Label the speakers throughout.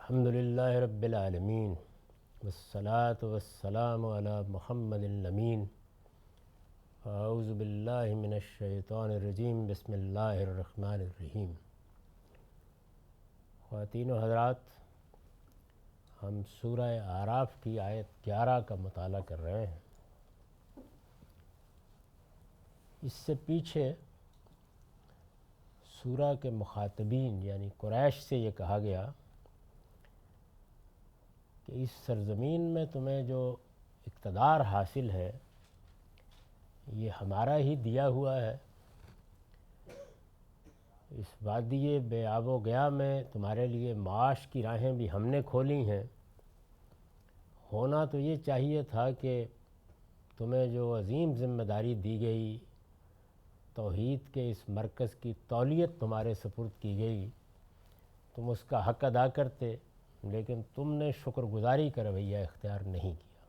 Speaker 1: الحمد للہ رب العالمین والصلاة والسلام علی محمد الامین اعوذ باللہ من الشیطان الرجیم بسم اللہ الرحمن الرحیم۔ خواتین و حضرات، ہم سورہ اعراف کی آیت 11 کا مطالعہ کر رہے ہیں۔ اس سے پیچھے سورہ کے مخاطبین یعنی قریش سے یہ کہا گیا کہ اس سرزمین میں تمہیں جو اقتدار حاصل ہے یہ ہمارا ہی دیا ہوا ہے۔ اس وادی بے آب و گیا میں تمہارے لیے معاش کی راہیں بھی ہم نے کھولی ہیں۔ ہونا تو یہ چاہیے تھا کہ تمہیں جو عظیم ذمہ داری دی گئی، توحید کے اس مرکز کی تولیت تمہارے سپرد کی گئی، تم اس کا حق ادا کرتے، لیکن تم نے شکر گزاری کا رویہ اختیار نہیں کیا۔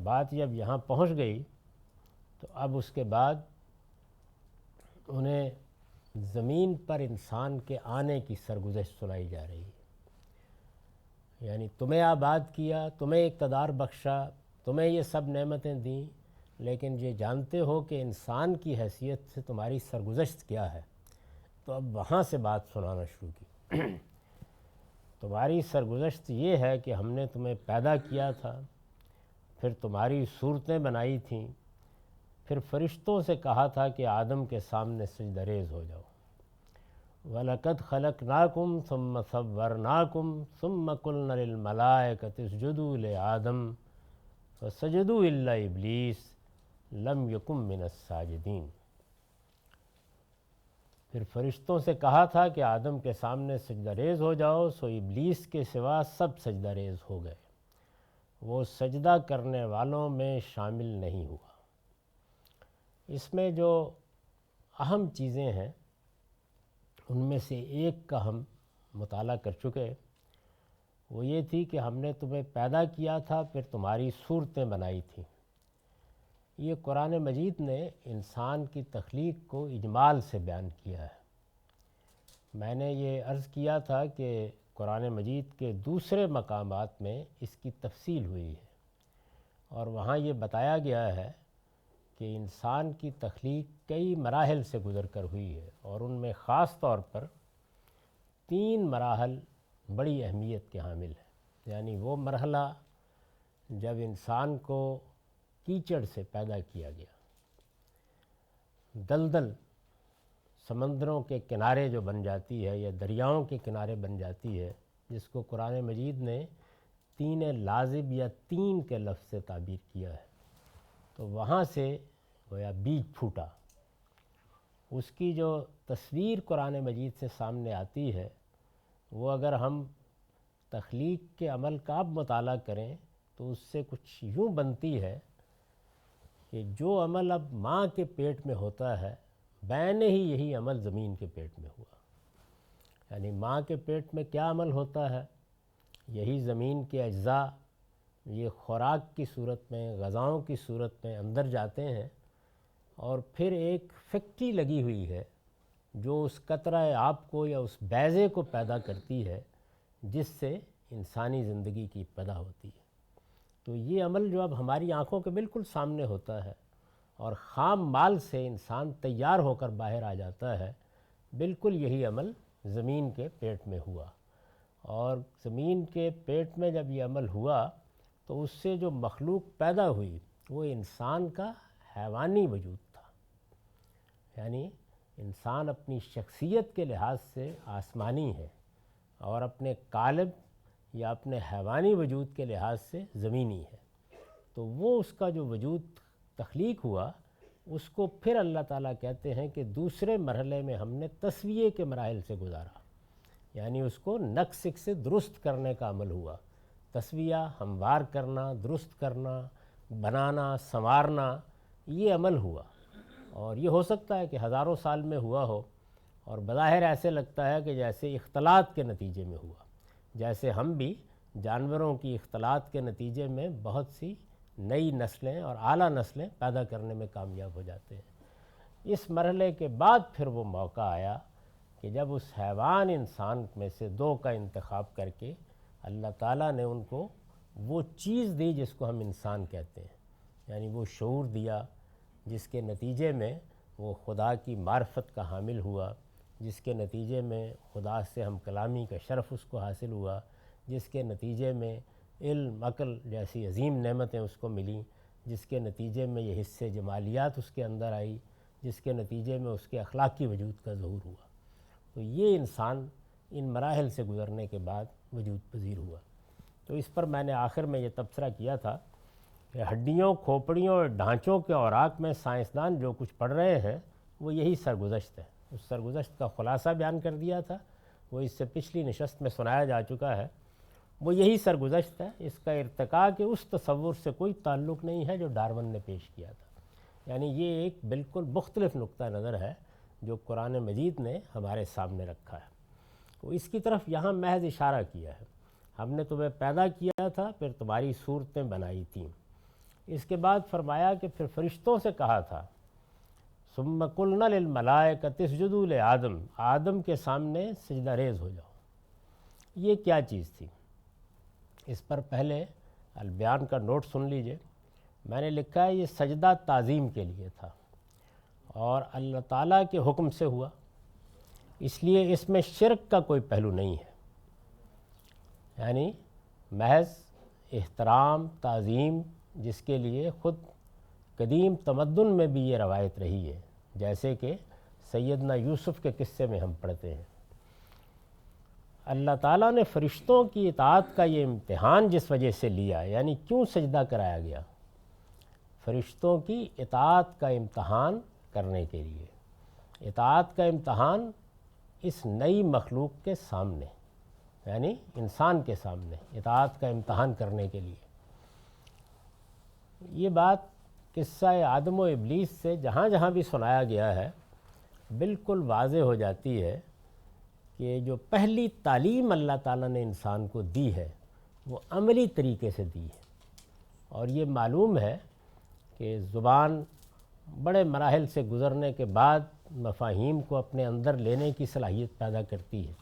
Speaker 1: بات جب یہاں پہنچ گئی تو اب اس کے بعد انہیں زمین پر انسان کے آنے کی سرگزشت سنائی جا رہی ہے۔ یعنی تمہیں آباد کیا، تمہیں اقتدار بخشا، تمہیں یہ سب نعمتیں دیں، لیکن یہ جانتے ہو کہ انسان کی حیثیت سے تمہاری سرگزشت کیا ہے۔ تو اب وہاں سے بات سنانا شروع کی۔ تمہاری سرگزشت یہ ہے کہ ہم نے تمہیں پیدا کیا تھا، پھر تمہاری صورتیں بنائی تھیں، پھر فرشتوں سے کہا تھا کہ آدم کے سامنے سجدہ ریز ہو جاؤ۔ وَلَقَدْ خَلَقْنَاكُمْ ثُمَّ صَوَّرْنَاكُمْ ثُمَّ قُلْنَا لِلْمَلَائِكَةِ اسْجُدُوا لِآدَمَ فَسَجَدُوا إِلَّا إِبْلِيسَ لَمْ يَكُن مِّنَ السَّاجِدِينَ۔ پھر فرشتوں سے کہا تھا کہ آدم کے سامنے سجدہ ریز ہو جاؤ، سو ابلیس کے سوا سب سجدہ ریز ہو گئے، وہ سجدہ کرنے والوں میں شامل نہیں ہوا۔ اس میں جو اہم چیزیں ہیں ان میں سے ایک کا ہم مطالعہ کر چکے، وہ یہ تھی کہ ہم نے تمہیں پیدا کیا تھا، پھر تمہاری صورتیں بنائی تھیں۔ یہ قرآن مجید نے انسان کی تخلیق کو اجمال سے بیان کیا ہے۔ میں نے یہ عرض کیا تھا کہ قرآن مجید کے دوسرے مقامات میں اس کی تفصیل ہوئی ہے، اور وہاں یہ بتایا گیا ہے کہ انسان کی تخلیق کئی مراحل سے گزر کر ہوئی ہے، اور ان میں خاص طور پر 3 مراحل بڑی اہمیت کے حامل ہیں۔ یعنی وہ مرحلہ جب انسان کو کیچڑ سے پیدا کیا گیا، دلدل سمندروں کے کنارے جو بن جاتی ہے یا دریاؤں کے کنارے بن جاتی ہے، جس کو قرآن مجید نے تین لازب یا تین کے لفظ سے تعبیر کیا ہے، تو وہاں سے گویا بیج پھوٹا۔ اس کی جو تصویر قرآن مجید سے سامنے آتی ہے، وہ اگر ہم تخلیق کے عمل کا اب مطالعہ کریں تو اس سے کچھ یوں بنتی ہے کہ جو عمل اب ماں کے پیٹ میں ہوتا ہے، بین ہی یہی عمل زمین کے پیٹ میں ہوا۔ یعنی ماں کے پیٹ میں کیا عمل ہوتا ہے، یہی زمین کے اجزاء یہ خوراک کی صورت میں، غذاؤں کی صورت میں اندر جاتے ہیں، اور پھر ایک فیکٹری لگی ہوئی ہے جو اس قطرہ آب کو یا اس بیضے کو پیدا کرتی ہے جس سے انسانی زندگی کی ابتدا ہوتی ہے۔ تو یہ عمل جو اب ہماری آنکھوں کے بالکل سامنے ہوتا ہے اور خام مال سے انسان تیار ہو کر باہر آ جاتا ہے، بالکل یہی عمل زمین کے پیٹ میں ہوا۔ اور زمین کے پیٹ میں جب یہ عمل ہوا تو اس سے جو مخلوق پیدا ہوئی وہ انسان کا حیوانی وجود تھا۔ یعنی انسان اپنی شخصیت کے لحاظ سے آسمانی ہے اور اپنے قالب یا اپنے حیوانی وجود کے لحاظ سے زمینی ہے۔ تو وہ اس کا جو وجود تخلیق ہوا، اس کو پھر اللہ تعالیٰ کہتے ہیں کہ دوسرے مرحلے میں ہم نے تسویے کے مراحل سے گزارا، یعنی اس کو نقص سے درست کرنے کا عمل ہوا۔ تسویہ ہموار کرنا، درست کرنا، بنانا، سنوارنا، یہ عمل ہوا، اور یہ ہو سکتا ہے کہ ہزاروں سال میں ہوا ہو، اور بظاہر ایسے لگتا ہے کہ جیسے اختلاط کے نتیجے میں ہوا، جیسے ہم بھی جانوروں کی اختلاط کے نتیجے میں بہت سی نئی نسلیں اور اعلیٰ نسلیں پیدا کرنے میں کامیاب ہو جاتے ہیں۔ اس مرحلے کے بعد پھر وہ موقع آیا کہ جب اس حیوان انسان میں سے دو کا انتخاب کر کے اللہ تعالیٰ نے ان کو وہ چیز دی جس کو ہم انسان کہتے ہیں، یعنی وہ شعور دیا جس کے نتیجے میں وہ خدا کی معرفت کا حامل ہوا، جس کے نتیجے میں خدا سے ہم کلامی کا شرف اس کو حاصل ہوا، جس کے نتیجے میں علم عقل جیسی عظیم نعمتیں اس کو ملیں، جس کے نتیجے میں یہ حصے جمالیات اس کے اندر آئی، جس کے نتیجے میں اس کے اخلاقی وجود کا ظہور ہوا۔ تو یہ انسان ان مراحل سے گزرنے کے بعد وجود پذیر ہوا۔ تو اس پر میں نے آخر میں یہ تبصرہ کیا تھا کہ ہڈیوں، کھوپڑیوں اور ڈھانچوں کے اوراق میں سائنسدان جو کچھ پڑھ رہے ہیں وہ یہی سرگزشت ہے۔ اس سرگزشت کا خلاصہ بیان کر دیا تھا، وہ اس سے پچھلی نشست میں سنایا جا چکا ہے۔ وہ یہی سرگزشت ہے، اس کا ارتقاء کے اس تصور سے کوئی تعلق نہیں ہے جو ڈارون نے پیش کیا تھا۔ یعنی یہ ایک بالکل مختلف نقطہ نظر ہے جو قرآن مجید نے ہمارے سامنے رکھا ہے۔ تو اس کی طرف یہاں محض اشارہ کیا ہے، ہم نے تمہیں پیدا کیا تھا پھر تمہاری صورتیں بنائی تھیں۔ اس کے بعد فرمایا کہ پھر فرشتوں سے کہا تھا ثم قلنا للملائکۃ اسجدوا لآدم، آدم کے سامنے سجدہ ریز ہو جاؤ۔ یہ کیا چیز تھی؟ اس پر پہلے البیان کا نوٹ سن لیجئے۔ میں نے لکھا ہے یہ سجدہ تعظیم کے لیے تھا اور اللہ تعالیٰ کے حکم سے ہوا، اس لیے اس میں شرک کا کوئی پہلو نہیں ہے، یعنی محض احترام تعظیم جس کے لیے خود قدیم تمدن میں بھی یہ روایت رہی ہے، جیسے کہ سیدنا یوسف کے قصے میں ہم پڑھتے ہیں۔ اللہ تعالیٰ نے فرشتوں کی اطاعت کا یہ امتحان جس وجہ سے لیا، یعنی کیوں سجدہ کرایا گیا؟ فرشتوں کی اطاعت کا امتحان کرنے کے لیے، اطاعت کا امتحان اس نئی مخلوق کے سامنے، یعنی انسان کے سامنے اطاعت کا امتحان کرنے کے لیے۔ یہ بات قصہ آدم و ابلیس سے جہاں جہاں بھی سنایا گیا ہے بالکل واضح ہو جاتی ہے کہ جو پہلی تعلیم اللہ تعالیٰ نے انسان کو دی ہے وہ عملی طریقے سے دی ہے، اور یہ معلوم ہے کہ زبان بڑے مراحل سے گزرنے کے بعد مفاہیم کو اپنے اندر لینے کی صلاحیت پیدا کرتی ہے۔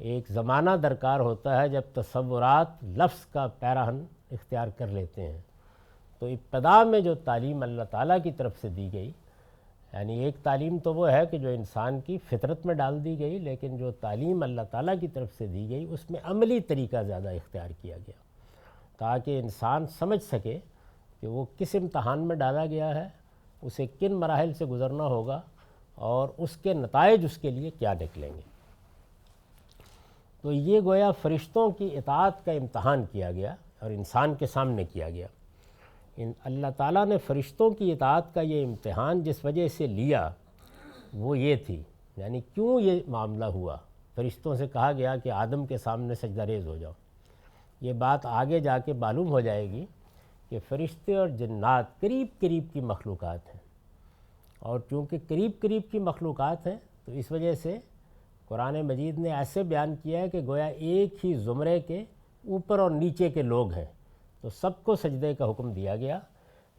Speaker 1: ایک زمانہ درکار ہوتا ہے جب تصورات لفظ کا پیراہن اختیار کر لیتے ہیں۔ تو ابتدا میں جو تعلیم اللہ تعالیٰ کی طرف سے دی گئی، یعنی ایک تعلیم تو وہ ہے کہ جو انسان کی فطرت میں ڈال دی گئی، لیکن جو تعلیم اللہ تعالیٰ کی طرف سے دی گئی اس میں عملی طریقہ زیادہ اختیار کیا گیا تاکہ انسان سمجھ سکے کہ وہ کس امتحان میں ڈالا گیا ہے، اسے کن مراحل سے گزرنا ہوگا اور اس کے نتائج اس کے لیے کیا نکلیں گے۔ تو یہ گویا فرشتوں کی اطاعت کا امتحان کیا گیا اور انسان کے سامنے کیا گیا۔ اللہ تعالیٰ نے فرشتوں کی اطاعت کا یہ امتحان جس وجہ سے لیا وہ یہ تھی، یعنی کیوں یہ معاملہ ہوا۔ فرشتوں سے کہا گیا کہ آدم کے سامنے سجدہ ریز ہو جاؤ۔ یہ بات آگے جا کے معلوم ہو جائے گی کہ فرشتے اور جنات قریب قریب کی مخلوقات ہیں، اور چونکہ قریب قریب کی مخلوقات ہیں تو اس وجہ سے قرآن مجید نے ایسے بیان کیا ہے کہ گویا ایک ہی زمرے کے اوپر اور نیچے کے لوگ ہیں، تو سب کو سجدے کا حکم دیا گیا،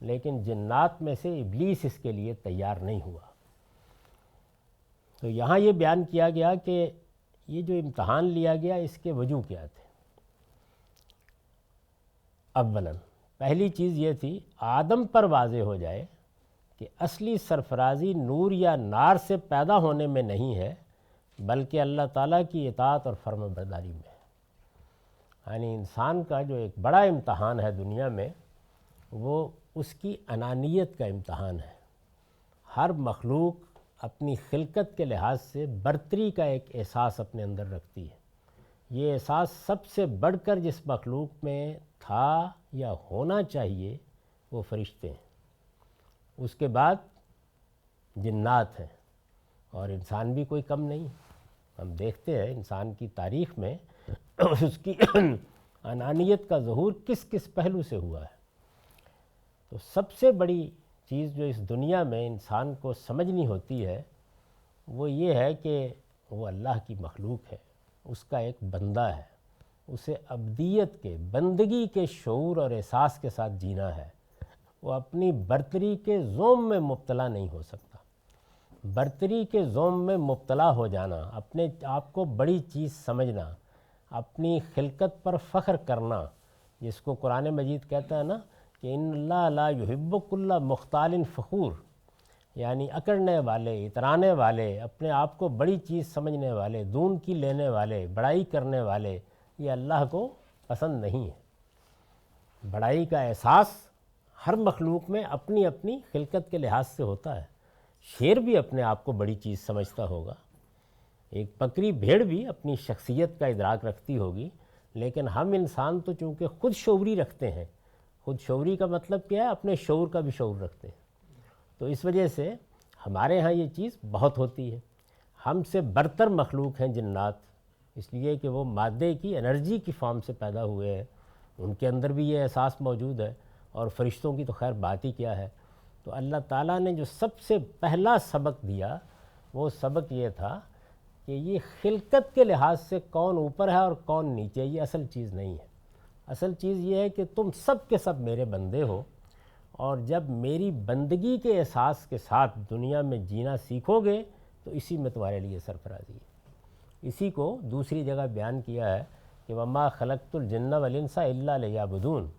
Speaker 1: لیکن جنات میں سے ابلیس اس کے لیے تیار نہیں ہوا۔ تو یہاں یہ بیان کیا گیا کہ یہ جو امتحان لیا گیا اس کے وجوہ کیا تھے۔ اولاً پہلی چیز یہ تھی آدم پر واضح ہو جائے کہ اصلی سرفرازی نور یا نار سے پیدا ہونے میں نہیں ہے بلکہ اللہ تعالیٰ کی اطاعت اور فرما برداری میں ہے۔ یعنی انسان کا جو ایک بڑا امتحان ہے دنیا میں وہ اس کی انانیت کا امتحان ہے۔ ہر مخلوق اپنی خلقت کے لحاظ سے برتری کا ایک احساس اپنے اندر رکھتی ہے۔ یہ احساس سب سے بڑھ کر جس مخلوق میں تھا یا ہونا چاہیے وہ فرشتے ہیں، اس کے بعد جنات ہیں، اور انسان بھی کوئی کم نہیں۔ ہم دیکھتے ہیں انسان کی تاریخ میں اس کی انانیت کا ظہور کس کس پہلو سے ہوا ہے۔ تو سب سے بڑی چیز جو اس دنیا میں انسان کو سمجھنی ہوتی ہے وہ یہ ہے کہ وہ اللہ کی مخلوق ہے، اس کا ایک بندہ ہے، اسے ابدیت کے بندگی کے شعور اور احساس کے ساتھ جینا ہے۔ وہ اپنی برتری کے زوم میں مبتلا نہیں ہو سکتا۔ برتری کے زوم میں مبتلا ہو جانا، اپنے آپ کو بڑی چیز سمجھنا، اپنی خلقت پر فخر کرنا، جس کو قرآن مجید کہتا ہے نا کہ ان اللہ لا یحب کل مختال فخور، یعنی اکڑنے والے، اترانے والے، اپنے آپ کو بڑی چیز سمجھنے والے، دون کی لینے والے، بڑائی کرنے والے، یہ اللہ کو پسند نہیں ہے۔ بڑائی کا احساس ہر مخلوق میں اپنی اپنی خلقت کے لحاظ سے ہوتا ہے۔ شیر بھی اپنے آپ کو بڑی چیز سمجھتا ہوگا، ایک بکری بھیڑ بھی اپنی شخصیت کا ادراک رکھتی ہوگی، لیکن ہم انسان تو چونکہ خود شعوری رکھتے ہیں، خود شعوری کا مطلب کیا ہے؟ اپنے شعور کا بھی شعور رکھتے ہیں، تو اس وجہ سے ہمارے ہاں یہ چیز بہت ہوتی ہے۔ ہم سے برتر مخلوق ہیں جنات، اس لیے کہ وہ مادے کی انرجی کی فارم سے پیدا ہوئے ہیں، ان کے اندر بھی یہ احساس موجود ہے، اور فرشتوں کی تو خیر بات ہی کیا ہے۔ تو اللہ تعالیٰ نے جو سب سے پہلا سبق دیا وہ سبق یہ تھا کہ یہ خلقت کے لحاظ سے کون اوپر ہے اور کون نیچے، یہ اصل چیز نہیں ہے۔ اصل چیز یہ ہے کہ تم سب کے سب میرے بندے ہو، اور جب میری بندگی کے احساس کے ساتھ دنیا میں جینا سیکھو گے تو اسی میں تمہارے لیے سرفرازی ہے۔ اسی کو دوسری جگہ بیان کیا ہے کہ وما خلقت الجن والانس الا لیعبدون،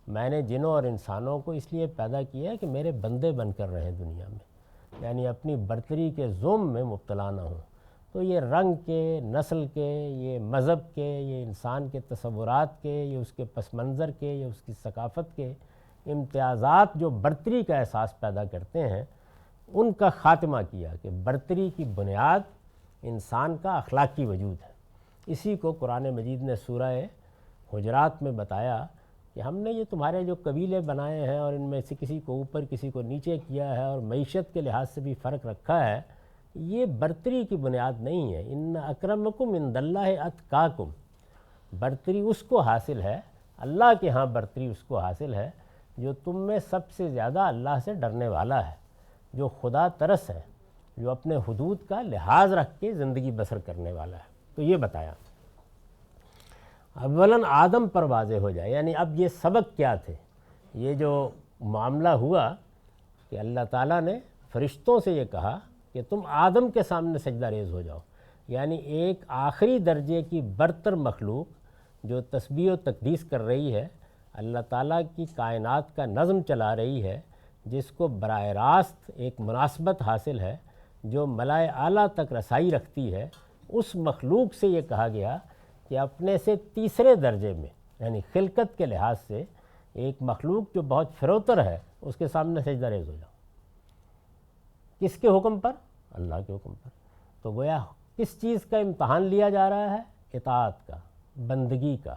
Speaker 1: میں نے جنوں اور انسانوں کو اس لیے پیدا کیا ہے کہ میرے بندے بن کر رہیں دنیا میں، یعنی اپنی برتری کے زوم میں مبتلا نہ ہوں۔ تو یہ رنگ کے، نسل کے، یہ مذہب کے، یہ انسان کے تصورات کے، یہ اس کے پس منظر کے، یہ اس کی ثقافت کے امتیازات جو برتری کا احساس پیدا کرتے ہیں، ان کا خاتمہ کیا کہ برتری کی بنیاد انسان کا اخلاقی وجود ہے۔ اسی کو قرآن مجید نے سورہ حجرات میں بتایا کہ ہم نے یہ تمہارے جو قبیلے بنائے ہیں اور ان میں سے کسی کو اوپر کسی کو نیچے کیا ہے اور معیشت کے لحاظ سے بھی فرق رکھا ہے، یہ برتری کی بنیاد نہیں ہے۔ ان اکرمکم عند اللہ اتقاکم، برتری اس کو حاصل ہے، اللہ کے ہاں برتری اس کو حاصل ہے جو تم میں سب سے زیادہ اللہ سے ڈرنے والا ہے، جو خدا ترس ہے، جو اپنے حدود کا لحاظ رکھ کے زندگی بسر کرنے والا ہے۔ تو یہ بتایا اولاً آدم پر واضح ہو جائے، یعنی اب یہ سبق کیا تھے؟ یہ جو معاملہ ہوا کہ اللہ تعالیٰ نے فرشتوں سے یہ کہا کہ تم آدم کے سامنے سجدہ ریز ہو جاؤ، یعنی ایک آخری درجے کی برتر مخلوق جو تسبیح و تقدیس کر رہی ہے، اللہ تعالیٰ کی کائنات کا نظم چلا رہی ہے، جس کو براہ راست ایک مناسبت حاصل ہے، جو ملائے اعلیٰ تک رسائی رکھتی ہے، اس مخلوق سے یہ کہا گیا کہ اپنے سے تیسرے درجے میں، یعنی خلقت کے لحاظ سے ایک مخلوق جو بہت فروتر ہے، اس کے سامنے سجدہ ریز ہو جاؤ۔ کس کے حکم پر؟ اللہ کے حکم پر۔ تو گویا کس چیز کا امتحان لیا جا رہا ہے؟ اطاعت کا، بندگی کا،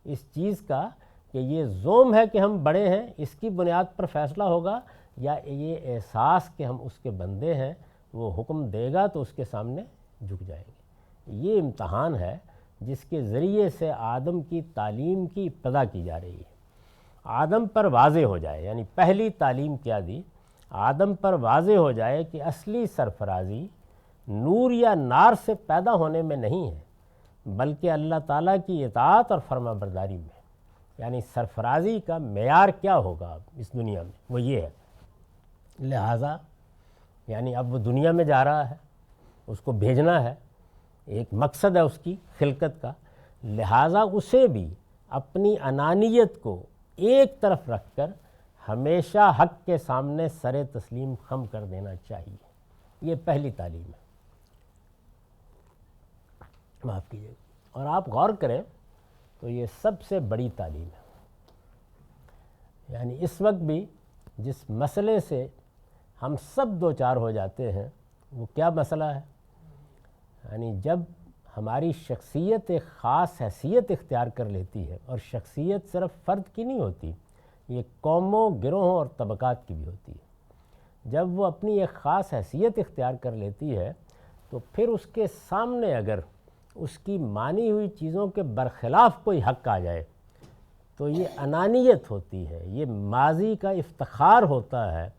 Speaker 1: اس چیز کا کہ یہ زوم ہے کہ ہم بڑے ہیں، اس کی بنیاد پر فیصلہ ہوگا، یا یہ احساس کہ ہم اس کے بندے ہیں، وہ حکم دے گا تو اس کے سامنے جھک جائیں گے۔ یہ امتحان ہے جس کے ذریعے سے آدم کی تعلیم کی ابتدا کی جا رہی ہے۔ آدم پر واضح ہو جائے، یعنی پہلی تعلیم کیا دی؟ آدم پر واضح ہو جائے کہ اصلی سرفرازی نور یا نار سے پیدا ہونے میں نہیں ہے، بلکہ اللہ تعالیٰ کی اطاعت اور فرما برداری میں۔ یعنی سرفرازی کا معیار کیا ہوگا اب اس دنیا میں؟ وہ یہ ہے۔ لہٰذا یعنی اب وہ دنیا میں جا رہا ہے، اس کو بھیجنا ہے، ایک مقصد ہے اس کی خلقت کا، لہٰذا اسے بھی اپنی انانیت کو ایک طرف رکھ کر ہمیشہ حق کے سامنے سر تسلیم خم کر دینا چاہیے۔ یہ پہلی تعلیم ہے، معاف کیجیے، اور آپ غور کریں تو یہ سب سے بڑی تعلیم ہے۔ یعنی اس وقت بھی جس مسئلے سے ہم سب دو چار ہو جاتے ہیں، وہ کیا مسئلہ ہے؟ یعنی جب ہماری شخصیت ایک خاص حیثیت اختیار کر لیتی ہے، اور شخصیت صرف فرد کی نہیں ہوتی، یہ قوموں، گروہوں اور طبقات کی بھی ہوتی ہے۔ جب وہ اپنی ایک خاص حیثیت اختیار کر لیتی ہے تو پھر اس کے سامنے اگر اس کی مانی ہوئی چیزوں کے برخلاف کوئی حق آ جائے تو یہ انانیت ہوتی ہے، یہ ماضی کا افتخار ہوتا ہے،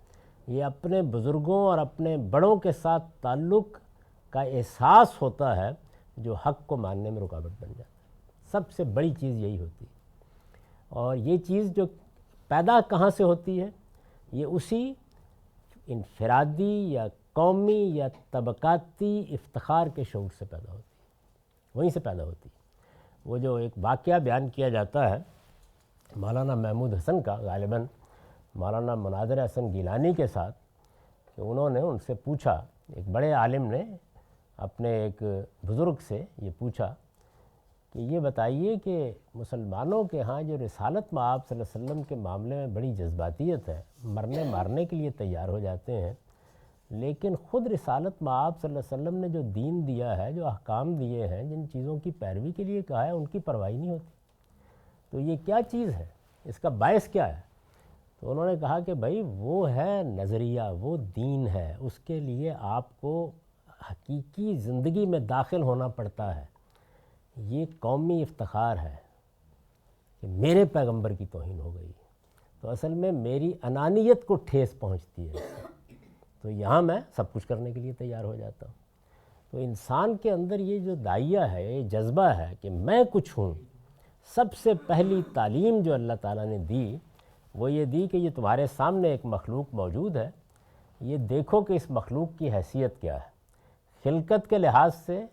Speaker 1: یہ اپنے بزرگوں اور اپنے بڑوں کے ساتھ تعلق کا احساس ہوتا ہے جو حق کو ماننے میں رکاوٹ بن جاتا ہے۔ سب سے بڑی چیز یہی ہوتی ہے، اور یہ چیز جو پیدا کہاں سے ہوتی ہے؟ یہ اسی انفرادی یا قومی یا طبقاتی افتخار کے شعور سے پیدا ہوتی ہے، وہیں سے پیدا ہوتی ہے۔ وہ جو ایک واقعہ بیان کیا جاتا ہے مولانا محمود حسن کا، غالباً مولانا مناظر حسن گیلانی کے ساتھ، کہ انہوں نے ان سے پوچھا، ایک بڑے عالم نے اپنے ایک بزرگ سے یہ پوچھا کہ یہ بتائیے کہ مسلمانوں کے ہاں جو رسالت مآب صلی اللہ علیہ وسلم کے معاملے میں بڑی جذباتیت ہے، مرنے مارنے کے لیے تیار ہو جاتے ہیں، لیکن خود رسالت مآب صلی اللہ علیہ وسلم نے جو دین دیا ہے، جو احکام دیے ہیں، جن چیزوں کی پیروی کے لیے کہا ہے، ان کی پرواہ نہیں ہوتی۔ تو یہ کیا چیز ہے، اس کا باعث کیا ہے؟ تو انہوں نے کہا کہ بھائی وہ ہے نظریہ، وہ دین ہے، اس کے لیے آپ کو حقیقی زندگی میں داخل ہونا پڑتا ہے۔ یہ قومی افتخار ہے کہ میرے پیغمبر کی توہین ہو گئی، تو اصل میں میری انانیت کو ٹھیس پہنچتی ہے، تو یہاں میں سب کچھ کرنے کے لیے تیار ہو جاتا ہوں۔ تو انسان کے اندر یہ جو داعیہ ہے، یہ جذبہ ہے کہ میں کچھ ہوں، سب سے پہلی تعلیم جو اللہ تعالیٰ نے دی وہ یہ دی کہ یہ تمہارے سامنے ایک مخلوق موجود ہے، یہ دیکھو کہ اس مخلوق کی حیثیت کیا ہے۔ خلقت کے لحاظ سے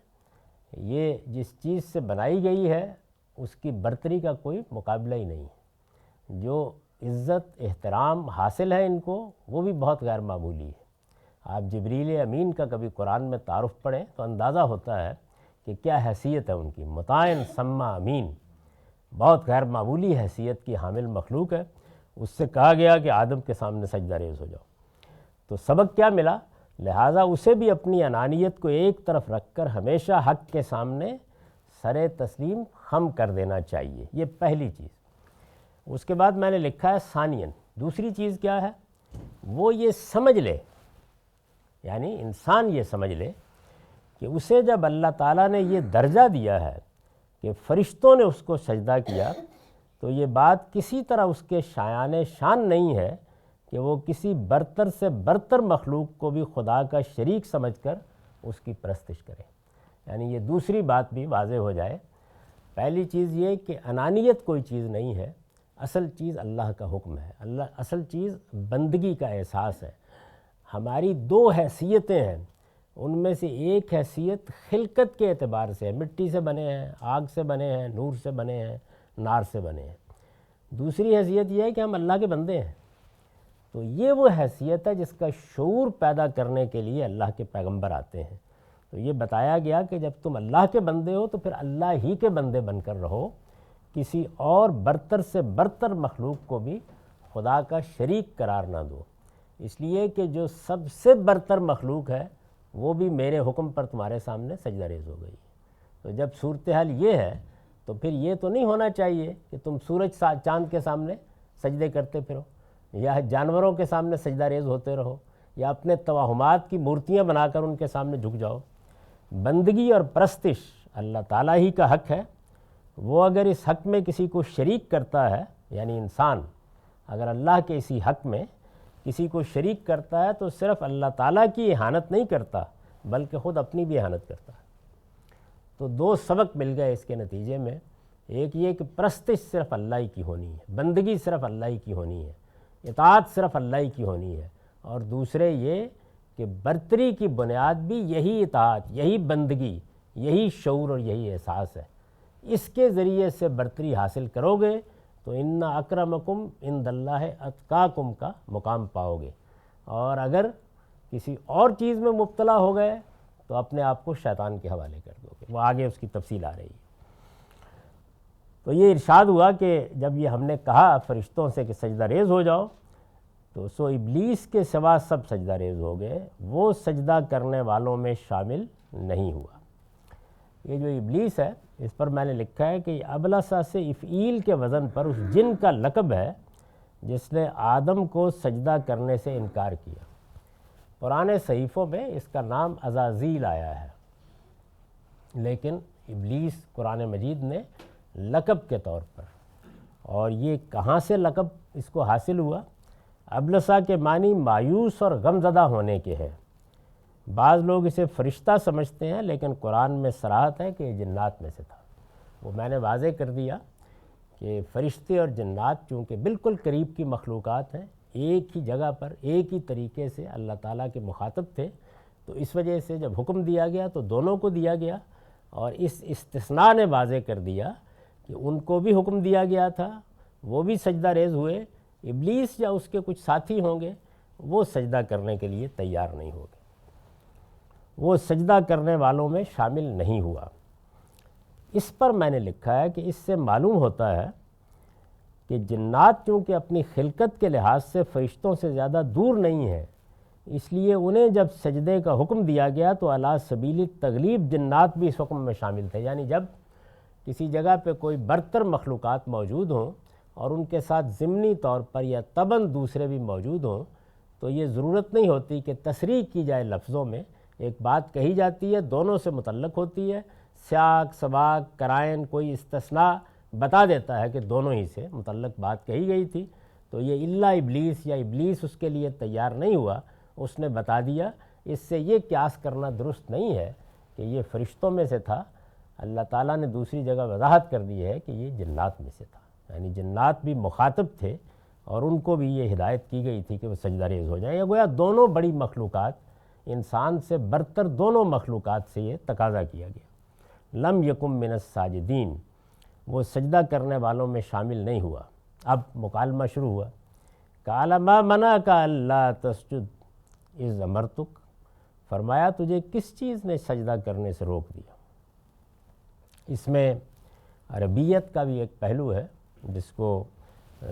Speaker 1: یہ جس چیز سے بنائی گئی ہے اس کی برتری کا کوئی مقابلہ ہی نہیں ہے۔ جو عزت احترام حاصل ہے ان کو، وہ بھی بہت غیر معمولی ہے۔ آپ جبریل امین کا کبھی قرآن میں تعارف پڑھیں تو اندازہ ہوتا ہے کہ کیا حیثیت ہے ان کی، مطاعن ثم امین، بہت غیر معمولی حیثیت کی حامل مخلوق ہے۔ اس سے کہا گیا کہ آدم کے سامنے سجدہ ریز ہو جاؤ، تو سبق کیا ملا؟ لہٰذا اسے بھی اپنی انانیت کو ایک طرف رکھ کر ہمیشہ حق کے سامنے سر تسلیم خم کر دینا چاہیے، یہ پہلی چیز۔ اس کے بعد میں نے لکھا ہے ثانیاً، دوسری چیز کیا ہے؟ وہ یہ سمجھ لے، یعنی انسان یہ سمجھ لے کہ اسے جب اللہ تعالیٰ نے یہ درجہ دیا ہے کہ فرشتوں نے اس کو سجدہ کیا، تو یہ بات کسی طرح اس کے شایان شان نہیں ہے کہ وہ کسی برتر سے برتر مخلوق کو بھی خدا کا شریک سمجھ کر اس کی پرستش کرے۔ یعنی یہ دوسری بات بھی واضح ہو جائے۔ پہلی چیز یہ کہ انانیت کوئی چیز نہیں ہے، اصل چیز اللہ کا حکم ہے، اصل چیز بندگی کا احساس ہے۔ ہماری دو حیثیتیں ہیں، ان میں سے ایک حیثیت خلقت کے اعتبار سے ہے، مٹی سے بنے ہیں، آگ سے بنے ہیں، نور سے بنے ہیں، نار سے بنے ہیں۔ دوسری حیثیت یہ ہے کہ ہم اللہ کے بندے ہیں۔ تو یہ وہ حیثیت ہے جس کا شعور پیدا کرنے کے لیے اللہ کے پیغمبر آتے ہیں۔ تو یہ بتایا گیا کہ جب تم اللہ کے بندے ہو تو پھر اللہ ہی کے بندے بن کر رہو، کسی اور برتر سے برتر مخلوق کو بھی خدا کا شریک قرار نہ دو، اس لیے کہ جو سب سے برتر مخلوق ہے وہ بھی میرے حکم پر تمہارے سامنے سجدہ ریز ہو گئی۔ تو جب صورتحال یہ ہے تو پھر یہ تو نہیں ہونا چاہیے کہ تم سورج چاند کے سامنے سجدے کرتے پھرو، یا جانوروں کے سامنے سجدہ ریز ہوتے رہو، یا اپنے توہمات کی مورتیاں بنا کر ان کے سامنے جھک جاؤ۔ بندگی اور پرستش اللہ تعالیٰ ہی کا حق ہے۔ وہ اگر اس حق میں کسی کو شریک کرتا ہے، یعنی انسان اگر اللہ کے اسی حق میں کسی کو شریک کرتا ہے تو صرف اللہ تعالیٰ کی اہانت نہیں کرتا بلکہ خود اپنی بھی اہانت کرتا ہے۔ تو دو سبق مل گئے اس کے نتیجے میں، ایک یہ کہ پرستش صرف اللہ ہی کی ہونی ہے، بندگی صرف اللہ ہی کی ہونی ہے، اطاعت صرف اللہ ہی کی ہونی ہے، اور دوسرے یہ کہ برتری کی بنیاد بھی یہی اطاعت، یہی بندگی، یہی شعور اور یہی احساس ہے۔ اس کے ذریعے سے برتری حاصل کرو گے تو ان اکرمکم عند اللہ اتقاکم کا مقام پاؤ گے، اور اگر کسی اور چیز میں مبتلا ہو گئے تو اپنے آپ کو شیطان کے حوالے کر دو گے۔ وہ آگے اس کی تفصیل آ رہی ہے۔ تو یہ ارشاد ہوا کہ جب یہ ہم نے کہا فرشتوں سے کہ سجدہ ریز ہو جاؤ، تو سو ابلیس کے سوا سب سجدہ ریز ہو گئے، وہ سجدہ کرنے والوں میں شامل نہیں ہوا۔ یہ جو ابلیس ہے اس پر میں نے لکھا ہے کہ ابلسا سے افعیل کے وزن پر اس جن کا لقب ہے جس نے آدم کو سجدہ کرنے سے انکار کیا۔ پرانے صحیفوں میں اس کا نام عزازیل آیا ہے، لیکن ابلیس قرآن مجید نے لقب کے طور پر، اور یہ کہاں سے لقب اس کو حاصل ہوا؟ ابلسا کے معنی مایوس اور غمزدہ ہونے کے ہیں۔ بعض لوگ اسے فرشتہ سمجھتے ہیں، لیکن قرآن میں صراحت ہے کہ یہ جنات میں سے تھا۔ وہ میں نے واضح کر دیا کہ فرشتے اور جنات چونکہ بالکل قریب کی مخلوقات ہیں، ایک ہی جگہ پر ایک ہی طریقے سے اللہ تعالیٰ کے مخاطب تھے، تو اس وجہ سے جب حکم دیا گیا تو دونوں کو دیا گیا، اور اس استثناء نے واضح کر دیا کہ ان کو بھی حکم دیا گیا تھا، وہ بھی سجدہ ریز ہوئے، ابلیس یا اس کے کچھ ساتھی ہوں گے وہ سجدہ کرنے کے لیے تیار نہیں ہوگے، وہ سجدہ کرنے والوں میں شامل نہیں ہوا۔ اس پر میں نے لکھا ہے کہ اس سے معلوم ہوتا ہے کہ جنات چونکہ اپنی خلقت کے لحاظ سے فرشتوں سے زیادہ دور نہیں ہیں، اس لیے انہیں جب سجدے کا حکم دیا گیا تو علی سبیل تغلیب جنات بھی اس حکم میں شامل تھے، یعنی جب کسی جگہ پہ کوئی برتر مخلوقات موجود ہوں اور ان کے ساتھ ضمنی طور پر یا طبعاً دوسرے بھی موجود ہوں تو یہ ضرورت نہیں ہوتی کہ تصریح کی جائے لفظوں میں، ایک بات کہی جاتی ہے دونوں سے متعلق ہوتی ہے، سیاق سباق قرائن کوئی استثناء بتا دیتا ہے کہ دونوں ہی سے متعلق بات کہی گئی تھی، تو یہ الا ابلیس یا ابلیس اس کے لیے تیار نہیں ہوا، اس نے بتا دیا۔ اس سے یہ قیاس کرنا درست نہیں ہے کہ یہ فرشتوں میں سے تھا، اللہ تعالیٰ نے دوسری جگہ وضاحت کر دی ہے کہ یہ جنات میں سے تھا، یعنی جنات بھی مخاطب تھے اور ان کو بھی یہ ہدایت کی گئی تھی کہ وہ سجدہ ریز ہو جائیں۔ یہ گویا دونوں بڑی مخلوقات، انسان سے برتر دونوں مخلوقات سے یہ تقاضا کیا گیا۔ لم یکم من الساجدین، وہ سجدہ کرنے والوں میں شامل نہیں ہوا۔ اب مکالمہ شروع ہوا، قال ما منعک الا تسجد اذ امرتک، فرمایا تجھے کس چیز نے سجدہ کرنے سے روک دیا۔ اس میں عربیت کا بھی ایک پہلو ہے جس کو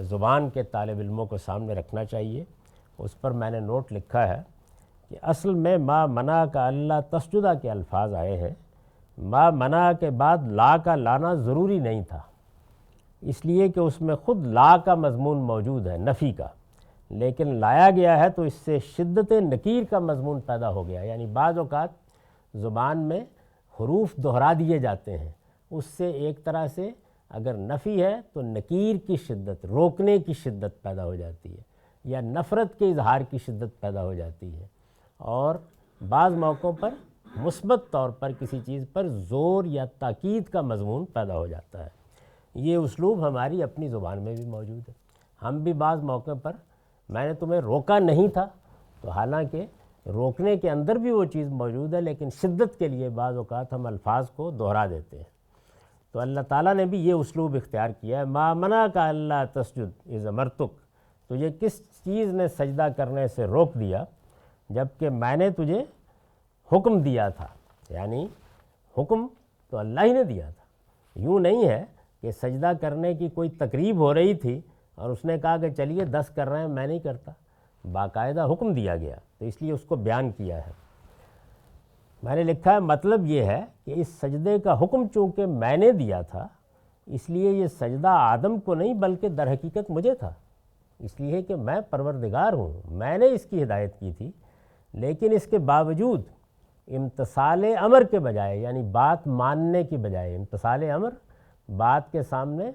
Speaker 1: زبان کے طالب علموں کو سامنے رکھنا چاہیے۔ اس پر میں نے نوٹ لکھا ہے کہ اصل میں ما منع کا اللہ تسجدہ کے الفاظ آئے ہیں، ما منع کے بعد لا کا لانا ضروری نہیں تھا، اس لیے کہ اس میں خود لا کا مضمون موجود ہے، نفی کا، لیکن لایا گیا ہے تو اس سے شدت نکیر کا مضمون پیدا ہو گیا، یعنی بعض اوقات زبان میں حروف دہرا دیے جاتے ہیں، اس سے ایک طرح سے اگر نفی ہے تو نکیر کی شدت، روکنے کی شدت پیدا ہو جاتی ہے، یا نفرت کے اظہار کی شدت پیدا ہو جاتی ہے، اور بعض موقعوں پر مثبت طور پر کسی چیز پر زور یا تاکید کا مضمون پیدا ہو جاتا ہے۔ یہ اسلوب ہماری اپنی زبان میں بھی موجود ہے۔ ہم بھی بعض موقع پر میں نے تمہیں روکا نہیں تھا، تو حالانکہ روکنے کے اندر بھی وہ چیز موجود ہے، لیکن شدت کے لیے بعض اوقات ہم الفاظ کو دہرا دیتے ہیں۔ تو اللہ تعالیٰ نے بھی یہ اسلوب اختیار کیا ہے، ما منع کا اللہ تسجد اذ امرتک، تجھے کس چیز نے سجدہ کرنے سے روک دیا جبکہ میں نے تجھے حکم دیا تھا، یعنی حکم تو اللہ ہی نے دیا تھا۔ یوں نہیں ہے کہ سجدہ کرنے کی کوئی تقریب ہو رہی تھی اور اس نے کہا کہ چلیے 10 کر رہے ہیں میں نہیں کرتا، باقاعدہ حکم دیا گیا تو اس لیے اس کو بیان کیا ہے۔ میں نے لکھا ہے مطلب یہ ہے کہ اس سجدے کا حکم چونکہ میں نے دیا تھا، اس لیے یہ سجدہ آدم کو نہیں بلکہ در حقیقت مجھے تھا، اس لیے کہ میں پروردگار ہوں، میں نے اس کی ہدایت کی تھی، لیکن اس کے باوجود امتثال امر کے بجائے، یعنی بات ماننے کی بجائے، امتثال امر بات کے سامنے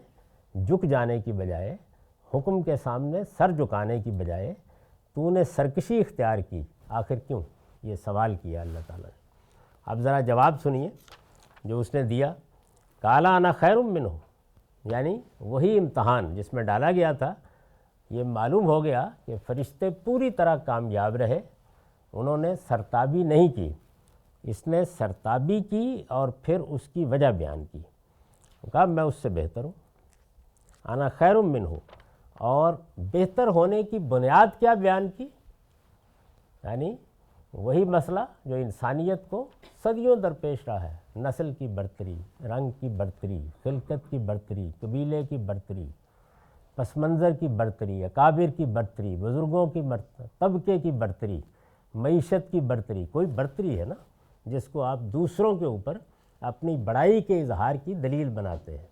Speaker 1: جھک جانے کی بجائے، حکم کے سامنے سر جھکانے کی بجائے تو نے سرکشی اختیار کی، آخر کیوں؟ یہ سوال کیا اللہ تعالیٰ نے۔ اب ذرا جواب سنیے جو اس نے دیا، قال انا خیر منہ، یعنی وہی امتحان جس میں ڈالا گیا تھا، یہ معلوم ہو گیا کہ فرشتے پوری طرح کامیاب رہے، انہوں نے سرتابی نہیں کی، اس نے سرتابی کی اور پھر اس کی وجہ بیان کی، کہا میں اس سے بہتر ہوں، انا خیر منہ، اور بہتر ہونے کی بنیاد کیا بیان کی؟ یعنی وہی مسئلہ جو انسانیت کو صدیوں درپیش رہا ہے، نسل کی برتری، رنگ کی برتری، خلقت کی برتری، قبیلے کی برتری، پس منظر کی برتری، اکابر کی برتری، بزرگوں کی طبقے کی برتری، معیشت کی برتری، کوئی برتری ہے نا جس کو آپ دوسروں کے اوپر اپنی بڑائی کے اظہار کی دلیل بناتے ہیں،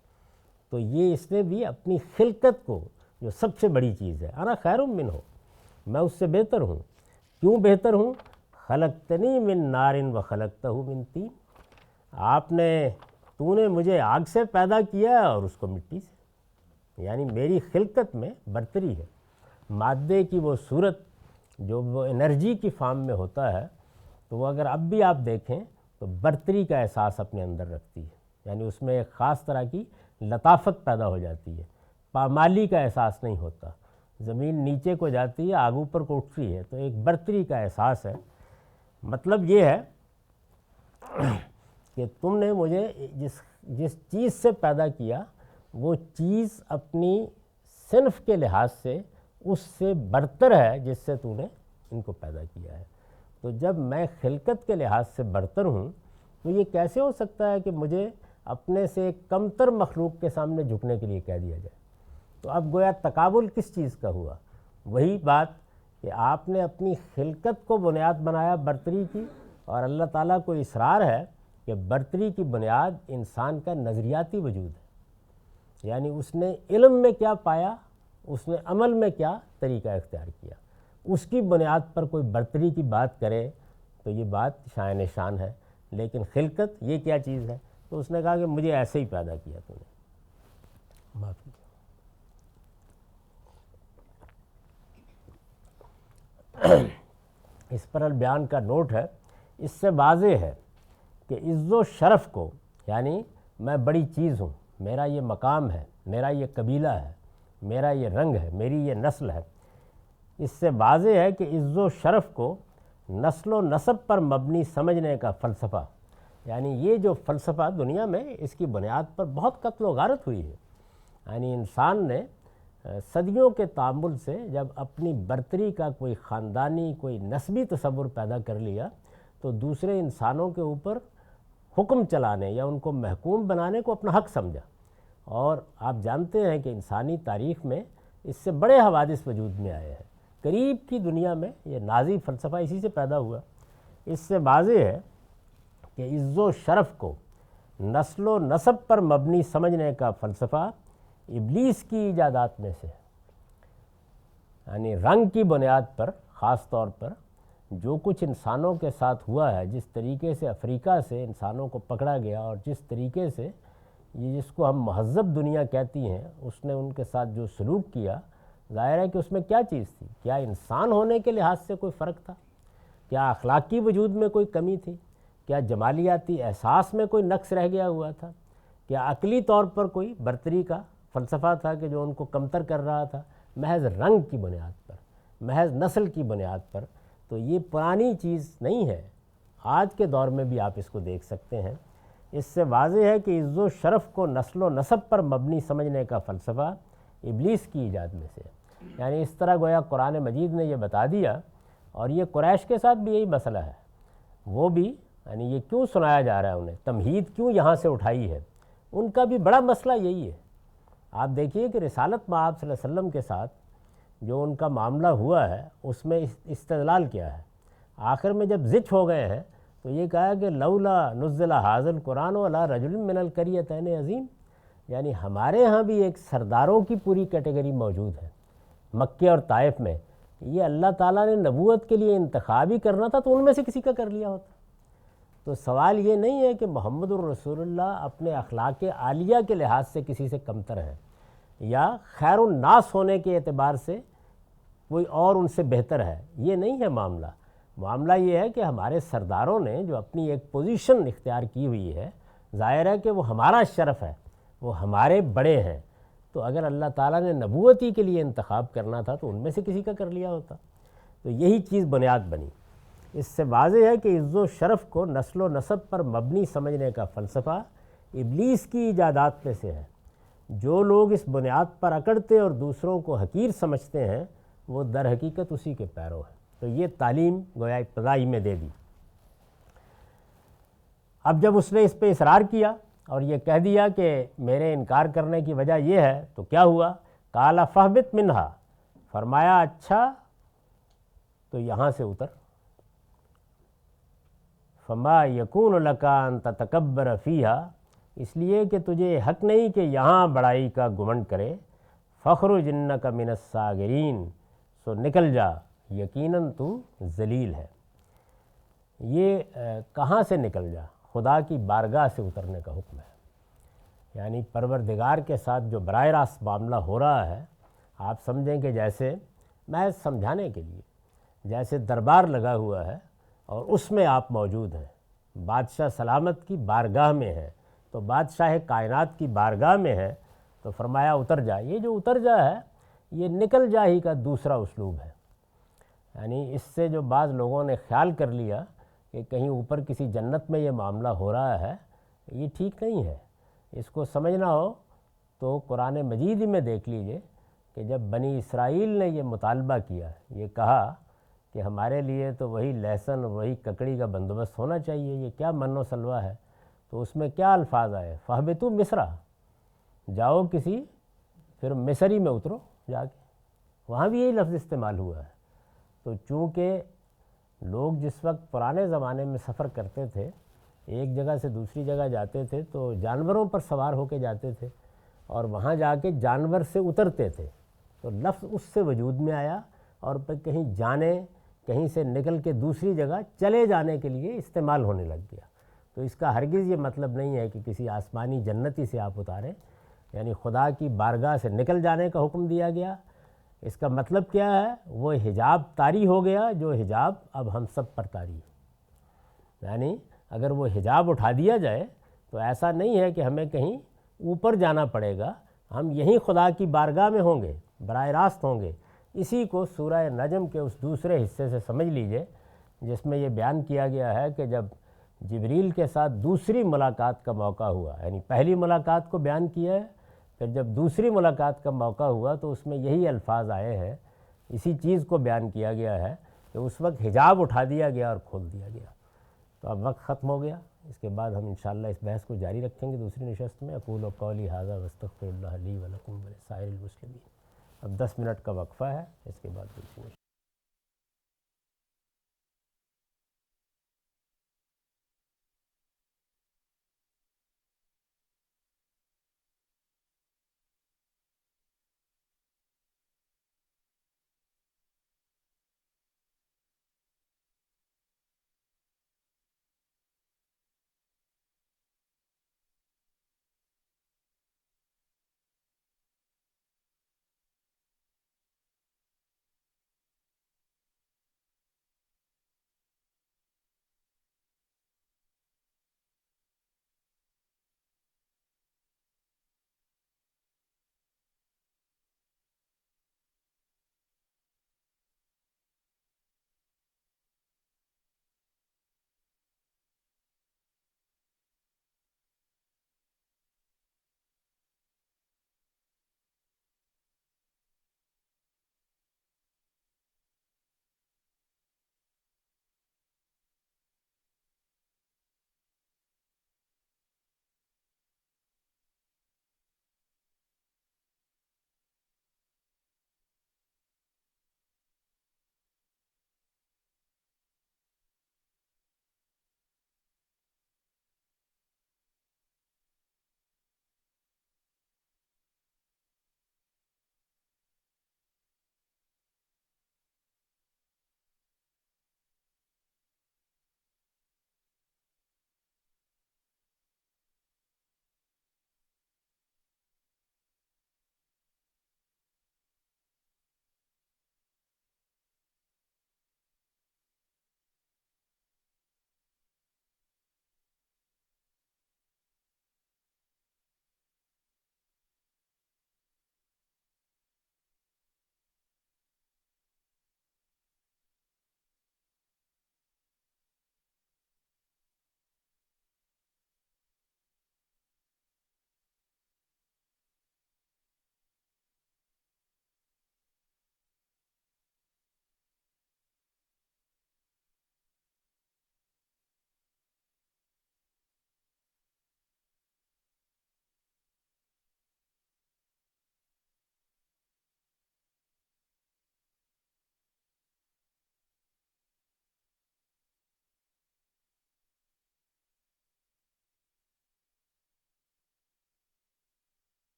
Speaker 1: تو یہ اس نے بھی اپنی خلقت کو جو سب سے بڑی چیز ہے، انا خیر منہ، میں اس سے بہتر ہوں، کیوں بہتر ہوں؟ خلقتنی من نار و خلقتہ من طین، تو نے مجھے آگ سے پیدا کیا اور اس کو مٹی سے، یعنی میری خلقت میں برتری ہے، مادے کی وہ صورت جو وہ انرجی کی فارم میں ہوتا ہے، تو وہ اگر اب بھی آپ دیکھیں تو برتری کا احساس اپنے اندر رکھتی ہے، یعنی اس میں ایک خاص طرح کی لطافت پیدا ہو جاتی ہے، پامالی کا احساس نہیں ہوتا، زمین نیچے کو جاتی ہے، آگ اوپر کو اٹھتی ہے، تو ایک برتری کا احساس ہے۔ مطلب یہ ہے کہ تم نے مجھے جس چیز سے پیدا کیا وہ چیز اپنی صنف کے لحاظ سے اس سے برتر ہے جس سے تو نے ان کو پیدا کیا ہے۔ تو جب میں خلقت کے لحاظ سے برتر ہوں تو یہ کیسے ہو سکتا ہے کہ مجھے اپنے سے ایک کمتر مخلوق کے سامنے جھکنے کے لیے کہہ دیا جائے؟ تو اب گویا تقابل کس چیز کا ہوا؟ وہی بات کہ آپ نے اپنی خلقت کو بنیاد بنایا برتری کی، اور اللہ تعالیٰ کو اصرار ہے کہ برتری کی بنیاد انسان کا نظریاتی وجود ہے، یعنی اس نے علم میں کیا پایا، اس نے عمل میں کیا طریقہ اختیار کیا، اس کی بنیاد پر کوئی برتری کی بات کرے تو یہ بات شائن شان ہے۔ لیکن خلقت یہ کیا چیز ہے؟ تو اس نے کہا کہ مجھے ایسے ہی پیدا کیا تو نے۔ معافی۔ اس پر البیان کا نوٹ ہے، اس سے واضح ہے کہ عز و شرف کو، یعنی میں بڑی چیز ہوں، میرا یہ مقام ہے، میرا یہ قبیلہ ہے، میرا یہ رنگ ہے، میری یہ نسل ہے، اس سے واضح ہے کہ عز و شرف کو نسل و نسب پر مبنی سمجھنے کا فلسفہ، یعنی یہ جو فلسفہ دنیا میں اس کی بنیاد پر بہت قتل و غارت ہوئی ہے۔ یعنی انسان نے صدیوں کے تعامل سے جب اپنی برتری کا کوئی خاندانی کوئی نسبی تصور پیدا کر لیا تو دوسرے انسانوں کے اوپر حکم چلانے یا ان کو محکوم بنانے کو اپنا حق سمجھا۔ اور آپ جانتے ہیں کہ انسانی تاریخ میں اس سے بڑے حوادث وجود میں آئے ہیں۔ قریب کی دنیا میں یہ نازی فلسفہ اسی سے پیدا ہوا۔ اس سے واضح ہے کہ عز و شرف کو نسل و نسب پر مبنی سمجھنے کا فلسفہ ابلیس کی ایجادات میں سے ہے، یعنی رنگ کی بنیاد پر خاص طور پر جو کچھ انسانوں کے ساتھ ہوا ہے، جس طریقے سے افریقہ سے انسانوں کو پکڑا گیا اور جس طریقے سے یہ جس کو ہم مہذب دنیا کہتی ہیں اس نے ان کے ساتھ جو سلوک کیا، ظاہر ہے کہ اس میں کیا چیز تھی؟ کیا انسان ہونے کے لحاظ سے کوئی فرق تھا؟ کیا اخلاقی وجود میں کوئی کمی تھی؟ کیا جمالیاتی احساس میں کوئی نقص رہ گیا ہوا تھا؟ کیا عقلی طور پر کوئی برتری کا فلسفہ تھا کہ جو ان کو کمتر کر رہا تھا؟ محض رنگ کی بنیاد پر، محض نسل کی بنیاد پر۔ تو یہ پرانی چیز نہیں ہے، آج کے دور میں بھی آپ اس کو دیکھ سکتے ہیں۔ اس سے واضح ہے کہ عز و شرف کو نسل و نسب پر مبنی سمجھنے کا فلسفہ ابلیس کی ایجاد میں سے ہے۔ یعنی اس طرح گویا قرآن مجید نے یہ بتا دیا، اور یہ قریش کے ساتھ بھی یہی مسئلہ ہے۔ وہ بھی یعنی یہ کیوں سنایا جا رہا ہے انہیں، تمہید کیوں یہاں سے اٹھائی ہے، ان کا بھی بڑا مسئلہ یہی ہے۔ آپ دیکھیے کہ رسالت مآب صلی اللہ علیہ وسلم کے ساتھ جو ان کا معاملہ ہوا ہے اس میں استدلال کیا ہے۔ آخر میں جب زچ ہو گئے ہیں تو یہ کہا کہ لولا نزل ھذا القرآن علی رجل من القریتین عظیم، یعنی ہمارے ہاں بھی ایک سرداروں کی پوری کیٹیگری موجود ہے مکے اور طائف میں، یہ اللہ تعالیٰ نے نبوت کے لیے انتخاب ہی کرنا تھا تو ان میں سے کسی کا کر لیا ہوتا۔ تو سوال یہ نہیں ہے کہ محمد الرسول اللہ اپنے اخلاق عالیہ کے لحاظ سے کسی سے کمتر ہے، یا خیر الناس ہونے کے اعتبار سے کوئی اور ان سے بہتر ہے، یہ نہیں ہے معاملہ۔ معاملہ یہ ہے کہ ہمارے سرداروں نے جو اپنی ایک پوزیشن اختیار کی ہوئی ہے، ظاہر ہے کہ وہ ہمارا شرف ہے، وہ ہمارے بڑے ہیں۔ تو اگر اللہ تعالیٰ نے نبوتی کے لیے انتخاب کرنا تھا تو ان میں سے کسی کا کر لیا ہوتا۔ تو یہی چیز بنیاد بنی۔ اس سے واضح ہے کہ عز و شرف کو نسل و نسب پر مبنی سمجھنے کا فلسفہ ابلیس کی ایجادات میں سے ہے۔ جو لوگ اس بنیاد پر اکڑتے اور دوسروں کو حقیر سمجھتے ہیں وہ در حقیقت اسی کے پیرو ہیں۔ تو یہ تعلیم گویا ابتدائی میں دے دی۔ اب جب اس نے اس پہ اصرار کیا اور یہ کہہ دیا کہ میرے انکار کرنے کی وجہ یہ ہے، تو کیا ہوا؟ قال فاہبط منہا، فرمایا اچھا تو یہاں سے اتر۔ فما یکون لک ان تتکبر فیہا، اس لیے کہ تجھے حق نہیں کہ یہاں بڑائی کا گمنڈ کرے۔ فخرج انک من الصاغرین، سو نکل جا، یقیناً تو ذلیل ہے۔ یہ کہاں سے نکل جا؟ خدا کی بارگاہ سے اترنے کا حکم ہے۔ یعنی پروردگار کے ساتھ جو براہ راست معاملہ ہو رہا ہے، آپ سمجھیں کہ جیسے محض سمجھانے کے لیے جیسے دربار لگا ہوا ہے اور اس میں آپ موجود ہیں، بادشاہ سلامت کی بارگاہ میں ہیں، تو بادشاہ کائنات کی بارگاہ میں ہے، تو فرمایا اتر جا۔ یہ جو اتر جا ہے یہ نکل جا ہی کا دوسرا اسلوب ہے۔ یعنی اس سے جو بعض لوگوں نے خیال کر لیا کہ کہیں اوپر کسی جنت میں یہ معاملہ ہو رہا ہے، یہ ٹھیک نہیں ہے۔ اس کو سمجھنا ہو تو قرآن مجید ہی میں دیکھ لیجئے کہ جب بنی اسرائیل نے یہ مطالبہ کیا، یہ کہا کہ ہمارے لیے تو وہی لہسن وہی ککڑی کا بندوبست ہونا چاہیے، یہ کیا من و سلوہ ہے، تو اس میں کیا الفاظ آئے؟ فَاہْبِطُوا مِصْرَ، جاؤ کسی پھر مصری میں اترو جا کے، وہاں بھی یہی لفظ استعمال ہوا ہے۔ تو چونکہ لوگ جس وقت پرانے زمانے میں سفر کرتے تھے، ایک جگہ سے دوسری جگہ جاتے تھے تو جانوروں پر سوار ہو کے جاتے تھے اور وہاں جا کے جانور سے اترتے تھے، تو لفظ اس سے وجود میں آیا اور پھر کہیں جانے، کہیں سے نکل کے دوسری جگہ چلے جانے کے لیے استعمال ہونے لگ گیا۔ تو اس کا ہرگز یہ مطلب نہیں ہے کہ کسی آسمانی جنتی سے آپ اتاریں، یعنی خدا کی بارگاہ سے نکل جانے کا حکم دیا گیا۔ اس کا مطلب کیا ہے؟ وہ حجاب طاری ہو گیا جو حجاب اب ہم سب پر طاری ہے، یعنی اگر وہ حجاب اٹھا دیا جائے تو ایسا نہیں ہے کہ ہمیں کہیں اوپر جانا پڑے گا، ہم یہیں خدا کی بارگاہ میں ہوں گے، براہ راست ہوں گے۔ اسی کو سورہ نجم کے اس دوسرے حصے سے سمجھ لیجئے جس میں یہ بیان کیا گیا ہے کہ جب جبریل کے ساتھ دوسری ملاقات کا موقع ہوا، یعنی پہلی ملاقات کو بیان کیا ہے، پھر جب دوسری ملاقات کا موقع ہوا تو اس میں یہی الفاظ آئے ہیں، اسی چیز کو بیان کیا گیا ہے کہ اس وقت حجاب اٹھا دیا گیا اور کھول دیا گیا۔ تو اب وقت ختم ہو گیا، اس کے بعد ہم انشاءاللہ اس بحث کو جاری رکھیں گے دوسری نشست میں۔ اقول قولی ھذا واستغفر اللہ لی ولکم ولسائر المسلمین۔ اب 10 منٹ کا وقفہ ہے، اس کے بعد دوسری نشست۔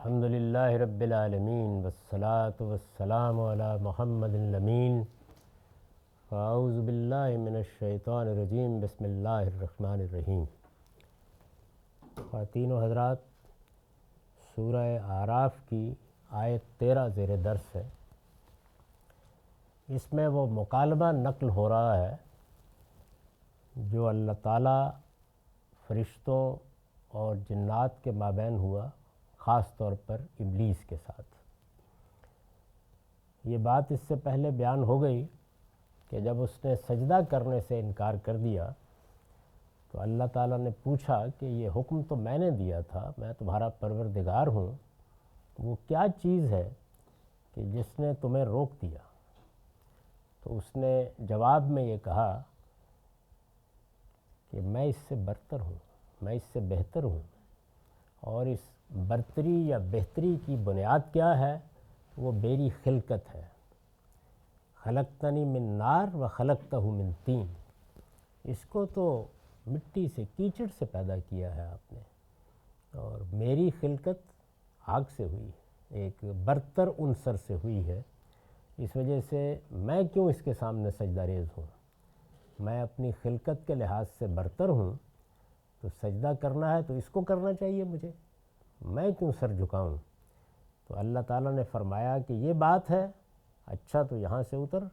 Speaker 1: الحمدللہ رب العالمین والصلاة والسلام علی محمد الامین اعوذ باللہ من الشیطان الرجیم بسم اللہ الرحمن الرحیم۔ خواتین و حضرات، سورہ اعراف کی آیت 13 زیر درس ہے۔ اس میں وہ مکالمہ نقل ہو رہا ہے جو اللہ تعالیٰ فرشتوں اور جنات کے مابین ہوا، خاص طور پر ابلیس کے ساتھ۔ یہ بات اس سے پہلے بیان ہو گئی کہ جب اس نے سجدہ کرنے سے انکار کر دیا تو اللہ تعالیٰ نے پوچھا کہ یہ حکم تو میں نے دیا تھا، میں تمہارا پروردگار ہوں، وہ کیا چیز ہے کہ جس نے تمہیں روک دیا؟ تو اس نے جواب میں یہ کہا کہ میں اس سے برتر ہوں، میں اس سے بہتر ہوں، اور اس برتری یا بہتری کی بنیاد کیا ہے؟ وہ میری خلقت ہے۔ خلقتنی من نار و خلقتہ من طین، اس کو تو مٹی سے، کیچڑ سے پیدا کیا ہے آپ نے، اور میری خلقت آگ سے ہوئی ہے، ایک برتر عنصر سے ہوئی ہے۔ اس وجہ سے میں کیوں اس کے سامنے سجدہ ریز ہوں؟ میں اپنی خلقت کے لحاظ سے برتر ہوں، تو سجدہ کرنا ہے تو اس کو کرنا چاہیے مجھے، میں کیوں سر جھکاؤں؟ تو اللہ تعالیٰ نے فرمایا کہ یہ بات ہے، اچھا تو یہاں سے اتر،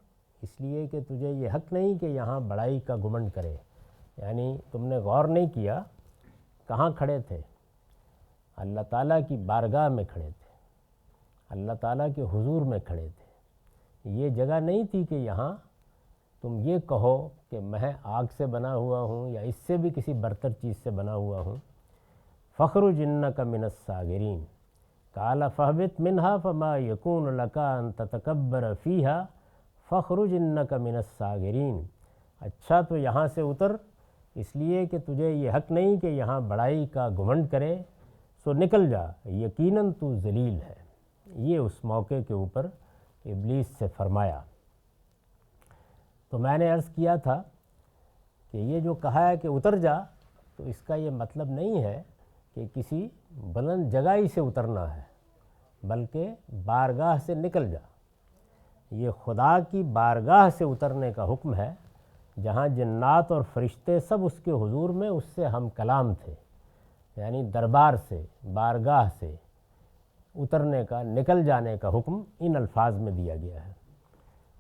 Speaker 1: اس لیے کہ تجھے یہ حق نہیں کہ یہاں بڑائی کا گھمنڈ کرے۔ یعنی تم نے غور نہیں کیا کہاں کھڑے تھے؟ اللہ تعالیٰ کی بارگاہ میں کھڑے تھے، اللہ تعالیٰ کے حضور میں کھڑے تھے۔ یہ جگہ نہیں تھی کہ یہاں تم یہ کہو کہ میں آگ سے بنا ہوا ہوں یا اس سے بھی کسی برتر چیز سے بنا ہوا ہوں۔ فَاخْرُجْ إِنَّكَ مِنَ الصَّاغِرِينَ قَالَ فَاهْبِطْ مِنْهَا فَمَا يَكُونُ لَكَ أَن تَتَكَبَّرَ فِيهَا فَاخْرُجْ إِنَّكَ مِنَ الصَّاغِرِينَ، اچھا تو یہاں سے اتر، اس لیے کہ تجھے یہ حق نہیں کہ یہاں بڑائی کا گھمنڈ کرے، سو نکل جا، یقیناً تو ذلیل ہے۔ یہ اس موقع کے اوپر ابلیس سے فرمایا۔ تو میں نے عرض کیا تھا کہ یہ جو کہا ہے کہ اتر جا، تو اس کا یہ مطلب نہیں ہے کہ کسی بلند جگہ ہی سے اترنا ہے، بلکہ بارگاہ سے نکل جا۔ یہ خدا کی بارگاہ سے اترنے کا حکم ہے، جہاں جنات اور فرشتے سب اس کے حضور میں اس سے ہم کلام تھے، یعنی دربار سے، بارگاہ سے اترنے کا، نکل جانے کا حکم ان الفاظ میں دیا گیا ہے۔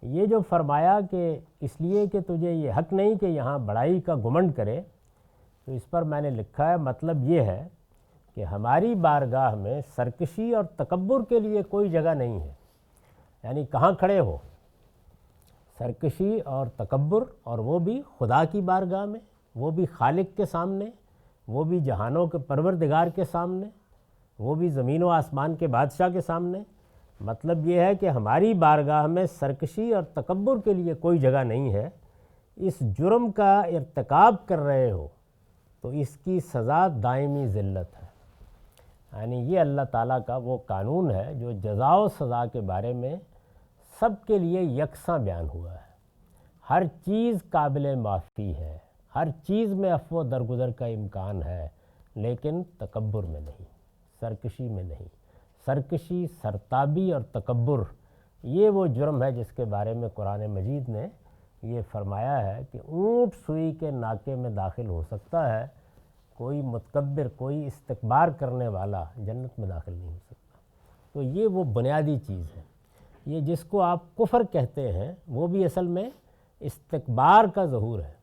Speaker 1: یہ جو فرمایا کہ اس لیے کہ تجھے یہ حق نہیں کہ یہاں بڑائی کا گھمنڈ کرے، تو اس پر میں نے لکھا ہے مطلب یہ ہے کہ ہماری بارگاہ میں سرکشی اور تکبر کے لیے کوئی جگہ نہیں ہے۔ یعنی کہاں کھڑے ہو؟ سرکشی اور تکبر، اور وہ بھی خدا کی بارگاہ میں، وہ بھی خالق کے سامنے، وہ بھی جہانوں کے پروردگار کے سامنے، وہ بھی زمین و آسمان کے بادشاہ کے سامنے۔ مطلب یہ ہے کہ ہماری بارگاہ میں سرکشی اور تکبر کے لیے کوئی جگہ نہیں ہے۔ اس جرم کا ارتکاب کر رہے ہو تو اس کی سزا دائمی ذلت ہے۔ یعنی یہ اللہ تعالیٰ کا وہ قانون ہے جو جزا و سزا کے بارے میں سب کے لیے یکساں بیان ہوا ہے۔ ہر چیز قابل معافی ہے، ہر چیز میں عفو و درگزر کا امکان ہے، لیکن تکبر میں نہیں، سرکشی میں نہیں۔ سرکشی، سرتابی اور تکبر، یہ وہ جرم ہے جس کے بارے میں قرآن مجید نے یہ فرمایا ہے کہ اونٹ سوئی کے ناکے میں داخل ہو سکتا ہے، کوئی متکبر، کوئی استکبار کرنے والا جنت میں داخل نہیں ہو سکتا۔ تو یہ وہ بنیادی چیز ہے۔ یہ جس کو آپ کفر کہتے ہیں، وہ بھی اصل میں استکبار کا ظہور ہے۔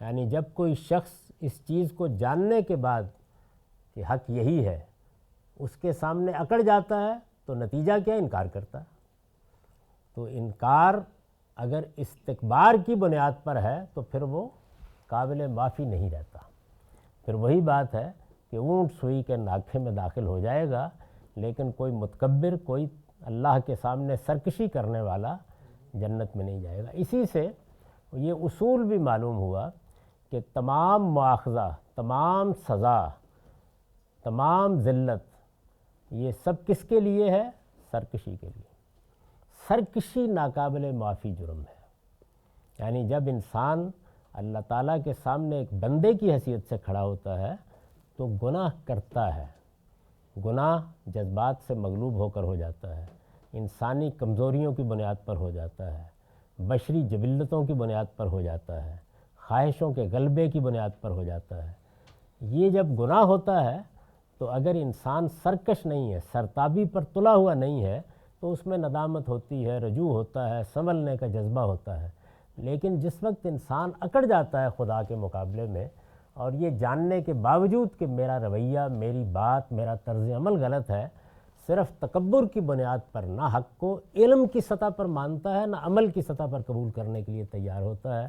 Speaker 1: یعنی جب کوئی شخص اس چیز کو جاننے کے بعد کہ حق یہی ہے، اس کے سامنے اکڑ جاتا ہے، تو نتیجہ کیا؟ انکار کرتا ہے۔ تو انکار اگر استکبار کی بنیاد پر ہے تو پھر وہ قابل معافی نہیں رہتا۔ پھر وہی بات ہے کہ اونٹ سوئی کے ناکے میں داخل ہو جائے گا، لیکن کوئی متکبر، کوئی اللہ کے سامنے سرکشی کرنے والا جنت میں نہیں جائے گا۔ اسی سے یہ اصول بھی معلوم ہوا کہ تمام مواخذہ، تمام سزا، تمام ذلت، یہ سب کس کے لیے ہے؟ سرکشی کے لیے۔ سرکشی ناقابل معافی جرم ہے۔ یعنی جب انسان اللہ تعالیٰ کے سامنے ایک بندے کی حیثیت سے کھڑا ہوتا ہے تو گناہ کرتا ہے، گناہ جذبات سے مغلوب ہو کر ہو جاتا ہے، انسانی کمزوریوں کی بنیاد پر ہو جاتا ہے، بشری جبلتوں کی بنیاد پر ہو جاتا ہے، خواہشوں کے غلبے کی بنیاد پر ہو جاتا ہے۔ یہ جب گناہ ہوتا ہے تو اگر انسان سرکش نہیں ہے، سرتابی پر تلا ہوا نہیں ہے، تو اس میں ندامت ہوتی ہے، رجوع ہوتا ہے، سنبھلنے کا جذبہ ہوتا ہے۔ لیکن جس وقت انسان اکڑ جاتا ہے خدا کے مقابلے میں، اور یہ جاننے کے باوجود کہ میرا رویہ، میری بات، میرا طرز عمل غلط ہے، صرف تکبر کی بنیاد پر نہ حق کو علم کی سطح پر مانتا ہے، نہ عمل کی سطح پر قبول کرنے کے لیے تیار ہوتا ہے،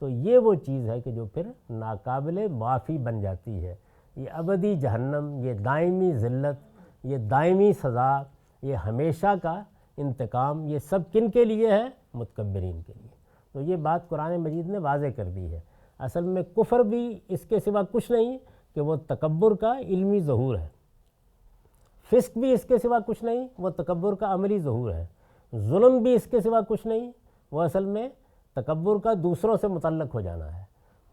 Speaker 1: تو یہ وہ چیز ہے کہ جو پھر ناقابل معافی بن جاتی ہے۔ یہ ابدی جہنم، یہ دائمی ذلت، یہ دائمی سزا، یہ ہمیشہ کا انتقام، یہ سب کن کے لیے ہے؟ متکبرین کے لیے۔ تو یہ بات قرآن مجید نے واضح کر دی ہے۔ اصل میں کفر بھی اس کے سوا کچھ نہیں کہ وہ تکبر کا علمی ظہور ہے، فسق بھی اس کے سوا کچھ نہیں، وہ تکبر کا عملی ظہور ہے، ظلم بھی اس کے سوا کچھ نہیں، وہ اصل میں تکبر کا دوسروں سے متعلق ہو جانا ہے۔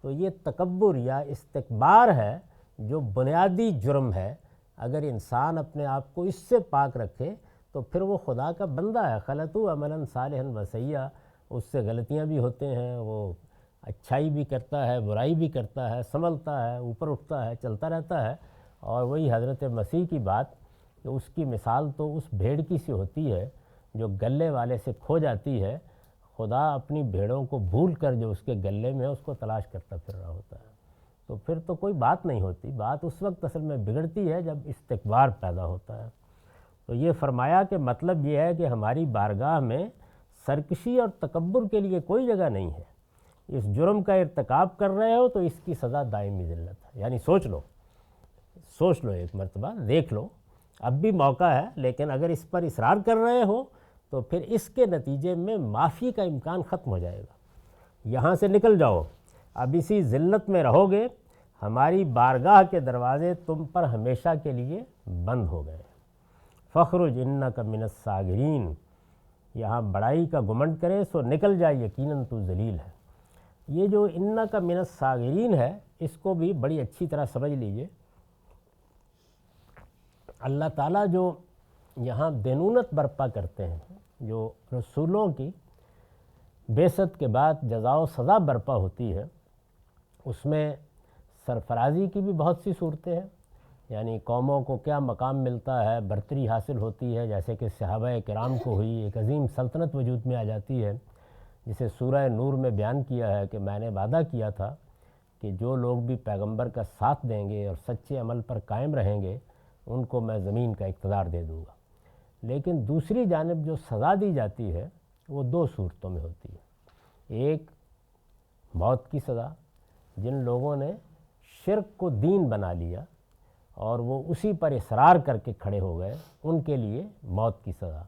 Speaker 1: تو یہ تکبر یا استکبار ہے جو بنیادی جرم ہے۔ اگر انسان اپنے آپ کو اس سے پاک رکھے تو پھر وہ خدا کا بندہ ہے۔ خلطوا عملا صالحا وسیئا، اس سے غلطیاں بھی ہوتے ہیں، وہ اچھائی بھی کرتا ہے، برائی بھی کرتا ہے، سنبھلتا ہے، اوپر اٹھتا ہے، چلتا رہتا ہے۔ اور وہی حضرت مسیح کی بات کہ اس کی مثال تو اس بھیڑ کی سی ہوتی ہے جو گلے والے سے کھو جاتی ہے، خدا اپنی بھیڑوں کو بھول کر جو اس کے گلے میں اس کو تلاش کرتا پھر رہا ہوتا ہے۔ تو پھر تو کوئی بات نہیں ہوتی، بات اس وقت اصل میں بگڑتی ہے جب استکبار پیدا ہوتا ہے۔ تو یہ فرمایا کہ مطلب یہ ہے کہ ہماری بارگاہ میں سرکشی اور تکبر کے لیے کوئی جگہ نہیں ہے۔ اس جرم کا ارتکاب کر رہے ہو تو اس کی سزا دائمی ذلت ہے۔ یعنی سوچ لو ایک مرتبہ، دیکھ لو، اب بھی موقع ہے، لیکن اگر اس پر اصرار کر رہے ہو تو پھر اس کے نتیجے میں معافی کا امکان ختم ہو جائے گا۔ یہاں سے نکل جاؤ، اب اسی ذلت میں رہو گے، ہماری بارگاہ کے دروازے تم پر ہمیشہ کے لیے بند ہو گئے۔ فخرج انک من الصاغرین، یہاں بڑائی کا گمنڈ کرے سو نکل جائے، یقیناً تو ذلیل ہے۔ یہ جو انک من الصاغرین ہے، اس کو بھی بڑی اچھی طرح سمجھ لیجئے۔ اللہ تعالیٰ جو یہاں دینونت برپا کرتے ہیں، جو رسولوں کی بعثت کے بعد جزا و سزا برپا ہوتی ہے، اس میں سرفرازی کی بھی بہت سی صورتیں ہیں۔ یعنی قوموں کو کیا مقام ملتا ہے، برتری حاصل ہوتی ہے، جیسے کہ صحابہ کرام کو ہوئی، ایک عظیم سلطنت وجود میں آ جاتی ہے، جسے سورہ نور میں بیان کیا ہے کہ میں نے وعدہ کیا تھا کہ جو لوگ بھی پیغمبر کا ساتھ دیں گے اور سچے عمل پر قائم رہیں گے، ان کو میں زمین کا اقتدار دے دوں گا۔ لیکن دوسری جانب جو سزا دی جاتی ہے وہ دو صورتوں میں ہوتی ہے۔ ایک موت کی سزا، جن لوگوں نے شرک کو دین بنا لیا اور وہ اسی پر اصرار کر کے کھڑے ہو گئے، ان کے لیے موت کی سزا۔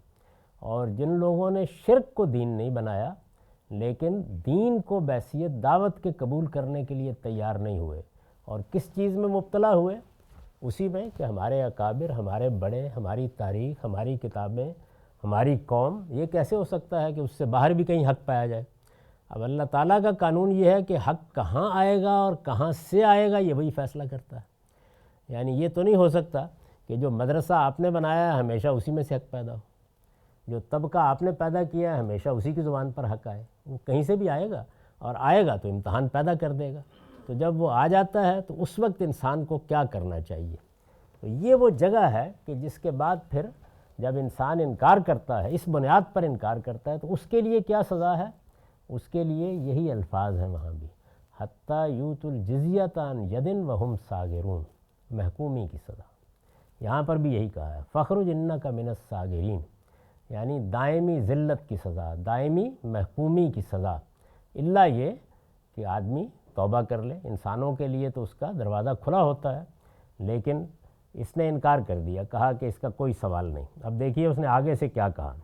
Speaker 1: اور جن لوگوں نے شرک کو دین نہیں بنایا لیکن دین کو بحیثیت دعوت کے قبول کرنے کے لیے تیار نہیں ہوئے، اور کس چیز میں مبتلا ہوئے؟ اسی میں کہ ہمارے اکابر، ہمارے بڑے، ہماری تاریخ، ہماری کتابیں، ہماری قوم، یہ کیسے ہو سکتا ہے کہ اس سے باہر بھی کہیں حق پایا جائے؟ اب اللہ تعالیٰ کا قانون یہ ہے کہ حق کہاں آئے گا اور کہاں سے آئے گا، یہ وہی فیصلہ کرتا ہے۔ یعنی یہ تو نہیں ہو سکتا کہ جو مدرسہ آپ نے بنایا ہے ہمیشہ اسی میں سے حق پیدا ہو، جو طبقہ آپ نے پیدا کیا ہے ہمیشہ اسی کی زبان پر حق آئے۔ وہ کہیں سے بھی آئے گا، اور آئے گا تو امتحان پیدا کر دے گا۔ تو جب وہ آ جاتا ہے تو اس وقت انسان کو کیا کرنا چاہیے؟ تو یہ وہ جگہ ہے کہ جس کے بعد پھر جب انسان انکار کرتا ہے، اس بنیاد پر انکار کرتا ہے، تو اس کے لیے کیا سزا ہے؟ اس کے لیے یہی الفاظ ہیں وہاں بھی، حتیٰ یؤتوا الجزیۃ عن ید وہم صاغرون، محکومی کی سزا۔ یہاں پر بھی یہی کہا ہے، فخرج انک من الصاغرین، یعنی دائمی ذلت کی سزا، دائمی محکومی کی سزا، الا یہ کہ آدمی توبہ کر لے۔ انسانوں کے لیے تو اس کا دروازہ کھلا ہوتا ہے، لیکن اس نے انکار کر دیا، کہا کہ اس کا کوئی سوال نہیں۔ اب دیکھیے اس نے آگے سے کیا کہا،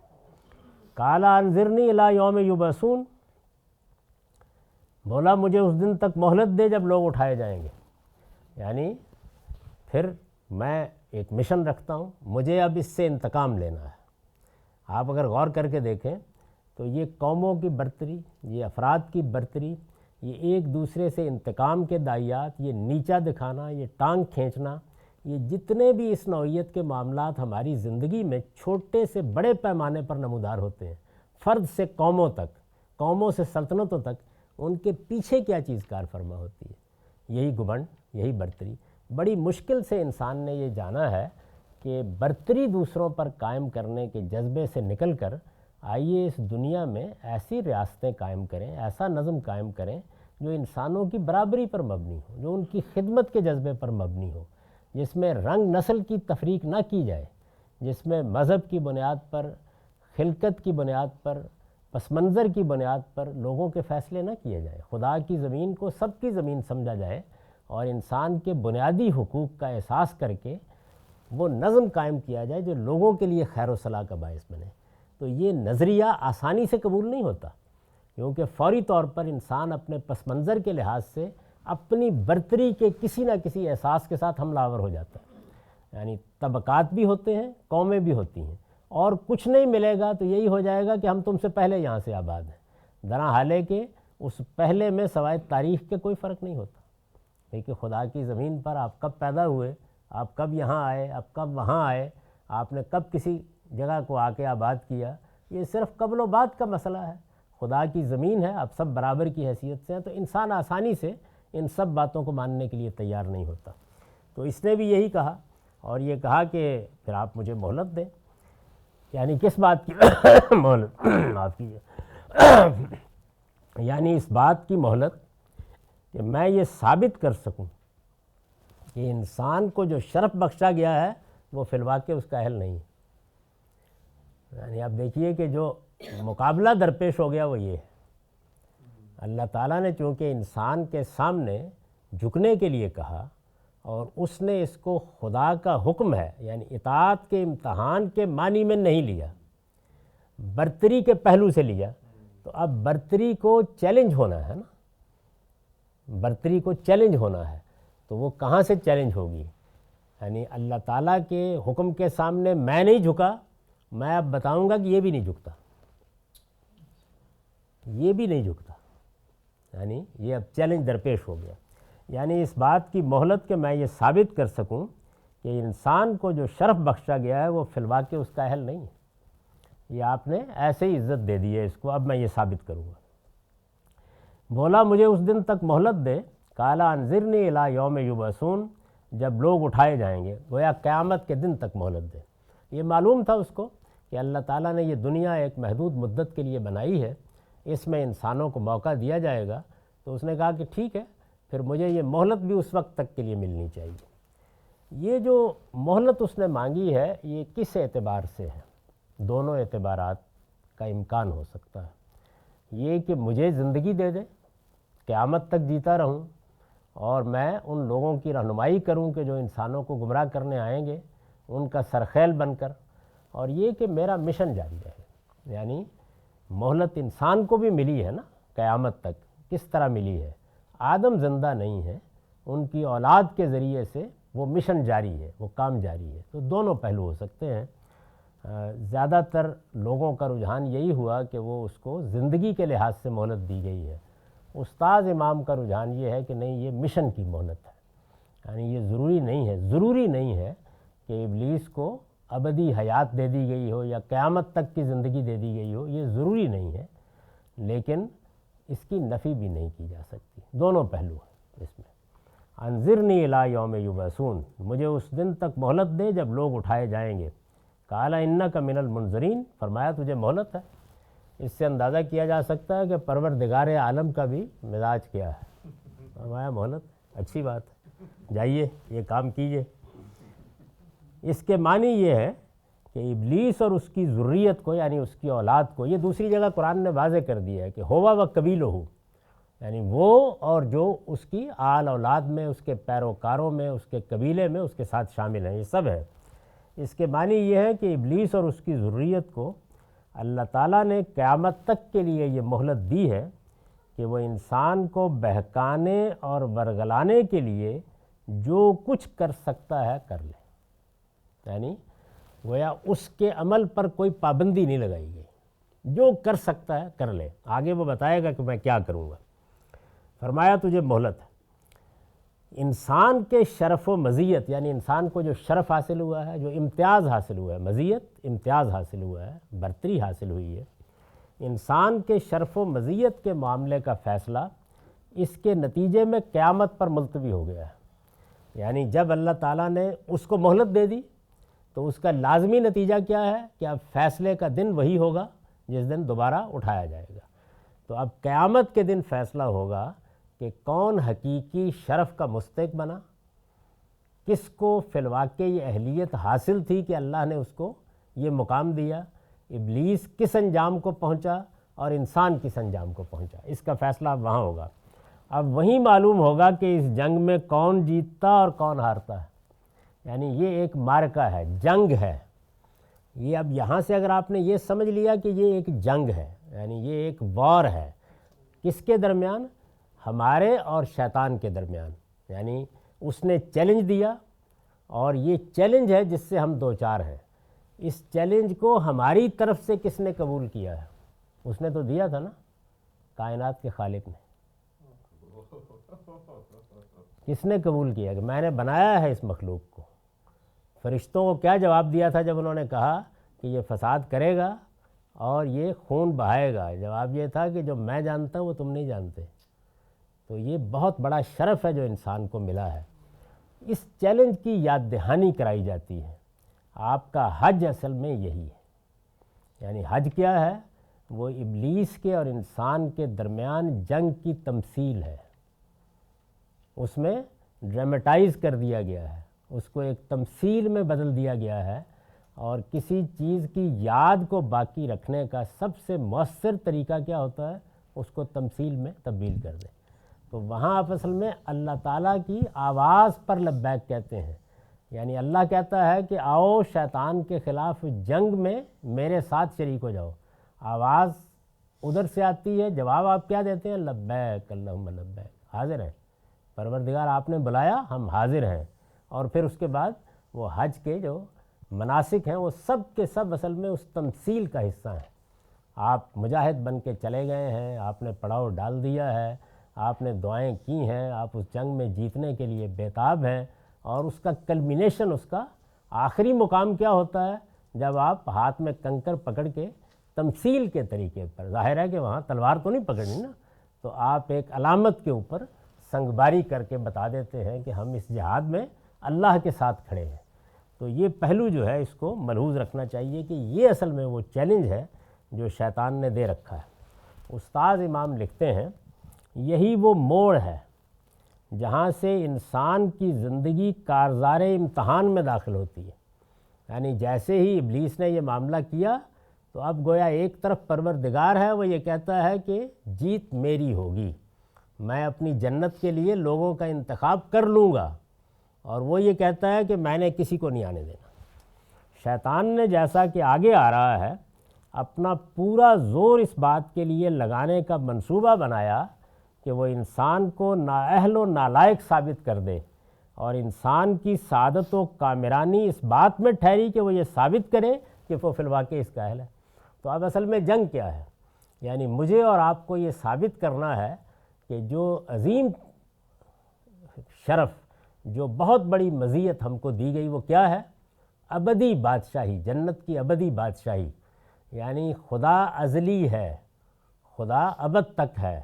Speaker 1: قال انظرنی الی یوم یبعثون، بولا مجھے اس دن تک مہلت دے جب لوگ اٹھائے جائیں گے۔ یعنی پھر میں ایک مشن رکھتا ہوں، مجھے اب اس سے انتقام لینا ہے۔ آپ اگر غور کر کے دیکھیں تو یہ قوموں کی برتری، یہ افراد کی برتری، یہ ایک دوسرے سے انتقام کے داعیات، یہ نیچا دکھانا، یہ ٹانگ کھینچنا، یہ جتنے بھی اس نوعیت کے معاملات ہماری زندگی میں چھوٹے سے بڑے پیمانے پر نمودار ہوتے ہیں، فرد سے قوموں تک، قوموں سے سلطنتوں تک، ان کے پیچھے کیا چیز کار فرما ہوتی ہے؟ یہی گھمنڈ، یہی برتری۔ بڑی مشکل سے انسان نے یہ جانا ہے کہ برتری دوسروں پر قائم کرنے کے جذبے سے نکل کر آئیے اس دنیا میں ایسی ریاستیں قائم کریں، ایسا نظم قائم کریں جو انسانوں کی برابری پر مبنی ہو، جو ان کی خدمت کے جذبے پر مبنی ہو، جس میں رنگ نسل کی تفریق نہ کی جائے، جس میں مذہب کی بنیاد پر، خلقت کی بنیاد پر، پس منظر کی بنیاد پر لوگوں کے فیصلے نہ کیے جائیں۔ خدا کی زمین کو سب کی زمین سمجھا جائے اور انسان کے بنیادی حقوق کا احساس کر کے وہ نظم قائم کیا جائے جو لوگوں کے لیے خیر و صلاح کا باعث بنے۔ تو یہ نظریہ آسانی سے قبول نہیں ہوتا، کیونکہ فوری طور پر انسان اپنے پس منظر کے لحاظ سے اپنی برتری کے کسی نہ کسی احساس کے ساتھ حملہ آور ہو جاتا ہے۔ یعنی طبقات بھی ہوتے ہیں، قومیں بھی ہوتی ہیں، اور کچھ نہیں ملے گا تو یہی ہو جائے گا کہ ہم تم سے پہلے یہاں سے آباد ہیں، درا حالے کہ اس پہلے میں سوائے تاریخ کے کوئی فرق نہیں ہوتا۔ لیکن خدا کی زمین پر آپ کب پیدا ہوئے، آپ کب یہاں آئے، آپ کب وہاں آئے، آپ نے کب کسی جگہ کو آ کے آباد کیا، یہ صرف قبل و بعد کا مسئلہ ہے۔ خدا کی زمین ہے، آپ سب برابر کی حیثیت سے ہیں، تو انسان آسانی سے ان سب باتوں کو ماننے کے لیے تیار نہیں ہوتا۔ تو اس نے بھی یہی کہا، اور یہ کہا کہ پھر آپ مجھے مہلت دیں۔ یعنی کس بات کی مہلت؟ معاف کیجیے، یعنی اس بات کی مہلت کہ میں یہ ثابت کر سکوں کہ انسان کو جو شرف بخشا گیا ہے وہ فی الواقع اس کا اہل نہیں ہے۔ یعنی آپ دیکھیے کہ جو مقابلہ درپیش ہو گیا وہ یہ ہے، اللہ تعالیٰ نے چونکہ انسان کے سامنے جھکنے کے لیے کہا اور اس نے اس کو خدا کا حکم ہے یعنی اطاعت کے امتحان کے معنی میں نہیں لیا، برتری کے پہلو سے لیا، تو اب برتری کو چیلنج ہونا ہے نا، برتری کو چیلنج ہونا ہے، تو وہ کہاں سے چیلنج ہوگی؟ یعنی اللہ تعالیٰ کے حکم کے سامنے میں نہیں جھکا، میں اب بتاؤں گا کہ یہ بھی نہیں جھکتا، یہ بھی نہیں جھکتا، یعنی یہ اب چیلنج درپیش ہو گیا۔ یعنی اس بات کی مہلت کہ میں یہ ثابت کر سکوں کہ انسان کو جو شرف بخشا گیا ہے وہ فی الواقع اس کا اہل نہیں ہے، یہ آپ نے ایسے ہی عزت دے دی ہے اس کو، اب میں یہ ثابت کروں گا۔ بولا مجھے اس دن تک مہلت دے، قالا انظرنی الی یوم یبعثون، جب لوگ اٹھائے جائیں گے، گویا قیامت کے دن تک مہلت دے۔ یہ معلوم تھا اس کو کہ اللہ تعالیٰ نے یہ دنیا ایک محدود مدت کے لیے بنائی ہے، اس میں انسانوں کو موقع دیا جائے گا، تو اس نے کہا کہ ٹھیک ہے، پھر مجھے یہ مہلت بھی اس وقت تک کے لیے ملنی چاہیے۔ یہ جو مہلت اس نے مانگی ہے یہ کس اعتبار سے ہے؟ دونوں اعتبارات کا امکان ہو سکتا ہے۔ یہ کہ مجھے زندگی دے دے، قیامت تک جیتا رہوں، اور میں ان لوگوں کی رہنمائی کروں کہ جو انسانوں کو گمراہ کرنے آئیں گے، ان کا سرخیل بن کر، اور یہ کہ میرا مشن جاری رہے۔ یعنی مہلت انسان کو بھی ملی ہے نا قیامت تک، کس طرح ملی ہے؟ آدم زندہ نہیں ہے، ان کی اولاد کے ذریعے سے وہ مشن جاری ہے، وہ کام جاری ہے، تو دونوں پہلو ہو سکتے ہیں۔ زیادہ تر لوگوں کا رجحان یہی ہوا کہ وہ اس کو زندگی کے لحاظ سے مہلت دی گئی ہے۔ استاذ امام کا رجحان یہ ہے کہ نہیں، یہ مشن کی مہلت ہے، یعنی یہ ضروری نہیں ہے کہ ابلیس کو ابدی حیات دے دی گئی ہو یا قیامت تک کی زندگی دے دی گئی ہو، یہ ضروری نہیں ہے، لیکن اس کی نفی بھی نہیں کی جا سکتی۔ دونوں پہلو ہیں اس میں۔ انظرنی الی یوم یبعثون، مجھے اس دن تک مہلت دے جب لوگ اٹھائے جائیں گے۔ قال انک من المنظرین، فرمایا تجھے مہلت ہے۔ اس سے اندازہ کیا جا سکتا ہے کہ پروردگار عالم کا بھی مزاج کیا ہے، فرمایا مہلت، اچھی بات ہے، جائیے یہ کام کیجیے۔ اس کے معنی یہ ہے کہ ابلیس اور اس کی ذریت کو یعنی اس کی اولاد کو، یہ دوسری جگہ قرآن نے واضح کر دیا ہے کہ ہوا و قبیلہ، یعنی وہ اور جو اس کی آل اولاد میں، اس کے پیروکاروں میں، اس کے قبیلے میں اس کے ساتھ شامل ہیں، یہ سب ہے۔ اس کے معنی یہ ہے کہ ابلیس اور اس کی ذریت کو اللہ تعالیٰ نے قیامت تک کے لیے یہ مہلت دی ہے کہ وہ انسان کو بہکانے اور ورگلانے کے لیے جو کچھ کر سکتا ہے کر لے، یعنی گویا اس کے عمل پر کوئی پابندی نہیں لگائی گئی، جو کر سکتا ہے کر لے، آگے وہ بتائے گا کہ میں کیا کروں گا۔ فرمایا تجھے مہلت ہے۔ انسان کے شرف و مزیت، یعنی انسان کو جو شرف حاصل ہوا ہے، جو امتیاز حاصل ہوا ہے، مزیت امتیاز حاصل ہوا ہے، برتری حاصل ہوئی ہے، انسان کے شرف و مزیت کے معاملے کا فیصلہ اس کے نتیجے میں قیامت پر ملتوی ہو گیا ہے۔ یعنی جب اللہ تعالیٰ نے اس کو مہلت دے دی تو اس کا لازمی نتیجہ کیا ہے کہ اب فیصلے کا دن وہی ہوگا جس دن دوبارہ اٹھایا جائے گا۔ تو اب قیامت کے دن فیصلہ ہوگا کہ کون حقیقی شرف کا مستحق بنا، کس کو فی الواقع یہ اہلیت حاصل تھی کہ اللہ نے اس کو یہ مقام دیا، ابلیس کس انجام کو پہنچا اور انسان کس انجام کو پہنچا۔ اس کا فیصلہ اب وہاں ہوگا۔ اب وہیں معلوم ہوگا کہ اس جنگ میں کون جیتتا اور کون ہارتا ہے۔ یعنی یہ ایک معرکہ ہے، جنگ ہے یہ۔ اب یہاں سے اگر آپ نے یہ سمجھ لیا کہ یہ ایک جنگ ہے، یعنی یہ ایک وار ہے، کس کے درمیان؟ ہمارے اور شیطان کے درمیان۔ یعنی اس نے چیلنج دیا اور یہ چیلنج ہے جس سے ہم دو چار ہیں۔ اس چیلنج کو ہماری طرف سے کس نے قبول کیا ہے؟ اس نے تو دیا تھا نا، کائنات کے خالق نے۔ کس نے قبول کیا کہ میں نے بنایا ہے اس مخلوق کو؟ فرشتوں کو کیا جواب دیا تھا جب انہوں نے کہا کہ یہ فساد کرے گا اور یہ خون بہائے گا؟ جواب یہ تھا کہ جو میں جانتا ہوں وہ تم نہیں جانتے۔ تو یہ بہت بڑا شرف ہے جو انسان کو ملا ہے۔ اس چیلنج کی یاد دہانی کرائی جاتی ہے۔ آپ کا حج اصل میں یہی ہے۔ یعنی حج کیا ہے؟ وہ ابلیس کے اور انسان کے درمیان جنگ کی تمثیل ہے۔ اس میں ڈرامیٹائز کر دیا گیا ہے، اس کو ایک تمثیل میں بدل دیا گیا ہے، اور کسی چیز کی یاد کو باقی رکھنے کا سب سے مؤثر طریقہ کیا ہوتا ہے؟ اس کو تمثیل میں تبدیل کر دیں۔ تو وہاں آپ اصل میں اللہ تعالیٰ کی آواز پر لبیک کہتے ہیں۔ یعنی اللہ کہتا ہے کہ آؤ شیطان کے خلاف جنگ میں میرے ساتھ شریک ہو جاؤ۔ آواز ادھر سے آتی ہے، جواب آپ کیا دیتے ہیں؟ لبیک اللہم لبیک، حاضر ہیں پروردگار، آپ نے بلایا، ہم حاضر ہیں۔ اور پھر اس کے بعد وہ حج کے جو مناسک ہیں وہ سب کے سب اصل میں اس تمثیل کا حصہ ہیں۔ آپ مجاہد بن کے چلے گئے ہیں، آپ نے پڑاؤ ڈال دیا ہے، آپ نے دعائیں کی ہیں، آپ اس جنگ میں جیتنے کے لیے بیتاب ہیں، اور اس کا کلمینیشن، اس کا آخری مقام کیا ہوتا ہے؟ جب آپ ہاتھ میں کنکر پکڑ کے تمثیل کے طریقے پر، ظاہر ہے کہ وہاں تلوار تو نہیں پکڑنی نا، تو آپ ایک علامت کے اوپر سنگباری کر کے بتا دیتے ہیں کہ ہم اس جہاد میں اللہ کے ساتھ کھڑے ہیں۔ تو یہ پہلو جو ہے اس کو ملحوظ رکھنا چاہیے کہ یہ اصل میں وہ چیلنج ہے جو شیطان نے دے رکھا ہے۔ استاد امام لکھتے ہیں یہی وہ موڑ ہے جہاں سے انسان کی زندگی کارزار امتحان میں داخل ہوتی ہے۔ یعنی جیسے ہی ابلیس نے یہ معاملہ کیا تو اب گویا ایک طرف پروردگار ہے، وہ یہ کہتا ہے کہ جیت میری ہوگی، میں اپنی جنت کے لیے لوگوں کا انتخاب کر لوں گا، اور وہ یہ کہتا ہے کہ میں نے کسی کو نہیں آنے دینا۔ شیطان نے جیسا کہ آگے آ رہا ہے اپنا پورا زور اس بات کے لیے لگانے کا منصوبہ بنایا کہ وہ انسان کو نااہل و نالائق ثابت کر دے، اور انسان کی سعادت و کامرانی اس بات میں ٹھہری کہ وہ یہ ثابت کرے کہ وہ فی الواقع اس کا اہل ہے۔ تو اب اصل میں جنگ کیا ہے؟ یعنی مجھے اور آپ کو یہ ثابت کرنا ہے کہ جو عظیم شرف، جو بہت بڑی مزیت ہم کو دی گئی وہ کیا ہے؟ ابدی بادشاہی، جنت کی ابدی بادشاہی۔ یعنی خدا ازلی ہے، خدا ابد تک ہے،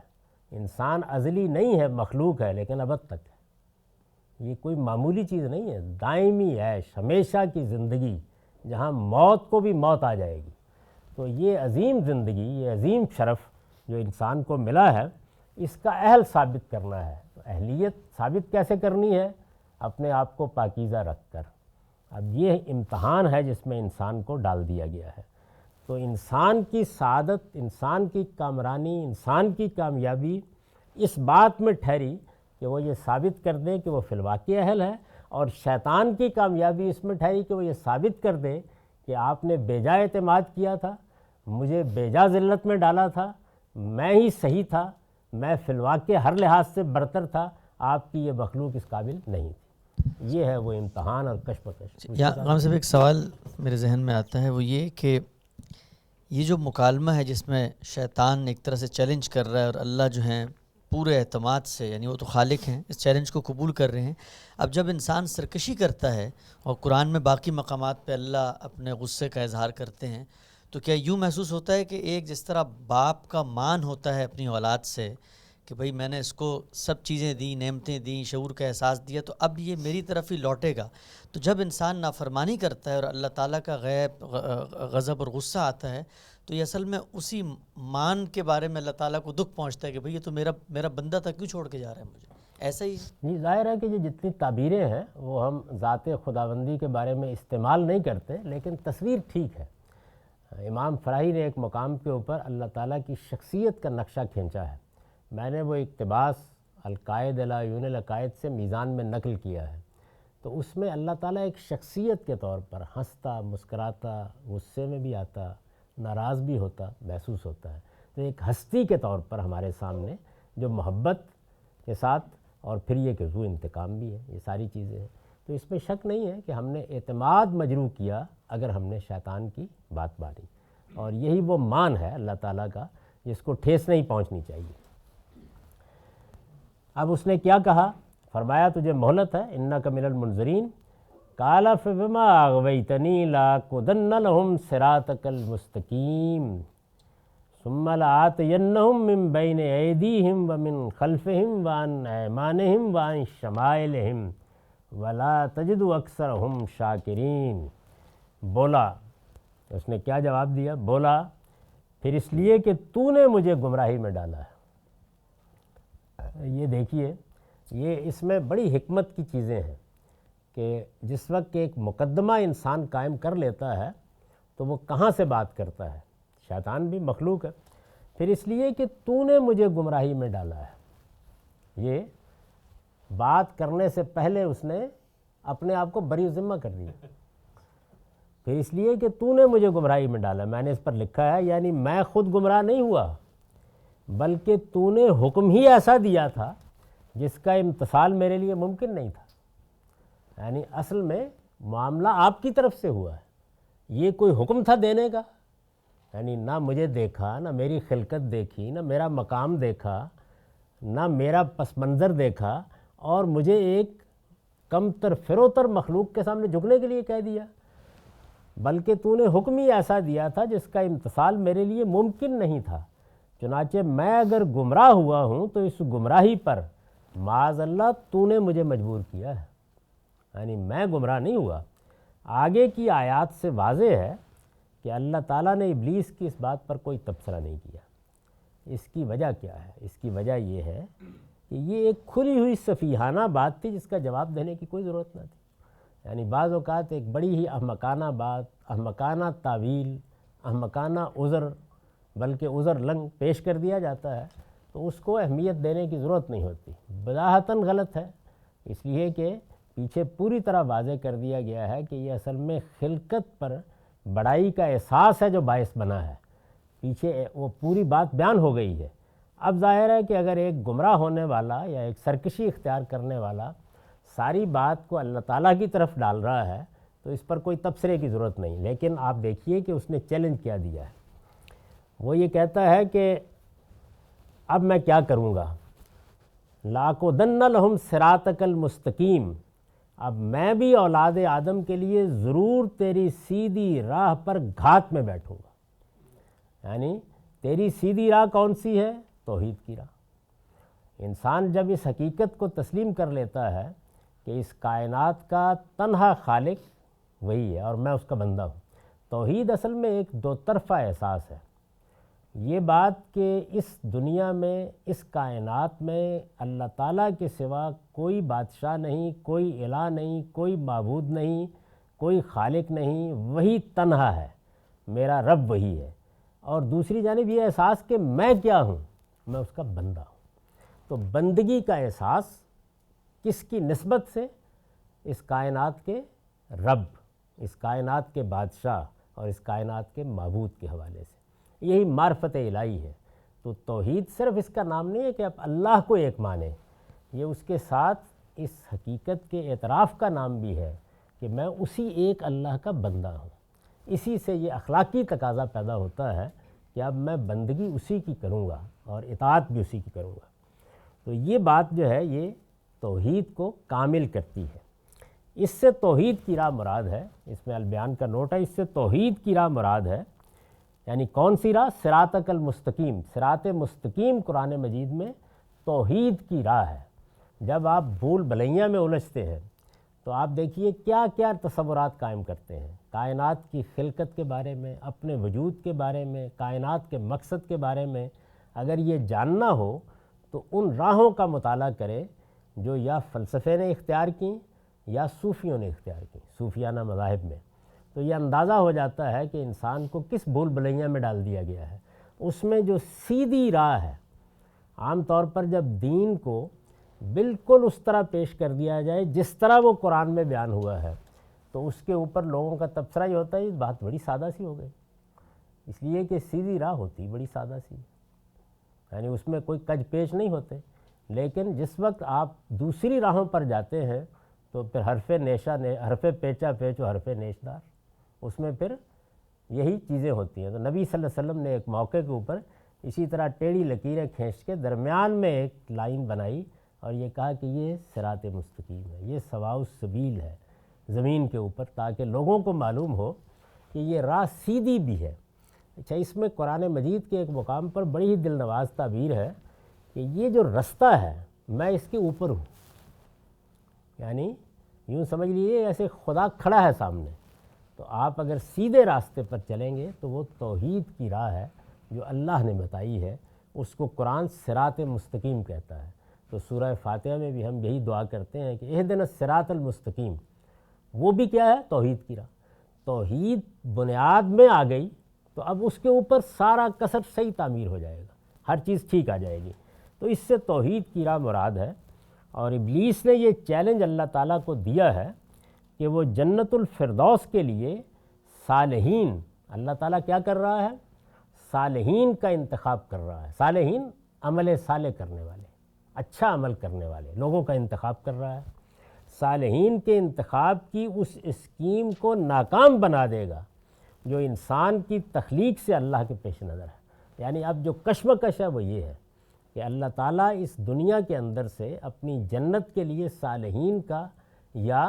Speaker 1: انسان ازلی نہیں ہے، مخلوق ہے لیکن ابد تک ہے۔ یہ کوئی معمولی چیز نہیں ہے، دائمی عیش، ہمیشہ کی زندگی، جہاں موت کو بھی موت آ جائے گی۔ تو یہ عظیم زندگی، یہ عظیم شرف جو انسان کو ملا ہے، اس کا اہل ثابت کرنا ہے۔ تو اہلیت ثابت کیسے کرنی ہے؟ اپنے آپ کو پاکیزہ رکھ کر۔ اب یہ امتحان ہے جس میں انسان کو ڈال دیا گیا ہے۔ تو انسان کی سعادت، انسان کی کامرانی، انسان کی کامیابی اس بات میں ٹھہری کہ وہ یہ ثابت کر دے کہ وہ فی الواقع اہل ہے، اور شیطان کی کامیابی اس میں ٹھہری کہ وہ یہ ثابت کر دے کہ آپ نے بیجا اعتماد کیا تھا، مجھے بیجا ذلت میں ڈالا تھا، میں ہی صحیح تھا، میں فی الواقع ہر لحاظ سے برتر تھا، آپ کی یہ مخلوق اس قابل نہیں تھی۔ یہ ہے وہ امتحان اور کشمکش۔
Speaker 2: غلام صاحب ایک سوال میرے ذہن میں آتا ہے، وہ یہ کہ یہ جو مکالمہ ہے جس میں شیطان ایک طرح سے چیلنج کر رہا ہے اور اللہ جو ہیں پورے اعتماد سے، یعنی وہ تو خالق ہیں، اس چیلنج کو قبول کر رہے ہیں۔ اب جب انسان سرکشی کرتا ہے، اور قرآن میں باقی مقامات پہ اللہ اپنے غصے کا اظہار کرتے ہیں، تو کیا یوں محسوس ہوتا ہے کہ ایک جس طرح باپ کا مان ہوتا ہے اپنی اولاد سے کہ بھئی میں نے اس کو سب چیزیں دیں، نعمتیں دیں، شعور کا احساس دیا، تو اب یہ میری طرف ہی لوٹے گا، تو جب انسان نافرمانی کرتا ہے اور اللہ تعالیٰ کا غضب اور غصہ آتا ہے، تو یہ اصل میں اسی مان کے بارے میں اللہ تعالیٰ کو دکھ پہنچتا ہے کہ بھئی یہ تو میرا بندہ تھا، کیوں چھوڑ کے جا رہا ہے مجھے؟ ایسا ہی ہے؟
Speaker 1: نہیں، ظاہر ہے کہ یہ جتنی تعبیریں ہیں وہ ہم ذات خداوندی کے بارے میں استعمال نہیں کرتے، لیکن تصویر ٹھیک ہے۔ امام فراہی نے ایک مقام کے اوپر اللہ تعالیٰ کی شخصیت کا نقشہ کھینچا ہے، میں نے وہ اقتباس القائد الی عیون العقائد سے میزان میں نقل کیا ہے، تو اس میں اللہ تعالیٰ ایک شخصیت کے طور پر ہنستا، مسکراتا، غصے میں بھی آتا، ناراض بھی ہوتا محسوس ہوتا ہے، تو ایک ہستی کے طور پر ہمارے سامنے جو محبت کے ساتھ، اور پھر یہ کہ ذو انتقام بھی ہے، یہ ساری چیزیں ہیں، تو اس میں شک نہیں ہے کہ ہم نے اعتماد مجروح کیا اگر ہم نے شیطان کی بات مانی، اور یہی وہ مان ہے اللہ تعالیٰ کا جس کو ٹھیس نہیں پہنچنی چاہیے۔ اب اس نے کیا کہا؟ فرمایا تجھے مہلت ہے، انک من المنذرین، قال فبما اغویتنی لاقعدن لہم صراطک المستقیم ثم لآتینہم من بین ایدیہم ومن خلفہم وعن ایمانہم وعن شمائلہم ولا تجد اکثرہم شاکرین۔ بولا، اس نے کیا جواب دیا؟ بولا پھر اس لیے کہ تو نے مجھے گمراہی میں ڈالا ہے۔ یہ دیکھیے، یہ اس میں بڑی حکمت کی چیزیں ہیں کہ جس وقت ایک مقدمہ انسان قائم کر لیتا ہے تو وہ کہاں سے بات کرتا ہے؟ شیطان بھی مخلوق ہے۔ پھر اس لیے کہ تو نے مجھے گمراہی میں ڈالا ہے، یہ بات کرنے سے پہلے اس نے اپنے آپ کو بری ذمہ کر دیا۔ پھر اس لیے کہ تو نے مجھے گمراہی میں ڈالا، میں نے اس پر لکھا ہے، یعنی میں خود گمراہ نہیں ہوا، بلکہ تو نے حکم ہی ایسا دیا تھا جس کا امتثال میرے لیے ممکن نہیں تھا، یعنی اصل میں معاملہ آپ کی طرف سے ہوا ہے، یہ کوئی حکم تھا دینے کا؟ یعنی نہ مجھے دیکھا، نہ میری خلقت دیکھی، نہ میرا مقام دیکھا، نہ میرا پس منظر دیکھا، اور مجھے ایک کم تر فروتر مخلوق کے سامنے جھکنے کے لیے کہہ دیا، بلکہ تو نے حکم ہی ایسا دیا تھا جس کا امتثال میرے لیے ممکن نہیں تھا، چنانچہ میں اگر گمراہ ہوا ہوں تو اس گمراہی پر معاذ اللہ تو نے مجھے مجبور کیا ہے، یعنی میں گمراہ نہیں ہوا۔ آگے کی آیات سے واضح ہے کہ اللہ تعالیٰ نے ابلیس کی اس بات پر کوئی تبصرہ نہیں کیا۔ اس کی وجہ کیا ہے؟ اس کی وجہ یہ ہے کہ یہ ایک کھلی ہوئی سفیہانہ بات تھی جس کا جواب دینے کی کوئی ضرورت نہ تھی، یعنی بعض اوقات ایک بڑی ہی احمقانہ بات، احمقانہ تعویل، احمقانہ عذر، بلکہ عذر لنگ پیش کر دیا جاتا ہے، تو اس کو اہمیت دینے کی ضرورت نہیں ہوتی، بداہتاً غلط ہے، اس لیے کہ پیچھے پوری طرح واضح کر دیا گیا ہے کہ یہ اصل میں خلقت پر بڑائی کا احساس ہے جو باعث بنا ہے، پیچھے وہ پوری بات بیان ہو گئی ہے۔ اب ظاہر ہے کہ اگر ایک گمراہ ہونے والا یا ایک سرکشی اختیار کرنے والا ساری بات کو اللہ تعالیٰ کی طرف ڈال رہا ہے تو اس پر کوئی تبصرے کی ضرورت نہیں، لیکن آپ دیکھیے کہ اس نے چیلنج کیا دیا ہے، وہ یہ کہتا ہے کہ اب میں کیا کروں گا؟ لاقعدن لہم صراطک المستقیم، اب میں بھی اولاد آدم کے لیے ضرور تیری سیدھی راہ پر گھات میں بیٹھوں گا، یعنی تیری سیدھی راہ کون سی ہے؟ توحید کی راہ۔ انسان جب اس حقیقت کو تسلیم کر لیتا ہے کہ اس کائنات کا تنہا خالق وہی ہے اور میں اس کا بندہ ہوں، توحید اصل میں ایک دو طرفہ احساس ہے، یہ بات کہ اس دنیا میں، اس کائنات میں اللہ تعالیٰ کے سوا کوئی بادشاہ نہیں، کوئی الہ نہیں، کوئی معبود نہیں، کوئی خالق نہیں، وہی تنہا ہے، میرا رب وہی ہے، اور دوسری جانب یہ احساس کہ میں کیا ہوں؟ میں اس کا بندہ ہوں۔ تو بندگی کا احساس کس کی نسبت سے؟ اس کائنات کے رب، اس کائنات کے بادشاہ اور اس کائنات کے معبود کے حوالے سے، یہی معرفت الہی ہے۔ تو توحید صرف اس کا نام نہیں ہے کہ آپ اللہ کو ایک مانیں، یہ اس کے ساتھ اس حقیقت کے اعتراف کا نام بھی ہے کہ میں اسی ایک اللہ کا بندہ ہوں۔ اسی سے یہ اخلاقی تقاضا پیدا ہوتا ہے کہ اب میں بندگی اسی کی کروں گا اور اطاعت بھی اسی کی کروں گا۔ تو یہ بات جو ہے یہ توحید کو کامل کرتی ہے۔ اس سے توحید کی راہ مراد ہے، اس میں البیان کا نوٹ ہے، اس سے توحید کی راہ مراد ہے، یعنی کون سی راہ؟ صراطک المستقیم، صراط مستقیم قرآن مجید میں توحید کی راہ ہے۔ جب آپ بھول بھلیاں میں الجھتے ہیں تو آپ دیکھیے کیا کیا تصورات قائم کرتے ہیں کائنات کی خلقت کے بارے میں، اپنے وجود کے بارے میں، کائنات کے مقصد کے بارے میں۔ اگر یہ جاننا ہو تو ان راہوں کا مطالعہ کرے جو یا فلسفے نے اختیار کیں یا صوفیوں نے اختیار کی، صوفیانہ مذاہب میں، تو یہ اندازہ ہو جاتا ہے کہ انسان کو کس بھول بھلیاں میں ڈال دیا گیا ہے۔ اس میں جو سیدھی راہ ہے، عام طور پر جب دین کو بالکل اس طرح پیش کر دیا جائے جس طرح وہ قرآن میں بیان ہوا ہے تو اس کے اوپر لوگوں کا تبصرہ یہ ہوتا ہے یہ بات بڑی سادہ سی ہو گئی، اس لیے کہ سیدھی راہ ہوتی بڑی سادہ سی، یعنی اس میں کوئی کج پیش نہیں ہوتے۔ لیکن جس وقت آپ دوسری راہوں پر جاتے ہیں تو پھر حرف پیچا پیچ و حرف نیشدار، اس میں پھر یہی چیزیں ہوتی ہیں۔ تو نبی صلی اللہ علیہ وسلم نے ایک موقع کے اوپر اسی طرح ٹیڑھی لکیریں کھینچ کے درمیان میں ایک لائن بنائی اور یہ کہا کہ یہ صراط مستقیم ہے، یہ سواء السبیل ہے زمین کے اوپر، تاکہ لوگوں کو معلوم ہو کہ یہ راہ سیدھی بھی ہے۔ اچھا، اس میں قرآن مجید کے ایک مقام پر بڑی ہی دل نواز تعبیر ہے کہ یہ جو رستہ ہے میں اس کے اوپر ہوں، یعنی یوں سمجھ لیجیے ایسے خدا کھڑا ہے سامنے، تو آپ اگر سیدھے راستے پر چلیں گے تو وہ توحید کی راہ ہے جو اللہ نے بتائی ہے، اس کو قرآن صراط مستقیم کہتا ہے۔ تو سورہ فاتحہ میں بھی ہم یہی دعا کرتے ہیں کہ اہدنا الصراط المستقیم، وہ بھی کیا ہے؟ توحید کی راہ۔ توحید بنیاد میں آ گئی تو اب اس کے اوپر سارا کسب صحیح تعمیر ہو جائے گا، ہر چیز ٹھیک آ جائے گی۔ تو اس سے توحید کی راہ مراد ہے، اور ابلیس نے یہ چیلنج اللہ تعالیٰ کو دیا ہے کہ وہ جنت الفردوس کے لیے صالحین، اللہ تعالیٰ کیا کر رہا ہے؟ صالحین کا انتخاب کر رہا ہے۔ صالحین عمل صالح کرنے والے، اچھا عمل کرنے والے لوگوں کا انتخاب کر رہا ہے۔ صالحین کے انتخاب کی اس اسکیم کو ناکام بنا دے گا جو انسان کی تخلیق سے اللہ کے پیش نظر ہے۔ یعنی اب جو کشمکش ہے وہ یہ ہے کہ اللہ تعالیٰ اس دنیا کے اندر سے اپنی جنت کے لیے صالحین کا یا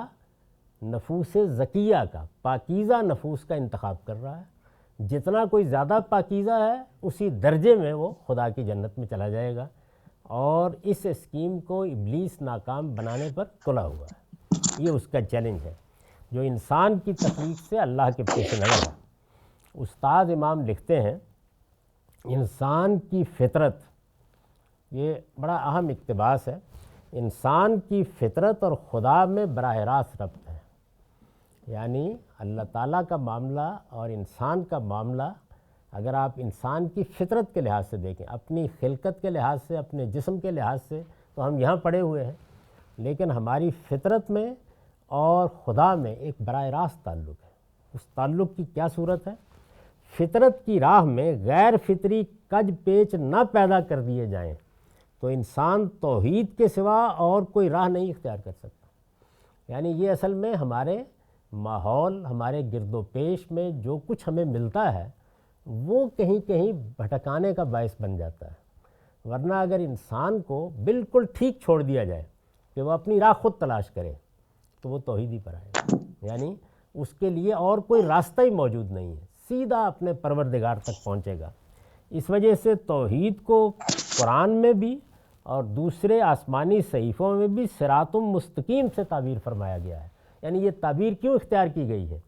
Speaker 1: نفوس زکیہ کا، پاکیزہ نفوس کا انتخاب کر رہا ہے۔ جتنا کوئی زیادہ پاکیزہ ہے اسی درجے میں وہ خدا کی جنت میں چلا جائے گا، اور اس اسکیم کو ابلیس ناکام بنانے پر تلا ہوا ہے۔ یہ اس کا چیلنج ہے جو انسان کی تخلیق سے اللہ کے پیش نظر ہے۔ استاد امام لکھتے ہیں انسان کی فطرت، یہ بڑا اہم اقتباس ہے، انسان کی فطرت اور خدا میں براہ راست ربط ہے۔ یعنی اللہ تعالیٰ کا معاملہ اور انسان کا معاملہ اگر آپ انسان کی فطرت کے لحاظ سے دیکھیں، اپنی خلقت کے لحاظ سے، اپنے جسم کے لحاظ سے تو ہم یہاں پڑے ہوئے ہیں، لیکن ہماری فطرت میں اور خدا میں ایک براہ راست تعلق ہے۔ اس تعلق کی کیا صورت ہے؟ فطرت کی راہ میں غیر فطری کج پیچ نہ پیدا کر دیے جائیں تو انسان توحید کے سوا اور کوئی راہ نہیں اختیار کر سکتا۔ یعنی یہ اصل میں ہمارے ماحول، ہمارے گرد و پیش میں جو کچھ ہمیں ملتا ہے وہ کہیں کہیں بھٹکانے کا باعث بن جاتا ہے۔ ورنہ اگر انسان کو بالکل ٹھیک چھوڑ دیا جائے کہ وہ اپنی راہ خود تلاش کرے تو وہ توحیدی پر آئے گا، یعنی اس کے لیے اور کوئی راستہ ہی موجود نہیں ہے، سیدھا اپنے پروردگار تک پہنچے گا۔ اس وجہ سے توحید کو قرآن میں بھی اور دوسرے آسمانی صحیفوں میں بھی صراط مستقیم سے تعبیر فرمایا گیا ہے۔ یعنی یہ تعبیر کیوں اختیار کی گئی ہے؟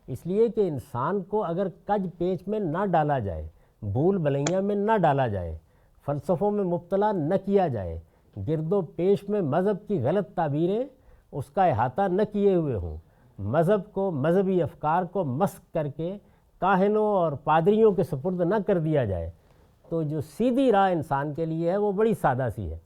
Speaker 1: اس لیے کہ انسان کو اگر کج پیچ میں نہ ڈالا جائے، بھول بھلیاں میں نہ ڈالا جائے، فلسفوں میں مبتلا نہ کیا جائے، گرد و پیش میں مذہب کی غلط تعبیریں اس کا احاطہ نہ کیے ہوئے ہوں، مذہب کو، مذہبی افکار کو مسخ کر کے کاہنوں اور پادریوں کے سپرد نہ کر دیا جائے، تو جو سیدھی راہ انسان کے لیے ہے وہ بڑی سادہ سی ہے۔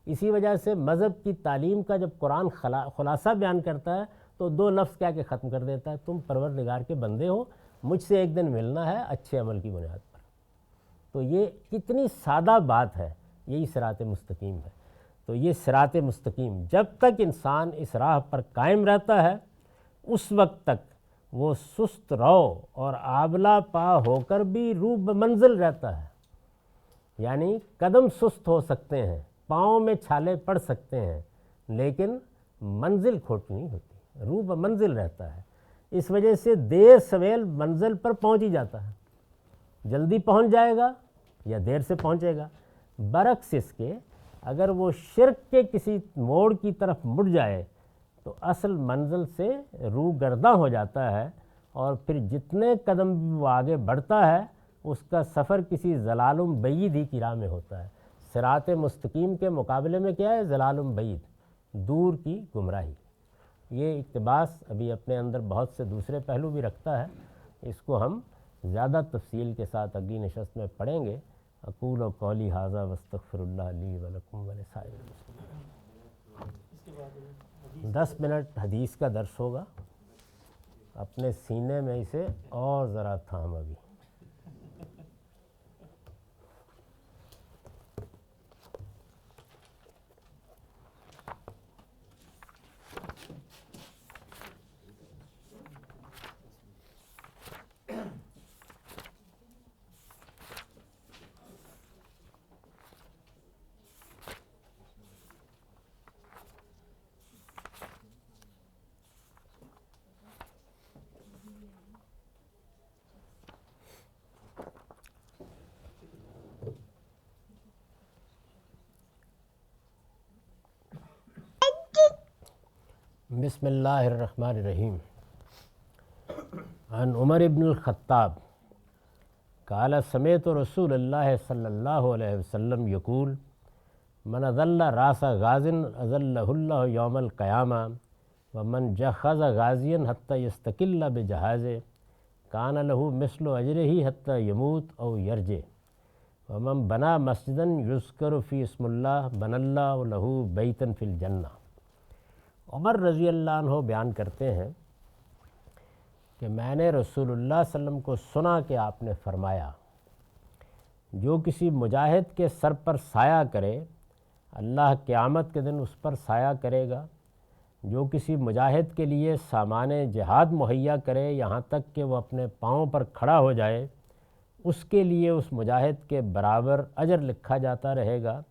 Speaker 1: اسی وجہ سے مذہب کی تعلیم کا جب قرآن خلاصہ بیان کرتا ہے تو دو لفظ کیا کہ ختم کر دیتا ہے، تم پروردگار کے بندے ہو، مجھ سے ایک دن ملنا ہے اچھے عمل کی بنیاد پر۔ تو یہ کتنی سادہ بات ہے، یہی صراط مستقیم ہے۔ تو یہ صراط مستقیم جب تک انسان اس راہ پر قائم رہتا ہے اس وقت تک وہ سست رو اور آبلا پا ہو کر بھی رو بمنزل رہتا ہے، یعنی قدم سست ہو سکتے ہیں پاؤں میں چھالے پڑ سکتے ہیں لیکن منزل کھوٹی نہیں ہوتی، روح و منزل رہتا ہے۔ اس وجہ سے دیر سویل منزل پر پہنچ ہی جاتا ہے، جلدی پہنچ جائے گا یا دیر سے پہنچے گا۔ برعکس اس کے اگر وہ شرک کے کسی موڑ کی طرف مڑ جائے تو اصل منزل سے روح گرداں ہو جاتا ہے، اور پھر جتنے قدم وہ آگے بڑھتا ہے اس کا سفر کسی ضلال بعید ہی کی راہ میں ہوتا ہے۔ صراط مستقیم کے مقابلے میں کیا ہے؟ ضلال بعید، دور کی گمراہی۔ یہ اقتباس ابھی اپنے اندر بہت سے دوسرے پہلو بھی رکھتا ہے، اس کو ہم زیادہ تفصیل کے ساتھ اگلی نشست میں پڑھیں گے۔ اقول و قولی ھذا واستغفر اللہ لی ولکم ولسائر المسلمین۔ 10 منٹ حدیث کا درس ہوگا، اپنے سینے میں اسے اور ذرا تھام ابھی۔ بسم اللہ الرحمن الرحیم۔ عن عمر بن الخطاب قال سمعت رسول اللہ صلی اللہ علیہ وسلم یقول من اذل راس غاز اذلہ اللہ یوم القیامہ ومن جخذ غازیا حتی یستقل بجہازہ کان لہ مثل اجرہ حتی یموت او یرجع ومن بنا مسجدا یذکر فی اسم اللہ بنى اللہ لہ بیتا فی الجنہ۔ عمر رضی اللہ عنہ بیان کرتے ہیں کہ میں نے رسول اللہ صلی اللہ علیہ وسلم کو سنا کہ آپ نے فرمایا، جو کسی مجاہد کے سر پر سایہ کرے اللہ قیامت کے دن اس پر سایہ کرے گا۔ جو کسی مجاہد کے لیے سامان جہاد مہیا کرے یہاں تک کہ وہ اپنے پاؤں پر کھڑا ہو جائے، اس کے لیے اس مجاہد کے برابر اجر لکھا جاتا رہے گا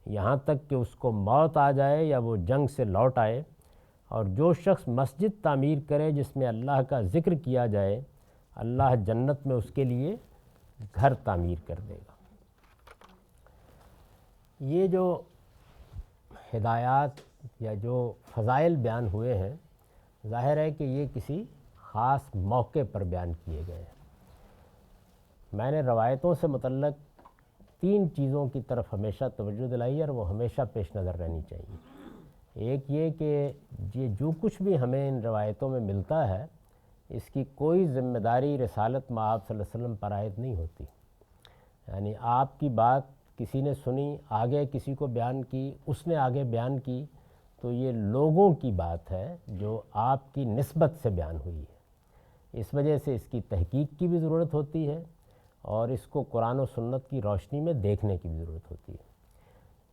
Speaker 1: یہاں تک کہ اس کو موت آ جائے یا وہ جنگ سے لوٹ آئے۔ اور جو شخص مسجد تعمیر کرے جس میں اللہ کا ذکر کیا جائے، اللہ جنت میں اس کے لیے گھر تعمیر کر دے گا۔ یہ جو ہدایات یا جو فضائل بیان ہوئے ہیں، ظاہر ہے کہ یہ کسی خاص موقع پر بیان کیے گئے ہیں۔ میں نے روایتوں سے متعلق 3 چیزوں کی طرف ہمیشہ توجہ دلائی اور وہ ہمیشہ پیش نظر رہنی چاہیے۔ ایک یہ کہ یہ جو کچھ بھی ہمیں ان روایتوں میں ملتا ہے اس کی کوئی ذمہ داری رسالت مآب صلی اللہ علیہ وسلم پر عائد نہیں ہوتی، یعنی آپ کی بات کسی نے سنی، آگے کسی کو بیان کی، اس نے آگے بیان کی، تو یہ لوگوں کی بات ہے جو آپ کی نسبت سے بیان ہوئی ہے۔ اس وجہ سے اس کی تحقیق کی بھی ضرورت ہوتی ہے اور اس کو قرآن و سنت کی روشنی میں دیکھنے کی بھی ضرورت ہوتی ہے۔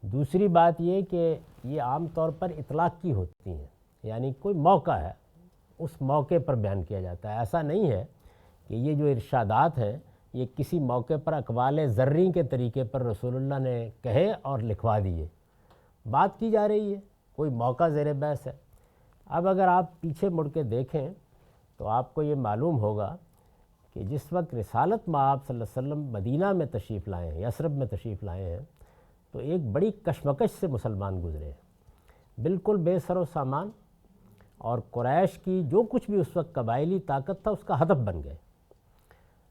Speaker 1: دوسری بات یہ کہ یہ عام طور پر اطلاق کی ہوتی ہیں، یعنی کوئی موقع ہے اس موقع پر بیان کیا جاتا ہے۔ ایسا نہیں ہے کہ یہ جو ارشادات ہیں یہ کسی موقع پر اقوال زرعی کے طریقے پر رسول اللہ نے کہے اور لکھوا دیے، بات کی جا رہی ہے، کوئی موقع زیر بحث ہے۔ اب اگر آپ پیچھے مڑ کے دیکھیں تو آپ کو یہ معلوم ہوگا کہ جس وقت رسالت مآب صلی اللہ علیہ وسلم مدینہ میں تشریف لائے ہیں، یثرب میں تشریف لائے ہیں، تو ایک بڑی کشمکش سے مسلمان گزرے ہیں، بالکل بے سر و سامان، اور قریش کی جو کچھ بھی اس وقت قبائلی طاقت تھا اس کا ہدف بن گئے۔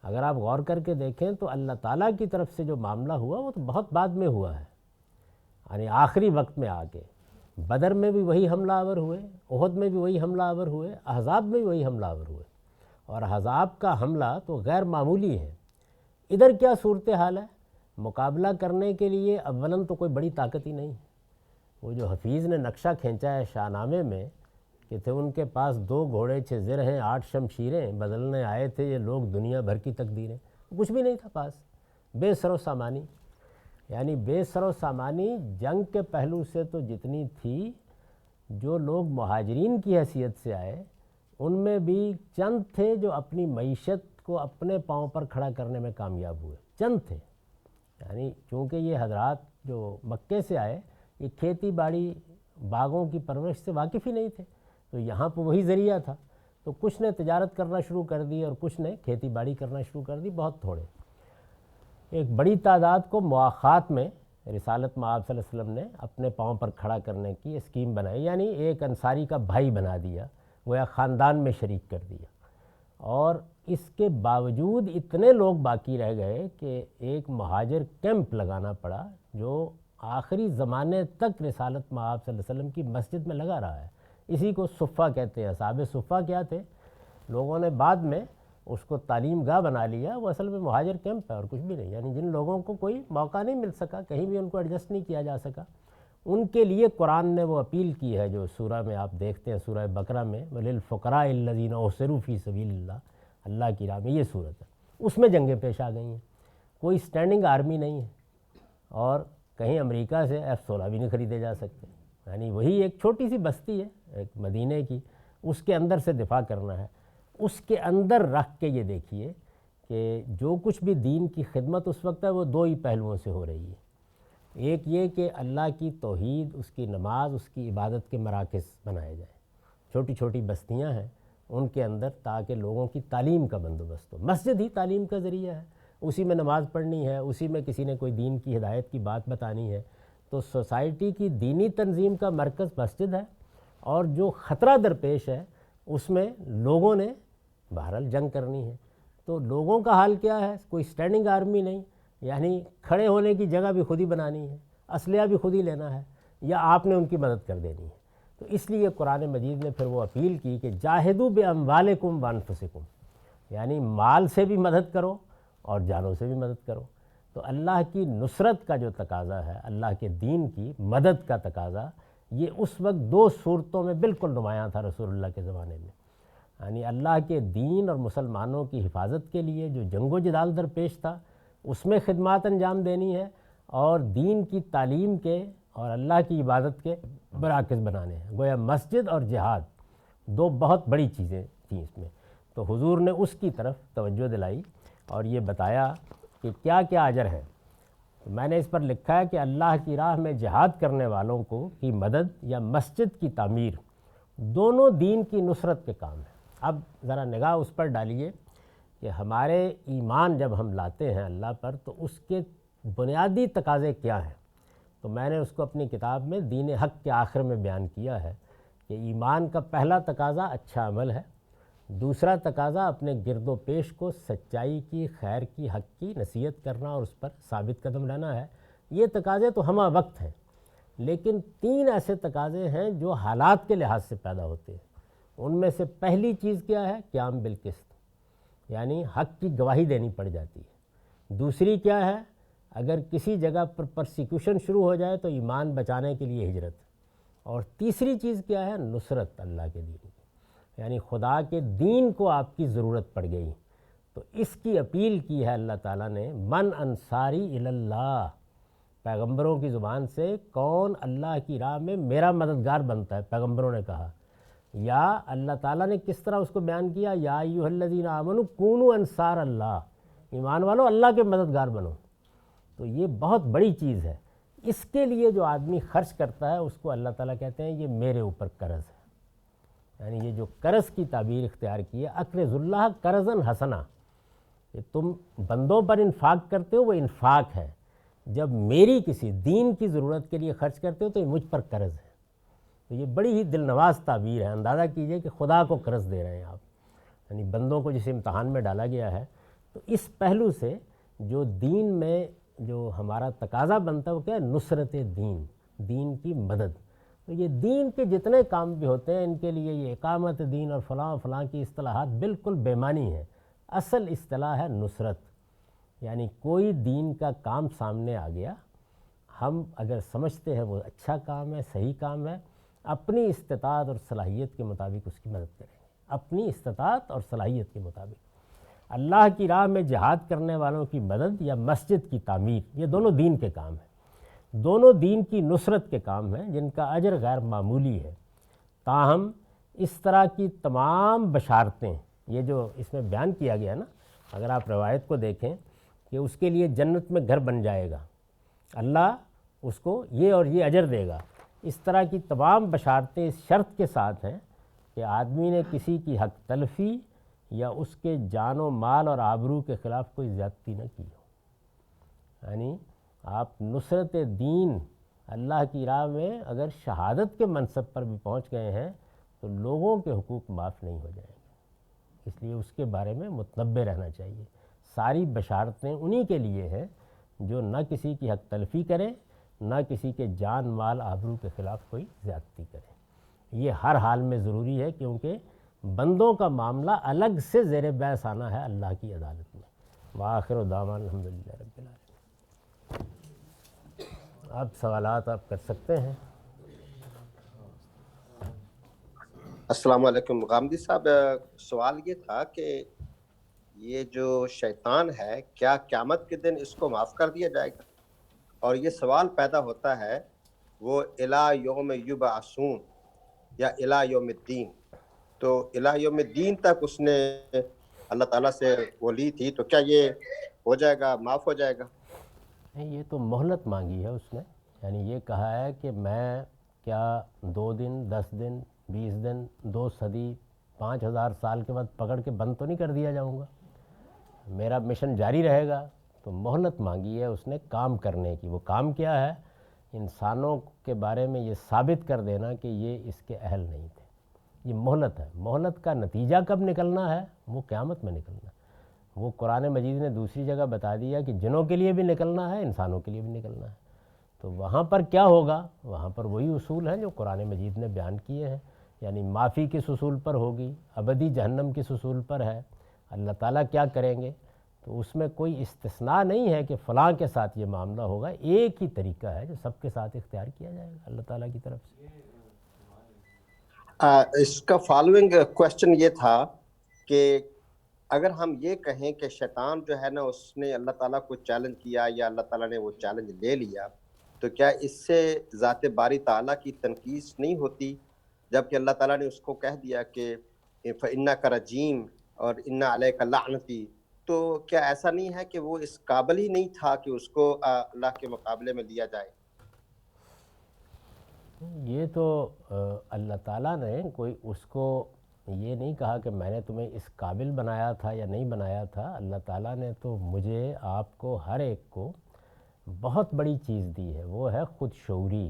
Speaker 1: اگر آپ غور کر کے دیکھیں تو اللہ تعالیٰ کی طرف سے جو معاملہ ہوا وہ تو بہت بعد میں ہوا ہے، یعنی آخری وقت میں آ کے بدر میں بھی وہی حملہ آور ہوئے، احد میں بھی وہی حملہ آور ہوئے، احزاب میں بھی وہی حملہ آور ہوئے، اور احزاب کا حملہ تو غیر معمولی ہے۔ ادھر کیا صورتحال ہے؟ مقابلہ کرنے کے لیے اولاً تو کوئی بڑی طاقت ہی نہیں ہے۔ وہ جو حفیظ نے نقشہ کھینچا ہے شاہ نامے میں کہ تھے ان کے پاس 2 گھوڑے 6 زرہیں 8 شمشیریں، بدلنے آئے تھے یہ لوگ دنیا بھر کی تقدیریں، کچھ بھی نہیں تھا پاس، بے سر و سامانی، یعنی بے سر و سامانی جنگ کے پہلو سے تو جتنی تھی، جو لوگ مہاجرین کی حیثیت سے آئے ان میں بھی چند تھے جو اپنی معیشت کو اپنے پاؤں پر کھڑا کرنے میں کامیاب ہوئے، چند تھے۔ یعنی چونکہ یہ حضرات جو مکے سے آئے یہ کھیتی باڑی باغوں کی پرورش سے واقف ہی نہیں تھے، تو یہاں پہ وہی ذریعہ تھا، تو کچھ نے تجارت کرنا شروع کر دی اور کچھ نے کھیتی باڑی کرنا شروع کر دی، بہت تھوڑے۔ ایک بڑی تعداد کو مواخات میں رسالت مآب صلی اللہ علیہ وسلم نے اپنے پاؤں پر کھڑا کرنے کی اسکیم بنائی، یعنی ایک انصاری کا بھائی بنا دیا، گویا خاندان میں شریک کر دیا، اور اس کے باوجود اتنے لوگ باقی رہ گئے کہ ایک مہاجر کیمپ لگانا پڑا جو آخری زمانے تک رسالت مآب صلی اللہ علیہ وسلم کی مسجد میں لگا رہا ہے۔ اسی کو صفہ کہتے ہیں۔ اصحاب صفہ کیا تھے؟ لوگوں نے بعد میں اس کو تعلیم گاہ بنا لیا، وہ اصل میں مہاجر کیمپ ہے اور کچھ بھی نہیں، یعنی جن لوگوں کو کوئی موقع نہیں مل سکا، کہیں بھی ان کو ایڈجسٹ نہیں کیا جا سکا، ان کے لیے قرآن نے وہ اپیل کی ہے جو سورہ میں آپ دیکھتے ہیں، سورہ بقرہ میں وَلِلْفُقَرَاءِ الَّذِينَ اُحْصِرُوا فِي سَبِيلِ اللَّهِ، اللہ کی راہ میں یہ صورت ہے، اس میں جنگیں پیش آ گئی ہیں، کوئی سٹینڈنگ آرمی نہیں ہے، اور کہیں امریکہ سے F-16 بھی نہیں خریدے جا سکتے، یعنی وہی ایک چھوٹی سی بستی ہے ایک مدینے کی، اس کے اندر سے دفاع کرنا ہے۔ اس کے اندر رکھ کے یہ دیکھیے کہ جو کچھ بھی دین کی خدمت اس وقت ہے وہ دو ہی پہلوؤں سے ہو رہی ہے۔ ایک یہ کہ اللہ کی توحید، اس کی نماز، اس کی عبادت کے مراکز بنائے جائیں، چھوٹی چھوٹی بستیاں ہیں ان کے اندر، تاکہ لوگوں کی تعلیم کا بندوبست ہو۔ مسجد ہی تعلیم کا ذریعہ ہے، اسی میں نماز پڑھنی ہے، اسی میں کسی نے کوئی دین کی ہدایت کی بات بتانی ہے، تو سوسائٹی کی دینی تنظیم کا مرکز مسجد ہے، اور جو خطرہ درپیش ہے اس میں لوگوں نے بہرحال جنگ کرنی ہے۔ تو لوگوں کا حال کیا ہے؟ کوئی سٹینڈنگ آرمی نہیں، یعنی کھڑے ہونے کی جگہ بھی خود ہی بنانی ہے، اسلحہ بھی خود ہی لینا ہے، یا آپ نے ان کی مدد کر دینی ہے۔ تو اس لیے قرآن مجید نے پھر وہ اپیل کی کہ جاہدوا باموالکم وانفسکم، یعنی مال سے بھی مدد کرو اور جانوں سے بھی مدد کرو۔ تو اللہ کی نصرت کا جو تقاضا ہے، اللہ کے دین کی مدد کا تقاضا، یہ اس وقت دو صورتوں میں بالکل نمایاں تھا رسول اللہ کے زمانے میں، یعنی اللہ کے دین اور مسلمانوں کی حفاظت کے لیے جو جنگ و جدال درپیش تھا اس میں خدمات انجام دینی ہے، اور دین کی تعلیم کے اور اللہ کی عبادت کے مراکز بنانے ہیں۔ گویا مسجد اور جہاد دو بہت بڑی چیزیں تھیں اس میں، تو حضور نے اس کی طرف توجہ دلائی اور یہ بتایا کہ کیا کیا اجر ہے۔ میں نے اس پر لکھا ہے کہ اللہ کی راہ میں جہاد کرنے والوں کو کی مدد یا مسجد کی تعمیر، دونوں دین کی نصرت کے کام ہیں۔ اب ذرا نگاہ اس پر ڈالیے کہ ہمارے ایمان جب ہم لاتے ہیں اللہ پر تو اس کے بنیادی تقاضے کیا ہیں۔ تو میں نے اس کو اپنی کتاب میں دین حق کے آخر میں بیان کیا ہے کہ ایمان کا پہلا تقاضا اچھا عمل ہے، دوسرا تقاضا اپنے گرد و پیش کو سچائی کی، خیر کی، حق کی نصیحت کرنا اور اس پر ثابت قدم رہنا ہے۔ یہ تقاضے تو ہمہ وقت ہیں، لیکن تین ایسے تقاضے ہیں جو حالات کے لحاظ سے پیدا ہوتے ہیں۔ ان میں سے پہلی چیز کیا ہے؟ قیام بالقسط، یعنی حق کی گواہی دینی پڑ جاتی ہے۔ دوسری کیا ہے؟ اگر کسی جگہ پر پرسیکیوشن شروع ہو جائے تو ایمان بچانے کے لیے ہجرت۔ اور تیسری چیز کیا ہے؟ نصرت اللہ کے دین کی، یعنی خدا کے دین کو آپ کی ضرورت پڑ گئی، تو اس کی اپیل کی ہے اللہ تعالیٰ نے، من انصاری الی اللہ، پیغمبروں کی زبان سے کون اللہ کی راہ میں میرا مددگار بنتا ہے، پیغمبروں نے کہا۔ یا اللہ تعالیٰ نے کس طرح اس کو بیان کیا؟ یا ایھا الذین آمنوا کونوا انصار اللہ، ایمان والو اللہ کے مددگار بنو۔ تو یہ بہت بڑی چیز ہے۔ اس کے لیے جو آدمی خرچ کرتا ہے اس کو اللہ تعالیٰ کہتے ہیں یہ میرے اوپر قرض ہے، یعنی یہ جو قرض کی تعبیر اختیار کی ہے، اقرض اللہ قرضا حسنا، کہ تم بندوں پر انفاق کرتے ہو وہ انفاق ہے، جب میری کسی دین کی ضرورت کے لیے خرچ کرتے ہو تو یہ مجھ پر قرض ہے۔ تو یہ بڑی ہی دل نواز تعبیر ہے۔ اندازہ کیجئے کہ خدا کو قرض دے رہے ہیں آپ، یعنی بندوں کو جس امتحان میں ڈالا گیا ہے۔ تو اس پہلو سے جو دین میں جو ہمارا تقاضا بنتا ہے وہ کیا ہے؟ نصرت دین، دین کی مدد۔ تو یہ دین کے جتنے کام بھی ہوتے ہیں ان کے لیے یہ اقامت دین اور فلاں فلاں کی اصطلاحات بالکل بے معنی ہیں۔ اصل اصطلاح ہے نصرت، یعنی کوئی دین کا کام سامنے آ گیا، ہم اگر سمجھتے ہیں وہ اچھا کام ہے، صحیح کام ہے، اپنی استطاعت اور صلاحیت کے مطابق اس کی مدد کریں گے، اپنی استطاعت اور صلاحیت کے مطابق۔ اللہ کی راہ میں جہاد کرنے والوں کی مدد یا مسجد کی تعمیر، یہ دونوں دین کے کام ہیں، دونوں دین کی نصرت کے کام ہیں جن کا اجر غیر معمولی ہے۔ تاہم اس طرح کی تمام بشارتیں، یہ جو اس میں بیان کیا گیا نا، اگر آپ روایت کو دیکھیں کہ اس کے لیے جنت میں گھر بن جائے گا، اللہ اس کو یہ اور یہ اجر دے گا۔ اس طرح کی تمام بشارتیں اس شرط کے ساتھ ہیں کہ آدمی نے کسی کی حق تلفی یا اس کے جان و مال اور آبرو کے خلاف کوئی زیادتی نہ کی ہو۔ یعنی آپ نصرت دین اللہ کی راہ میں اگر شہادت کے منصب پر بھی پہنچ گئے ہیں تو لوگوں کے حقوق معاف نہیں ہو جائیں گے، اس لیے اس کے بارے میں متنبہ رہنا چاہیے۔ ساری بشارتیں انہی کے لیے ہیں جو نہ کسی کی حق تلفی کرے، نہ کسی کے جان مال آبرو کے خلاف کوئی زیادتی کرے۔ یہ ہر حال میں ضروری ہے کیونکہ بندوں کا معاملہ الگ سے زیر بحث آنا ہے اللہ کی عدالت میں۔ وآخر دعوانا الحمدللہ رب العالمین۔ اب سوالات آپ کر سکتے ہیں۔
Speaker 3: السلام علیکم غامدی صاحب، سوال یہ تھا کہ یہ جو شیطان ہے کیا قیامت کے دن اس کو معاف کر دیا جائے گا؟ اور یہ سوال پیدا ہوتا ہے وہ الی یوم یبعثون یا الی یوم الدین، تو الی یوم الدین تک اس نے اللہ تعالیٰ سے وہ لی تھی، تو کیا یہ ہو جائے گا، معاف ہو جائے گا؟
Speaker 1: نہیں، یہ تو مہلت مانگی ہے اس نے، یعنی یہ کہا ہے کہ میں کیا 2 دن 10 دن 20 دن 2 صدی 5000 سال کے بعد پکڑ کے بند تو نہیں کر دیا جاؤں گا، میرا مشن جاری رہے گا۔ تو مہلت مانگی ہے اس نے کام کرنے کی۔ وہ کام کیا ہے؟ انسانوں کے بارے میں یہ ثابت کر دینا کہ یہ اس کے اہل نہیں تھے۔ یہ مہلت ہے۔ مہلت کا نتیجہ کب نکلنا ہے؟ وہ قیامت میں نکلنا ہے۔ وہ قرآن مجید نے دوسری جگہ بتا دیا کہ جنوں کے لیے بھی نکلنا ہے، انسانوں کے لیے بھی نکلنا ہے۔ تو وہاں پر کیا ہوگا؟ وہاں پر وہی اصول ہیں جو قرآن مجید نے بیان کیے ہیں، یعنی معافی کس اصول پر ہوگی، ابدی جہنم کس اصول پر ہے، اللہ تعالیٰ کیا کریں گے۔ تو اس میں کوئی استثناء نہیں ہے کہ فلاں کے ساتھ یہ معاملہ ہوگا، ایک ہی طریقہ ہے جو سب کے ساتھ اختیار کیا جائے گا اللہ تعالیٰ کی طرف سے۔
Speaker 3: اس کا فالوئنگ کوشچن یہ تھا کہ اگر ہم یہ کہیں کہ شیطان جو ہے نا اس نے اللہ تعالیٰ کو چیلنج کیا یا اللہ تعالیٰ نے وہ چیلنج لے لیا، تو کیا اس سے ذات باری تعالیٰ کی تنقیص نہیں ہوتی، جبکہ اللہ تعالیٰ نے اس کو کہہ دیا کہ فَإِنَّكَ رَجِيمٌ اور إِنَّ عَلَيْكَ لَعْنَتِي، تو کیا ایسا نہیں ہے کہ وہ اس قابل ہی نہیں تھا کہ اس کو اللہ کے مقابلے میں لیا جائے؟
Speaker 1: یہ تو اللہ تعالیٰ نے کوئی اس کو یہ نہیں کہا کہ میں نے تمہیں اس قابل بنایا تھا یا نہیں بنایا تھا۔ اللہ تعالیٰ نے تو مجھے، آپ کو، ہر ایک کو بہت بڑی چیز دی ہے، وہ ہے خود شعوری۔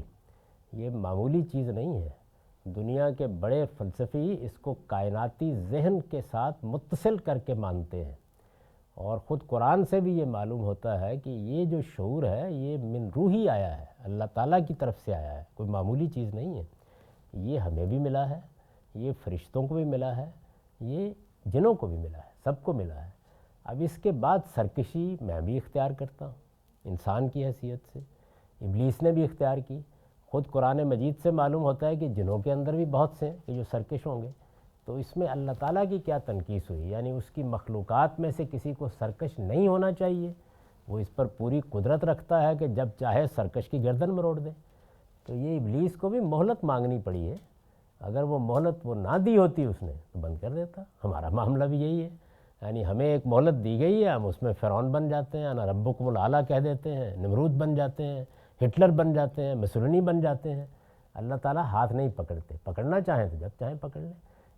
Speaker 1: یہ معمولی چیز نہیں ہے۔ دنیا کے بڑے فلسفی اس کو کائناتی ذہن کے ساتھ متصل کر کے مانتے ہیں، اور خود قرآن سے بھی یہ معلوم ہوتا ہے کہ یہ جو شعور ہے یہ من روحی آیا ہے، اللہ تعالیٰ کی طرف سے آیا ہے، کوئی معمولی چیز نہیں ہے۔ یہ ہمیں بھی ملا ہے، یہ فرشتوں کو بھی ملا ہے، یہ جنوں کو بھی ملا ہے، سب کو ملا ہے۔ اب اس کے بعد سرکشی میں بھی اختیار کرتا ہوں انسان کی حیثیت سے، ابلیس نے بھی اختیار کی۔ خود قرآن مجید سے معلوم ہوتا ہے کہ جنوں کے اندر بھی بہت سے ہیں کہ جو سرکش ہوں گے۔ تو اس میں اللہ تعالیٰ کی کیا تنقیص ہوئی؟ یعنی اس کی مخلوقات میں سے کسی کو سرکش نہیں ہونا چاہیے، وہ اس پر پوری قدرت رکھتا ہے کہ جب چاہے سرکش کی گردن مروڑ دے۔ تو یہ ابلیس کو بھی مہلت مانگنی پڑی ہے، اگر وہ مہلت وہ نہ دی ہوتی اس نے تو بند کر دیتا۔ ہمارا معاملہ بھی یہی ہے، یعنی ہمیں ایک مہلت دی گئی ہے، ہم اس میں فرعون بن جاتے ہیں، انا ربکم الاعلیٰ کہہ دیتے ہیں، نمرود بن جاتے ہیں، ہٹلر بن جاتے ہیں، مسولینی بن جاتے ہیں۔ اللہ تعالیٰ ہاتھ نہیں پکڑتے، پکڑنا چاہیں تو جب چاہیں پکڑ لیں۔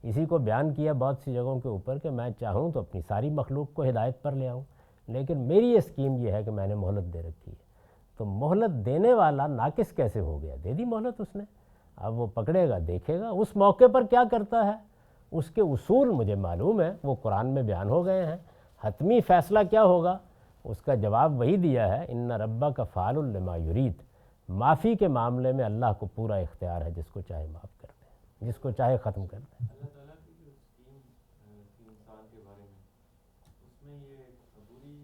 Speaker 1: اسی کو بیان کیا بہت سی جگہوں کے اوپر کہ میں چاہوں تو اپنی ساری مخلوق کو ہدایت پر لے آؤں، لیکن میری اسکیم یہ ہے کہ میں نے مہلت دے رکھی ہے۔ تو مہلت دینے والا ناقص کیسے ہو گیا؟ دے دی مہلت اس نے، اب وہ پکڑے گا، دیکھے گا اس موقع پر کیا کرتا ہے۔ اس کے اصول مجھے معلوم ہے، وہ قرآن میں بیان ہو گئے ہیں۔ حتمی فیصلہ کیا ہوگا اس کا جواب وہی دیا ہے، ان ربک فعال لما یرید۔ معافی کے معاملے میں اللہ کو پورا اختیار ہے، جس کو چاہے معاف کر دیں، جس کو چاہے ختم کر دیں۔
Speaker 4: اللہ تعالیٰ کی جو اسکیم تھی انسان کے بارے میں، اس میں یہ عبوری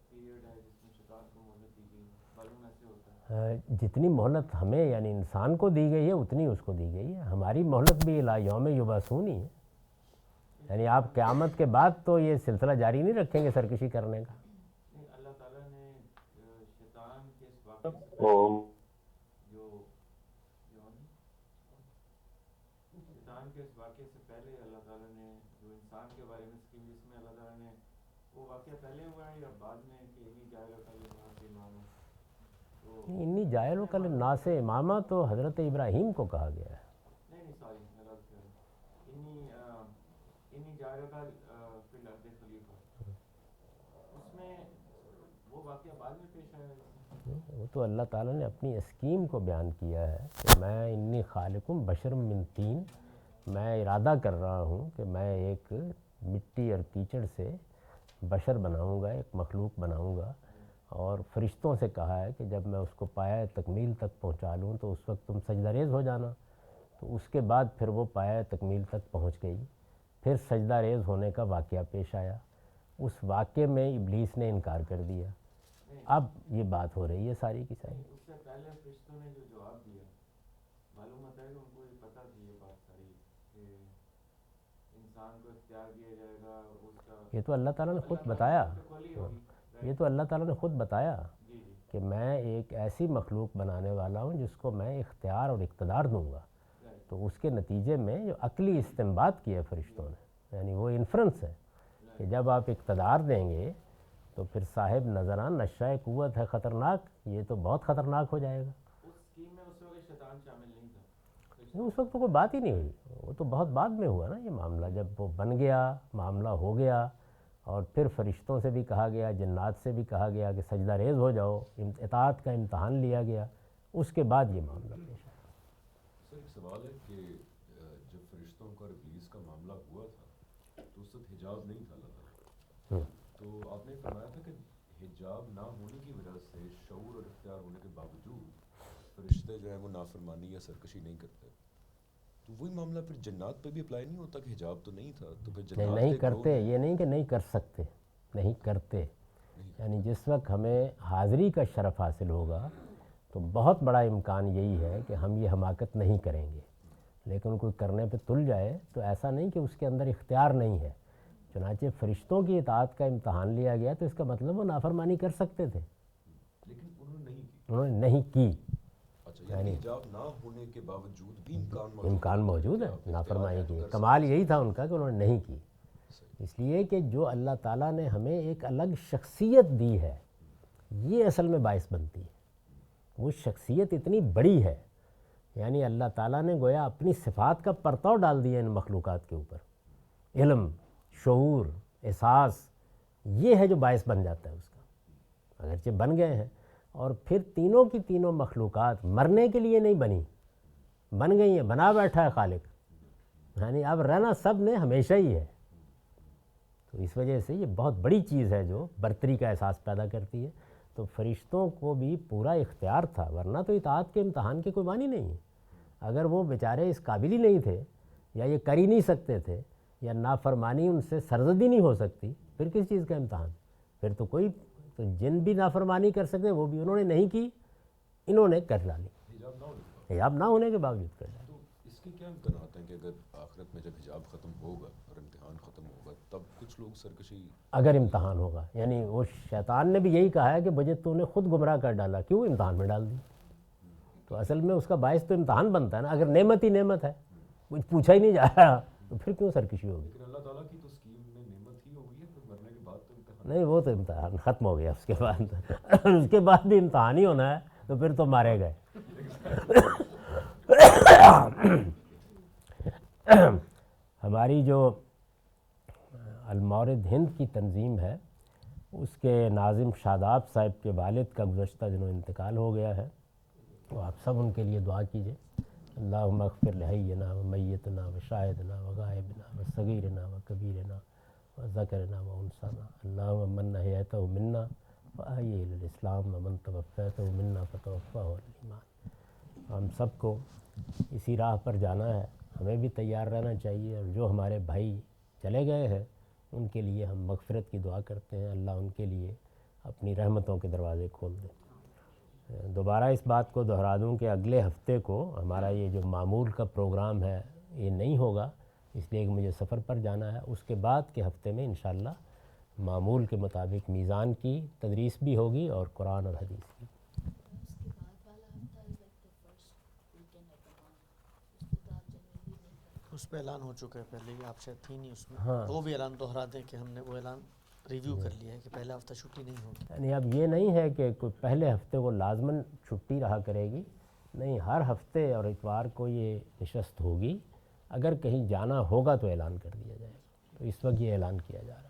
Speaker 4: پیریڈ ہے جس میں شیطان کو مہلت دی گئی، معلوم ایسے ہوتا ہے؟
Speaker 1: جتنی مہلت ہمیں یعنی انسان کو دی گئی ہے اتنی اس کو دی گئی ہے۔ ہماری مہلت بھی الی یوم یبعثون ہی ہے، یعنی آپ قیامت کے بعد تو یہ سلسلہ جاری نہیں رکھیں گے سرکشی کرنے کا۔
Speaker 4: نہیں، اللہ تعالیٰ نے شیطان کے اس واقعے سے شیطان کے اس واقعے سے پہلے اللہ تعالیٰ نے جو انسان کے بارے میں اسکیم، جس میں اللہ تعالیٰ نے وہ واقعہ پہلے ہوا ہے یا بعد میں کہ یہی جائے گا پہلے وہاں سے ایمان ہو؟
Speaker 1: انی جائل کل ناس امامہ تو حضرت ابراہیم کو کہا گیا ہے.
Speaker 4: نہیں سوری میں غلط کہہ رہا ہوں. انی جائل کا فی الارض خلیفہ، اس میں وہ واقعہ بعد میں پیش آیا ہے.
Speaker 1: وہ تو اللہ تعالیٰ نے اپنی اسکیم کو بیان کیا ہے کہ میں انی خالقم بشر من طین، میں ارادہ کر رہا ہوں کہ میں ایک مٹی اور کیچڑ سے بشر بناؤں گا، ایک مخلوق بناؤں گا. اور فرشتوں سے کہا ہے کہ جب میں اس کو پایہ تکمیل تک پہنچا لوں تو اس وقت تم سجدہ ریز ہو جانا. تو اس کے بعد پھر وہ پایہ تکمیل تک پہنچ گئی. پھر سجدہ ریز ہونے کا واقعہ پیش آیا. اس واقعے میں ابلیس نے انکار کر دیا. اب یہ بات ہو رہی ہے ساری کی ساری.
Speaker 4: اس سے پہلے فرشتوں نے جو جواب دیا، معلوم ہوتا ہے کہ ان کو یہ پتہ تھی یہ بات ساری کہ انسان کو اختیار دیا جائے گا اس کا.
Speaker 1: یہ تو اللہ تعالیٰ نے خود بتایا،
Speaker 4: کھولی ہوگی.
Speaker 1: یہ تو اللہ تعالیٰ نے خود بتایا
Speaker 4: جی جی
Speaker 1: کہ میں ایک ایسی مخلوق بنانے والا ہوں جس کو میں اختیار اور اقتدار دوں گا. تو اس کے نتیجے میں جو عقلی استنباط کیا فرشتوں نے، یعنی وہ انفرنس ہے کہ جب آپ اقتدار دیں گے تو پھر صاحب نظران نشۂ قوت ہے خطرناک، یہ تو بہت خطرناک ہو جائے گا.
Speaker 4: اس اسکیم میں اس وقت شیطان شامل نہیں تھا.
Speaker 1: اس وقت تو کوئی بات ہی نہیں ہوئی، وہ تو بہت بعد میں ہوا نا یہ معاملہ. جب وہ بن گیا، معاملہ ہو گیا، اور پھر فرشتوں سے بھی کہا گیا، جنات سے بھی کہا گیا کہ سجدہ ریز ہو جاؤ، اطاعت کا امتحان لیا گیا. اس کے بعد یہ معاملہ پیش آیا.
Speaker 5: سر ایک سوال ہے کہ جب فرشتوں کا اور ابلیس کا معاملہ ہوا تھا تو اس وقت حجاب نہیں تھا اللہ تعالیٰ، تو آپ نے فرمایا تھا کہ حجاب نہ ہونے کی وجہ سے شعور اور اختیار ہونے کے باوجود فرشتے جو ہیں وہ نافرمانی یا سرکشی نہیں کرتے. تو وہی معاملہ پھر جنات پہ بھی اپلائی نہیں ہوتا کہ حجاب تو نہیں تھا تو پھر جنات
Speaker 1: نہیں کرتے، یہ نہیں کہ نہیں کر سکتے، نہیں کرتے. یعنی جس وقت ہمیں حاضری کا شرف حاصل ہوگا تو بہت بڑا امکان یہی ہے کہ ہم یہ حماقت نہیں کریں گے. لیکن کوئی کرنے پہ تل جائے تو ایسا نہیں کہ اس کے اندر اختیار نہیں ہے. چنانچہ فرشتوں کی اطاعت کا امتحان لیا گیا تو اس کا مطلب وہ نافرمانی کر سکتے تھے،
Speaker 5: لیکن
Speaker 1: انہوں نے نہیں کی.
Speaker 5: اچھا یعنی حجاب نہ ہونے کے باوجود بھی
Speaker 1: امکان موجود ہے نافرمانی کی. کمال یہی تھا ان کا کہ انہوں نے نہیں کی. اس لیے کہ جو اللہ تعالیٰ نے ہمیں ایک الگ شخصیت دی ہے، یہ اصل میں باعث بنتی ہے. وہ شخصیت اتنی بڑی ہے، یعنی اللہ تعالیٰ نے گویا اپنی صفات کا پرتاؤ ڈال دیا ان مخلوقات کے اوپر. علم، شعور، احساس، یہ ہے جو باعث بن جاتا ہے اس کا. اگرچہ بن گئے ہیں، اور پھر تینوں کی تینوں مخلوقات مرنے کے لیے نہیں بنی، بن گئی ہیں، بنا بیٹھا ہے خالق. یعنی اب رہنا سب نے ہمیشہ ہی ہے. تو اس وجہ سے یہ بہت بڑی چیز ہے جو برتری کا احساس پیدا کرتی ہے. تو فرشتوں کو بھی پورا اختیار تھا، ورنہ تو اطاعت کے امتحان کے کوئی معنی نہیں ہے. اگر وہ بیچارے اس قابل ہی نہیں تھے، یا یہ کر ہی نہیں سکتے تھے، یا نافرمانی ان سے سرزدی نہیں ہو سکتی، پھر کس چیز کا امتحان؟ پھر تو کوئی تو جن بھی نافرمانی کر سکتے وہ بھی انہوں نے نہیں کی، انہوں نے کر ڈالی. حجاب نہ ہونے کے باوجود کر ڈالی.
Speaker 5: تو اس کے کیا امکانات ہیں کہ اگر آخرت میں جب حجاب ختم ہوگا اور امتحان ختم ہوگا تب کچھ لوگ سرکشی،
Speaker 1: اگر امتحان ہوگا، یعنی وہ شیطان نے بھی یہی کہا ہے کہ مجھے تو نے خود گمراہ کر ڈالا، کیوں امتحان میں ڈال دی. تو اصل میں اس کا باعث تو امتحان بنتا ہے نا. اگر نعمت ہی نعمت ہے، کچھ پوچھا ہی نہیں جا رہا، تو پھر کیوں سرکشی ہوگی؟
Speaker 5: لیکن اللہ تعالیٰ کی تو اسکیم میں نعمت ہی ہوگی ہے، پھر مرنے کے بعد تو امتحان.
Speaker 1: نہیں، وہ تو امتحان ختم ہو گیا اس کے بعد. اس کے بعد بھی امتحان ہی ہونا ہے، تو پھر تو مارے گئے. ہماری جو المورد ہند کی تنظیم ہے، اس کے ناظم شاداب صاحب کے والد کا گزشتہ دنوں انتقال ہو گیا ہے. تو آپ سب ان کے لیے دعا کیجیے. اللہم اغفر لحینا و میتنا و شاہدنا و غائبنا و صغیرنا و کبیرنا و ذکرنا و انسانا. اللہم من احییتہ منا فاحیہ الاسلام و من توفیتہ منا فتوفہ الایمان. ہم سب کو اسی راہ پر جانا ہے، ہمیں بھی تیار رہنا چاہیے. اور جو ہمارے بھائی چلے گئے ہیں ان کے لیے ہم مغفرت کی دعا کرتے ہیں، اللہ ان کے لیے اپنی رحمتوں کے دروازے کھول دے. دوبارہ اس بات کو دہرا دوں کہ اگلے ہفتے کو ہمارا یہ جو معمول کا پروگرام ہے یہ نہیں ہوگا، اس لیے کہ مجھے سفر پر جانا ہے. اس کے بعد کے ہفتے میں انشاءاللہ معمول کے مطابق میزان کی تدریس بھی ہوگی اور قرآن اور حدیث کی.
Speaker 2: اس پہ اعلان ہو چکا ہے پہلے ہی، آپ شاید تھی نہیں اس میں.
Speaker 1: ہاں.
Speaker 2: وہ بھی اعلان دہرا دیں کہ ہم نے وہ اعلان ریویو کر لیا ہے کہ پہلا ہفتہ چھٹی نہیں ہوگی.
Speaker 1: یعنی اب یہ نہیں ہے کہ کوئی پہلے ہفتے کو لازماً چھٹی رہا کرے گی، نہیں، ہر ہفتے اور اتوار کو یہ نشست ہوگی. اگر کہیں جانا ہوگا تو اعلان کر دیا جائے گا. تو اس وقت یہ اعلان کیا جا رہا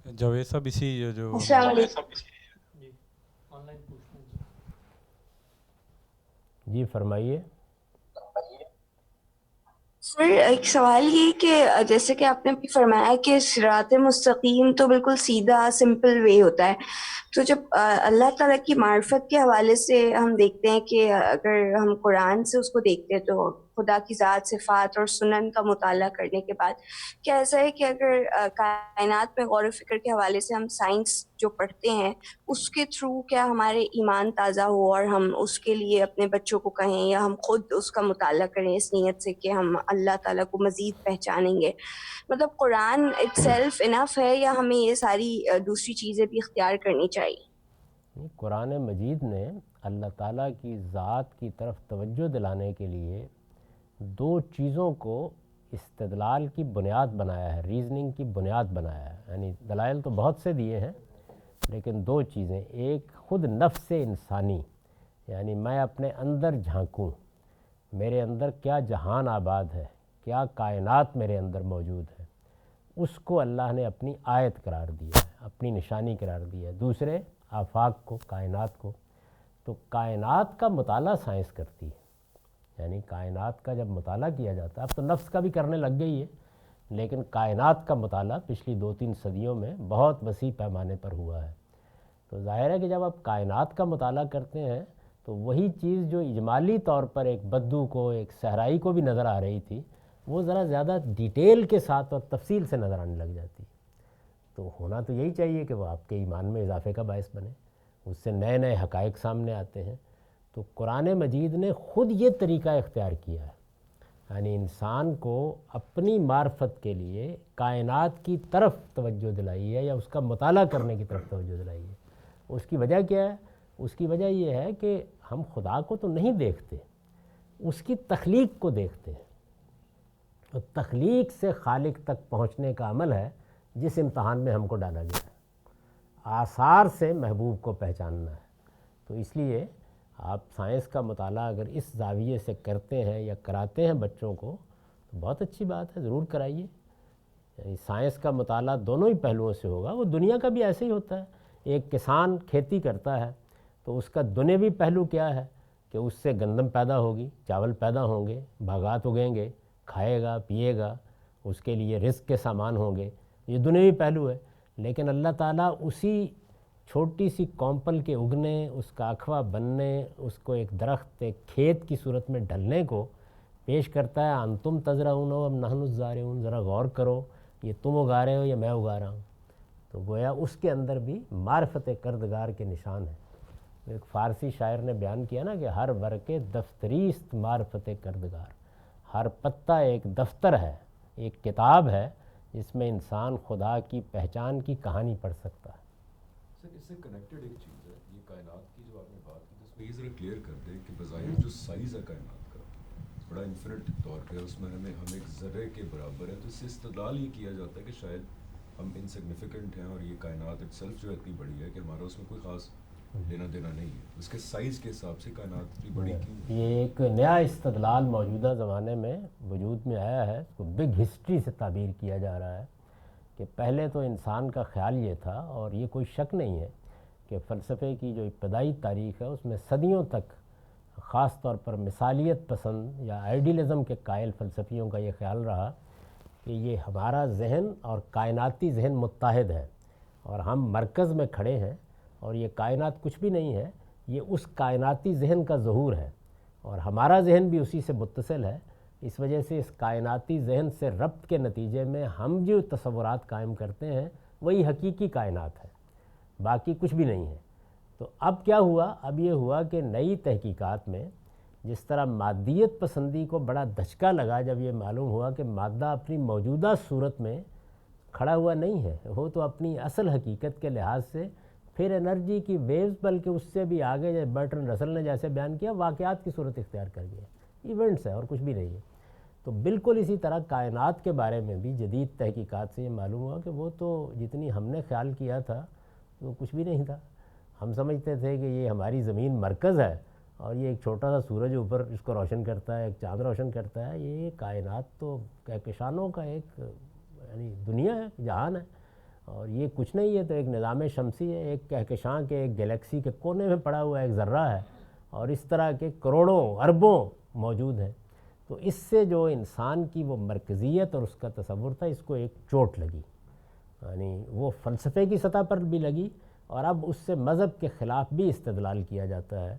Speaker 1: ہے.
Speaker 6: جاوید صاحب اسی جو
Speaker 7: السلام علیکم.
Speaker 1: جی فرمائیے.
Speaker 7: سر ایک سوال یہ کہ جیسے کہ آپ نے بھی فرمایا کہ صراط مستقیم تو بالکل سیدھا سمپل وے ہوتا ہے، تو جب اللہ تعالیٰ کی معرفت کے حوالے سے ہم دیکھتے ہیں کہ اگر ہم قرآن سے اس کو دیکھتے ہیں تو خدا کی ذات، صفات اور سنن کا مطالعہ کرنے کے بعد کیا ایسا ہے کہ اگر کائنات پہ غور و فکر کے حوالے سے ہم سائنس جو پڑھتے ہیں اس کے تھرو کیا ہمارے ایمان تازہ ہو اور ہم اس کے لیے اپنے بچوں کو کہیں یا ہم خود اس کا مطالعہ کریں اس نیت سے کہ ہم اللہ تعالیٰ کو مزید پہچانیں گے؟ مطلب قرآن اٹ سیلف انف ہے یا ہمیں یہ ساری دوسری چیزیں بھی اختیار کرنی چاہیے؟
Speaker 1: قرآن مجید نے اللہ تعالیٰ کی ذات کی طرف توجہ دلانے کے لیے دو چیزوں کو استدلال کی بنیاد بنایا ہے، ریزننگ کی بنیاد بنایا ہے. یعنی دلائل تو بہت سے دیے ہیں لیکن دو چیزیں، ایک خود نفس انسانی، یعنی میں اپنے اندر جھانکوں، میرے اندر کیا جہان آباد ہے، کیا کائنات میرے اندر موجود ہے، اس کو اللہ نے اپنی آیت قرار دیا ہے، اپنی نشانی قرار دیا ہے. دوسرے آفاق کو، کائنات کو. تو کائنات کا مطالعہ سائنس کرتی ہے. یعنی کائنات کا جب مطالعہ کیا جاتا ہے، اب تو نفس کا بھی کرنے لگ گئی ہے، لیکن کائنات کا مطالعہ پچھلی 2-3 صدیوں میں بہت وسیع پیمانے پر ہوا ہے. تو ظاہر ہے کہ جب آپ کائنات کا مطالعہ کرتے ہیں تو وہی چیز جو اجمالی طور پر ایک بدو کو، ایک صحرائی کو بھی نظر آ رہی تھی، وہ ذرا زیادہ ڈیٹیل کے ساتھ اور تفصیل سے نظر آنے لگ جاتی. تو ہونا تو یہی چاہیے کہ وہ آپ کے ایمان میں اضافے کا باعث بنے، اس سے نئے نئے حقائق سامنے آتے ہیں. تو قرآن مجید نے خود یہ طریقہ اختیار کیا ہے، یعنی انسان کو اپنی معرفت کے لیے کائنات کی طرف توجہ دلائی ہے یا اس کا مطالعہ کرنے کی طرف توجہ دلائی ہے. اس کی وجہ کیا ہے؟ اس کی وجہ یہ ہے کہ ہم خدا کو تو نہیں دیکھتے، اس کی تخلیق کو دیکھتے ہیں. تو تخلیق سے خالق تک پہنچنے کا عمل ہے جس امتحان میں ہم کو ڈالا گیا ہے. آثار سے محبوب کو پہچاننا ہے. تو اس لیے آپ سائنس کا مطالعہ اگر اس زاویے سے کرتے ہیں یا کراتے ہیں بچوں کو تو بہت اچھی بات ہے، ضرور کرائیے. یعنی سائنس کا مطالعہ دونوں ہی پہلوؤں سے ہوگا. وہ دنیا کا بھی ایسے ہی ہوتا ہے. ایک کسان کھیتی کرتا ہے تو اس کا دنیوی پہلو کیا ہے کہ اس سے گندم پیدا ہوگی، چاول پیدا ہوں گے، باغات اگیں گے، کھائے گا، پیے گا، اس کے لیے رزق کے سامان ہوں گے. یہ دنیوی پہلو ہے. لیکن اللہ تعالیٰ اسی چھوٹی سی کونپل کے اگنے، اس کا اکھوا بننے، اس کو ایک درخت، ایک کھیت کی صورت میں ڈھلنے کو پیش کرتا ہے. انتم تزرعون ام نحن الزارعون، ذرا غور کرو، یہ تم اگا رہے ہو یا میں اگا رہا ہوں. تو گویا اس کے اندر بھی معرفت کردگار کے نشان ہیں. ایک فارسی شاعر نے بیان کیا نا کہ ہر ورقے دفتریست معرفت کردگار، ہر پتہ ایک دفتر ہے، ایک کتاب ہے جس میں انسان خدا کی پہچان کی کہانی پڑھ سکتا ہے.
Speaker 5: سر اس سے کنیکٹڈ ایک چیز ہے، یہ کائنات کی جو آپ نے بات کی اس میں یہ ذرا کلیئر کر دیں کہ بظاہر جو سائز ہے کائنات کا بڑا انفینٹ طور پہ، اس میں ہم ایک ذرے کے برابر ہے. تو اس سے استدلال یہ کیا جاتا ہے کہ شاید ہم انسگنیفیکنٹ ہیں اور یہ کائنات اٹ سیلف جو ہے اتنی بڑی ہے کہ ہمارا اس میں کوئی خاص لینا دینا نہیں ہے. اس کے سائز کے حساب سے کائنات اتنی بڑی کیوں؟
Speaker 1: یہ ایک نیا استدلال موجودہ زمانے میں وجود میں آیا ہے، اس کو بگ ہسٹری سے تعبیر کیا جا رہا ہے. کہ پہلے تو انسان کا خیال یہ تھا، اور یہ کوئی شک نہیں ہے کہ فلسفے کی جو ابتدائی تاریخ ہے اس میں صدیوں تک خاص طور پر مثالیت پسند یا آئیڈیلزم کے قائل فلسفیوں کا یہ خیال رہا کہ یہ ہمارا ذہن اور کائناتی ذہن متحد ہے اور ہم مرکز میں کھڑے ہیں اور یہ کائنات کچھ بھی نہیں ہے، یہ اس کائناتی ذہن کا ظہور ہے اور ہمارا ذہن بھی اسی سے متصل ہے. اس وجہ سے اس کائناتی ذہن سے ربط کے نتیجے میں ہم جو تصورات قائم کرتے ہیں وہی حقیقی کائنات ہے، باقی کچھ بھی نہیں ہے. تو اب کیا ہوا؟ اب یہ ہوا کہ نئی تحقیقات میں جس طرح مادیت پسندی کو بڑا دھچکا لگا جب یہ معلوم ہوا کہ مادہ اپنی موجودہ صورت میں کھڑا ہوا نہیں ہے، وہ تو اپنی اصل حقیقت کے لحاظ سے پھر انرجی کی ویوز، بلکہ اس سے بھی آگے برٹرن رسل نے جیسے بیان کیا، واقعات کی صورت اختیار کر گیا، ایونٹس ہے اور کچھ بھی نہیں ہے. تو بالکل اسی طرح کائنات کے بارے میں بھی جدید تحقیقات سے یہ معلوم ہوا کہ وہ تو جتنی ہم نے خیال کیا تھا وہ کچھ بھی نہیں تھا. ہم سمجھتے تھے کہ یہ ہماری زمین مرکز ہے اور یہ ایک چھوٹا سا سورج اوپر اس کو روشن کرتا ہے, ایک چاند روشن کرتا ہے. یہ کائنات تو کہکشانوں کا ایک یعنی دنیا ہے, جہان ہے, اور یہ کچھ نہیں ہے تو ایک نظام شمسی ہے, ایک کہکشاں کے ایک گلیکسی کے کونے میں پڑا ہوا ایک ذرہ ہے, اور اس طرح کے کروڑوں اربوں موجود ہیں. تو اس سے جو انسان کی وہ مرکزیت اور اس کا تصور تھا, اس کو ایک چوٹ لگی, یعنی وہ فلسفے کی سطح پر بھی لگی, اور اب اس سے مذہب کے خلاف بھی استدلال کیا جاتا ہے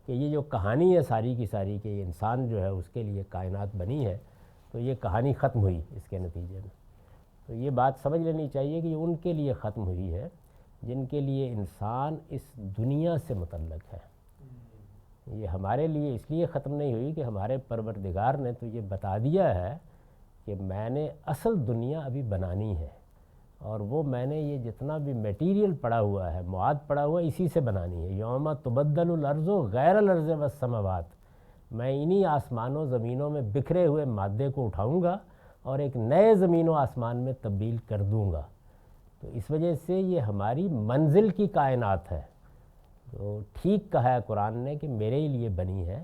Speaker 1: کہ یہ جو کہانی ہے ساری کی ساری کہ یہ انسان جو ہے اس کے لیے کائنات بنی ہے, تو یہ کہانی ختم ہوئی اس کے نتیجے میں. تو یہ بات سمجھ لینی چاہیے کہ یہ ان کے لیے ختم ہوئی ہے جن کے لیے انسان اس دنیا سے متعلق ہے. یہ ہمارے لیے اس لیے ختم نہیں ہوئی کہ ہمارے پروردگار نے تو یہ بتا دیا ہے کہ میں نے اصل دنیا ابھی بنانی ہے, اور وہ میں نے یہ جتنا بھی میٹیریل پڑا ہوا ہے, مواد پڑا ہوا ہے, اسی سے بنانی ہے. یوم تبدل الارض غیر الارض والسماوات, میں انہی آسمانوں زمینوں میں بکھرے ہوئے مادے کو اٹھاؤں گا اور ایک نئے زمین و آسمان میں تبدیل کر دوں گا. تو اس وجہ سے یہ ہماری منزل کی کائنات ہے. تو ٹھیک کہا ہے قرآن نے کہ میرے ہی لیے بنی ہے.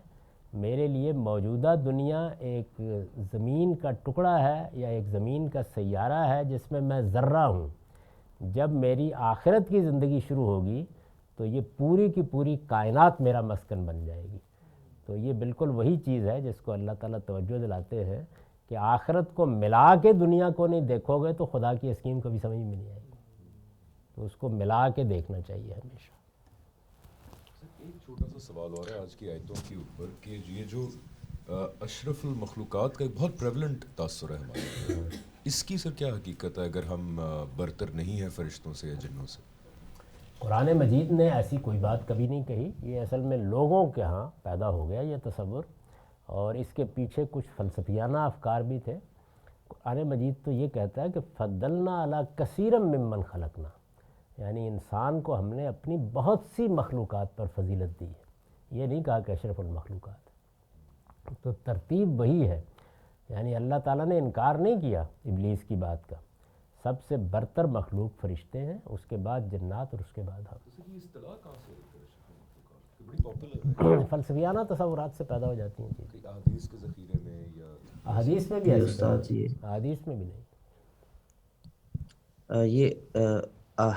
Speaker 1: میرے لیے موجودہ دنیا ایک زمین کا ٹکڑا ہے یا ایک زمین کا سیارہ ہے جس میں میں ذرہ ہوں. جب میری آخرت کی زندگی شروع ہوگی تو یہ پوری کی پوری کائنات میرا مسکن بن جائے گی. تو یہ بالکل وہی چیز ہے جس کو اللہ تعالیٰ توجہ دلاتے ہیں کہ آخرت کو ملا کے دنیا کو نہیں دیکھو گے تو خدا کی اسکیم کبھی سمجھ میں نہیں آئے گی. تو اس کو ملا کے دیکھنا چاہیے ہمیشہ.
Speaker 5: ایک چھوٹا سا سوال اور ہے آج کی آیتوں کے اوپر کہ یہ جو اشرف المخلوقات کا ایک بہت پریولنٹ تاثر ہے ہمارے, اس کی سر کیا حقیقت ہے اگر ہم برتر نہیں ہیں فرشتوں سے یا جنوں سے؟
Speaker 1: قرآن مجید نے ایسی کوئی بات کبھی نہیں کہی. یہ اصل میں لوگوں کے ہاں پیدا ہو گیا یہ تصور, اور اس کے پیچھے کچھ فلسفیانہ افکار بھی تھے. قرآن مجید تو یہ کہتا ہے کہ فضلنا علی کثیر ممن خلقنا, یعنی انسان کو ہم نے اپنی بہت سی مخلوقات پر فضیلت دی ہے. یہ نہیں کہا کہ اشرف المخلوقات. تو ترتیب وہی ہے, یعنی اللہ تعالیٰ نے انکار نہیں کیا ابلیس کی بات کا. سب سے برتر مخلوق فرشتے ہیں, اس کے بعد جنات, اور اس کے بعد ہم.
Speaker 5: یہ اصطلاح کہاں سے ہے اشرف المخلوقات؟ بڑی پاپولر ہے,
Speaker 1: فلسفیانہ تصورات سے پیدا ہو جاتی ہیں چیزیں.
Speaker 5: احادیث کے ذخیرے میں یا
Speaker 1: احادیث میں بھی ایسی بات ہے, احادیث میں بھی نہیں.
Speaker 6: یہ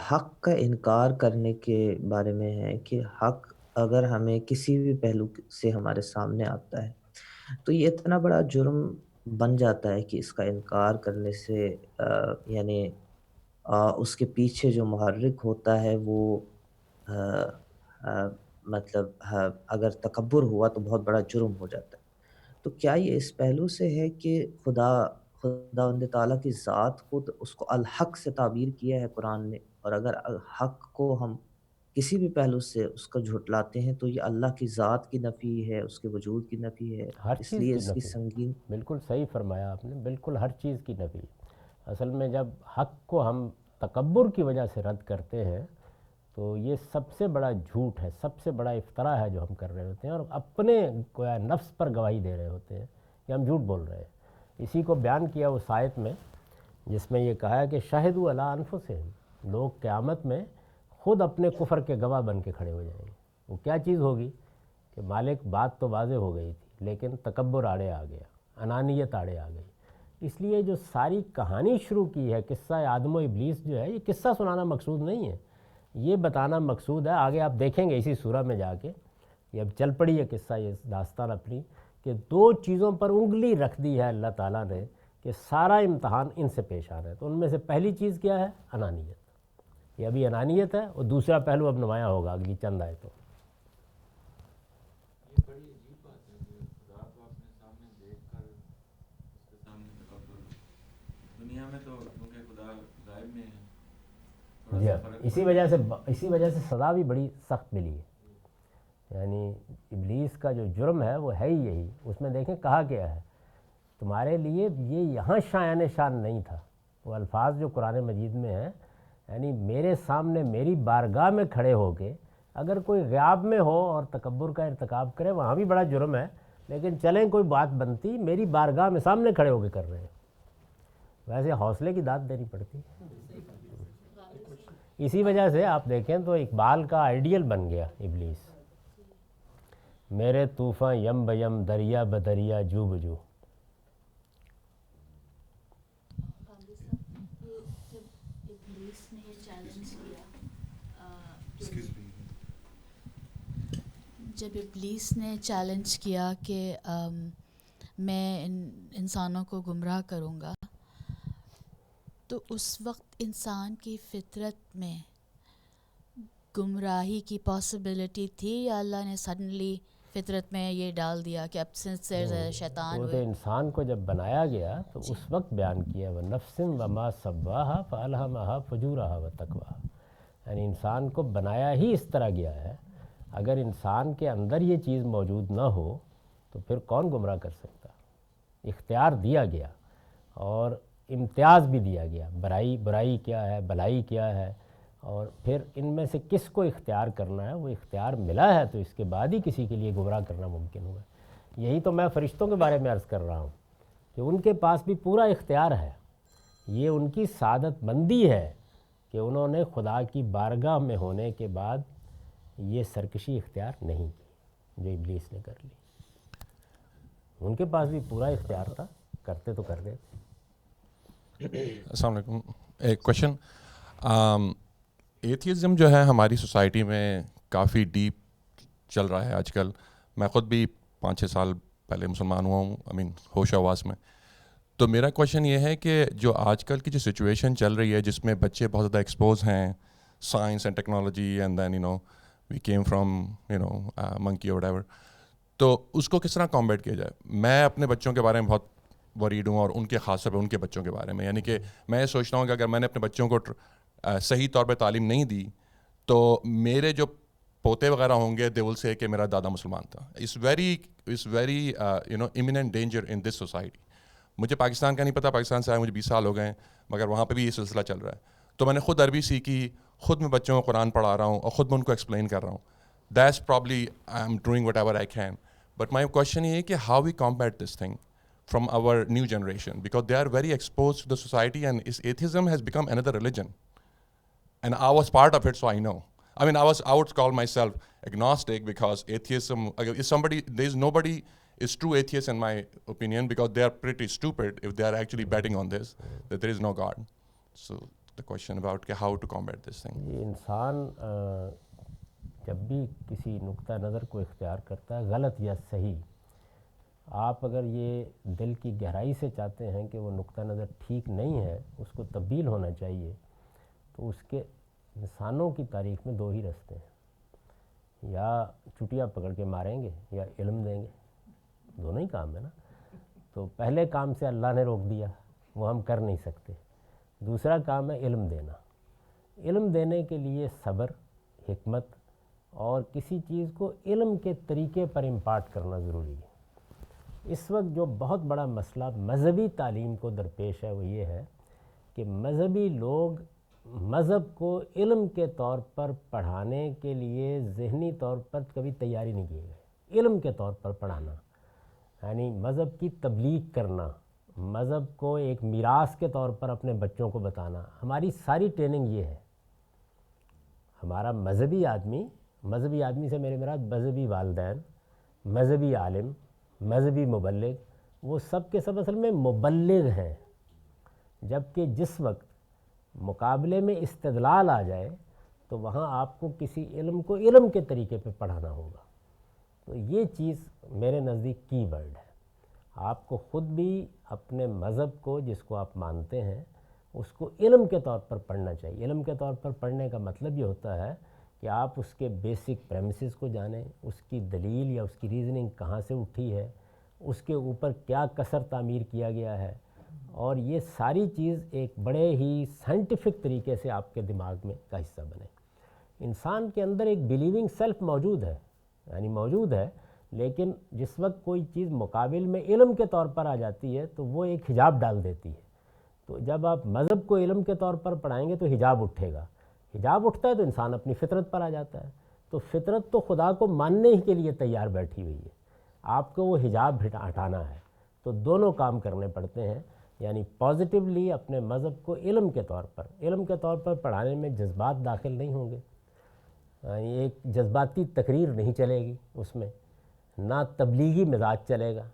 Speaker 6: حق کا انکار کرنے کے بارے میں ہے کہ حق اگر ہمیں کسی بھی پہلو سے ہمارے سامنے آتا ہے تو یہ اتنا بڑا جرم بن جاتا ہے کہ اس کا انکار کرنے سے یعنی اس کے پیچھے جو محرک ہوتا ہے وہ مطلب اگر تکبر ہوا تو بہت بڑا جرم ہو جاتا ہے. تو کیا یہ اس پہلو سے ہے کہ خداوند تعالیٰ کی ذات خود اس کو الحق سے تعبیر کیا ہے قرآن نے, اور اگر حق کو ہم کسی بھی پہلو سے اس کا جھٹلاتے ہیں تو یہ اللہ کی ذات کی نفی ہے, اس کے وجود کی نفی ہے,
Speaker 1: ہر
Speaker 6: اس
Speaker 1: چیز
Speaker 6: لیے
Speaker 1: کی
Speaker 6: اس کی
Speaker 1: نفی.
Speaker 6: سنگین.
Speaker 1: بالکل صحیح فرمایا آپ نے, بالکل ہر چیز کی نفی. اصل میں جب حق کو ہم تکبر کی وجہ سے رد کرتے ہیں تو یہ سب سے بڑا جھوٹ ہے, سب سے بڑا افطرا ہے جو ہم کر رہے ہوتے ہیں, اور اپنے گویا نفس پر گواہی دے رہے ہوتے ہیں کہ ہم جھوٹ بول رہے ہیں. اسی کو بیان کیا اس آیت میں جس میں یہ کہا ہے کہ شاہدوا علی انفسہم, لوگ قیامت میں خود اپنے کفر کے گواہ بن کے کھڑے ہو جائیں گے. وہ کیا چیز ہوگی کہ مالک بات تو واضح ہو گئی تھی لیکن تکبر آڑے آ گیا, انانیت آڑے آ گئی. اس لیے جو ساری کہانی شروع کی ہے قصہ آدم و ابلیس جو ہے, یہ قصہ سنانا مقصود نہیں ہے, یہ بتانا مقصود ہے. آگے آپ دیکھیں گے اسی سورہ میں جا کے, یہ اب چل پڑی ہے قصہ, یہ داستان اپنی, کہ دو چیزوں پر انگلی رکھ دی ہے اللہ تعالیٰ نے کہ سارا امتحان ان سے پیش آ رہا ہے. تو ان میں سے پہلی چیز کیا ہے؟ انانیت. یہ ابھی انانیت ہے, اور دوسرا پہلو اب نمایاں ہوگا اگلی چند آیتوں.
Speaker 4: یہ بڑی عجیب بات ہے کہ خدا کو اپنے سامنے دیکھ کر اس کے سامنے تکبر. دنیا میں تو کیونکہ خدا غائب میں ہے,
Speaker 1: جی اسی وجہ سے سزا بھی بڑی سخت ملی ہے. یعنی ابلیس کا جو جرم ہے وہ ہے ہی یہی. اس میں دیکھیں کہا کیا ہے, تمہارے لیے یہ یہاں شایان شان نہیں تھا. وہ الفاظ جو قرآن مجید میں ہیں, یعنی میرے سامنے میری بارگاہ میں کھڑے ہو کے اگر کوئی غیاب میں ہو اور تکبر کا ارتکاب کرے وہاں بھی بڑا جرم ہے, لیکن چلیں کوئی بات بنتی، میری بارگاہ میں سامنے کھڑے ہو کے کر رہے ہیں، ویسے حوصلے کی داد دینی پڑتی. اسی وجہ سے آپ دیکھیں تو اقبال کا آئیڈیل بن گیا ابلیس. میرے طوفاں یم بیم دریا بدریا جو بجو.
Speaker 8: قاضی صاحب، یہ جب ابلیس نے یہ چیلنج کیا کہ میں انسانوں کو گمراہ کروں گا، تو اس وقت انسان کی فطرت میں گمراہی کی پاسبلٹی تھی، یا اللہ نے سڈنلی فطرت میں یہ ڈال دیا کہ اب سے شیطان
Speaker 1: وہ تو
Speaker 8: ہوئے؟
Speaker 1: انسان کو جب بنایا گیا تو اس وقت بیان کیا وہ نفس وما سواہا فالہمہا فجورہا وتقواہا، یعنی انسان کو بنایا ہی اس طرح گیا ہے. اگر انسان کے اندر یہ چیز موجود نہ ہو تو پھر کون گمراہ کر سکتا؟ اختیار دیا گیا اور امتیاز بھی دیا گیا، برائی کیا ہے، بھلائی کیا ہے، اور پھر ان میں سے کس کو اختیار کرنا ہے وہ اختیار ملا ہے، تو اس کے بعد ہی کسی کے لیے گمراہ کرنا ممکن ہوا. یہی تو میں فرشتوں کے بارے میں عرض کر رہا ہوں کہ ان کے پاس بھی پورا اختیار ہے. یہ ان کی سعادت مندی ہے کہ انہوں نے خدا کی بارگاہ میں ہونے کے بعد یہ سرکشی اختیار نہیں کی جو ابلیس نے کر لی. ان کے پاس بھی پورا اختیار تھا، کرتے تو کر گئے.
Speaker 9: السلام علیکم. ایک کوشچن، ایتھیزم جو ہے ہماری سوسائٹی میں کافی ڈیپ چل رہا ہے آج کل. میں خود بھی 5-6 سال پہلے مسلمان ہوا ہوں، ہوش آواز میں. تو میرا کوشچن یہ ہے کہ جو آج کل کی جو سچویشن چل رہی ہے جس میں بچے بہت زیادہ ایکسپوز ہیں science and technology and then we came from monkey اور وٹ ایور، تو اس کو کس طرح کمبیٹ کیا جائے؟ میں اپنے بچوں کے بارے میں بہت وریڈ ہوں، اور ان کے خاص طور پہ ان کے بچوں کے بارے میں. یعنی کہ میں یہ سوچتا ہوں کہ اگر میں نے اپنے بچوں کو صحیح طور پہ تعلیم نہیں دی تو میرے جو پوتے وغیرہ ہوں گے دے ول سے کہ میرا دادا مسلمان تھا. It's very imminent danger in this society. مجھے پاکستان کا نہیں پتہ، پاکستان سے آئے مجھے 20 سال ہو گئے ہیں، مگر وہاں پہ بھی یہ سلسلہ چل رہا ہے. تو میں نے خود عربی سیکھی، خود میں بچوں کو قرآن پڑھا رہا ہوں اور خود میں ان کو ایکسپلین کر رہا ہوں. That's probably I am doing whatever I can. But my question یہ ہے کہ how we combat this thing from our new generation, because they are very exposed to the society, and atheism has become another religion, and I was part of it, so I know. I mean, I would call myself agnostic, because atheism, if somebody, there's nobody is true atheist in my opinion, because they are pretty stupid if they are actually betting on this, that there is no God. So the question about how to combat this thing.
Speaker 1: یہ انسان جب بھی کسی نقطہ نظر کو اختیار کرتا ہے، غلط یا صحیح، آپ اگر یہ دل کی گہرائی سے چاہتے ہیں کہ وہ نقطہ نظر ٹھیک نہیں ہے، اس کو تبدیل ہونا چاہیے، تو اس کے انسانوں کی تاریخ میں 2 ہی رستے ہیں، یا چٹیا پکڑ کے ماریں گے یا علم دیں گے. دونوں ہی کام ہے نا. تو پہلے کام سے اللہ نے روک دیا، وہ ہم کر نہیں سکتے. دوسرا کام ہے علم دینا. علم دینے کے لیے صبر، حکمت اور کسی چیز کو علم کے طریقے پر امپارٹ کرنا ضروری ہے. اس وقت جو بہت بڑا مسئلہ مذہبی تعلیم کو درپیش ہے وہ یہ ہے کہ مذہبی لوگ مذہب کو علم کے طور پر پڑھانے کے لیے ذہنی طور پر کبھی تیاری نہیں کیے گئے. علم کے طور پر پڑھانا یعنی مذہب کی تبلیغ کرنا، مذہب کو ایک میراث کے طور پر اپنے بچوں کو بتانا. ہماری ساری ٹریننگ یہ ہے. ہمارا مذہبی آدمی سے میرے مراد مذہبی والدین، مذہبی عالم، مذہبی مبلغ، وہ سب کے سب اصل میں مبلغ ہیں. جبکہ جس وقت مقابلے میں استدلال آ جائے تو وہاں آپ کو کسی علم کو علم کے طریقے پہ پڑھانا ہوگا. تو یہ چیز میرے نزدیک کی ورڈ ہے. آپ کو خود بھی اپنے مذہب کو جس کو آپ مانتے ہیں اس کو علم کے طور پر پڑھنا چاہیے. علم کے طور پر پڑھنے کا مطلب یہ ہوتا ہے کہ آپ اس کے بیسک پریمیسز کو جانیں، اس کی دلیل یا اس کی ریزننگ کہاں سے اٹھی ہے، اس کے اوپر کیا کثر تعمیر کیا گیا ہے، اور یہ ساری چیز ایک بڑے ہی سائنٹیفک طریقے سے آپ کے دماغ میں کا حصہ بنے. انسان کے اندر ایک بلیونگ سیلف موجود ہے، یعنی موجود ہے، لیکن جس وقت کوئی چیز مقابل میں علم کے طور پر آ جاتی ہے تو وہ ایک حجاب ڈال دیتی ہے. تو جب آپ مذہب کو علم کے طور پر پڑھائیں گے تو حجاب اٹھے گا. حجاب اٹھتا ہے تو انسان اپنی فطرت پر آ جاتا ہے. تو فطرت تو خدا کو ماننے ہی کے لیے تیار بیٹھی ہوئی ہے. آپ کو وہ حجاب ہٹانا ہے، تو دونوں کام کرنے پڑتے ہیں. یعنی پازیٹیولی اپنے مذہب کو علم کے طور پر پڑھانے میں جذبات داخل نہیں ہوں گے، یعنی ایک جذباتی تقریر نہیں چلے گی، اس میں نہ تبلیغی مزاج چلے گا،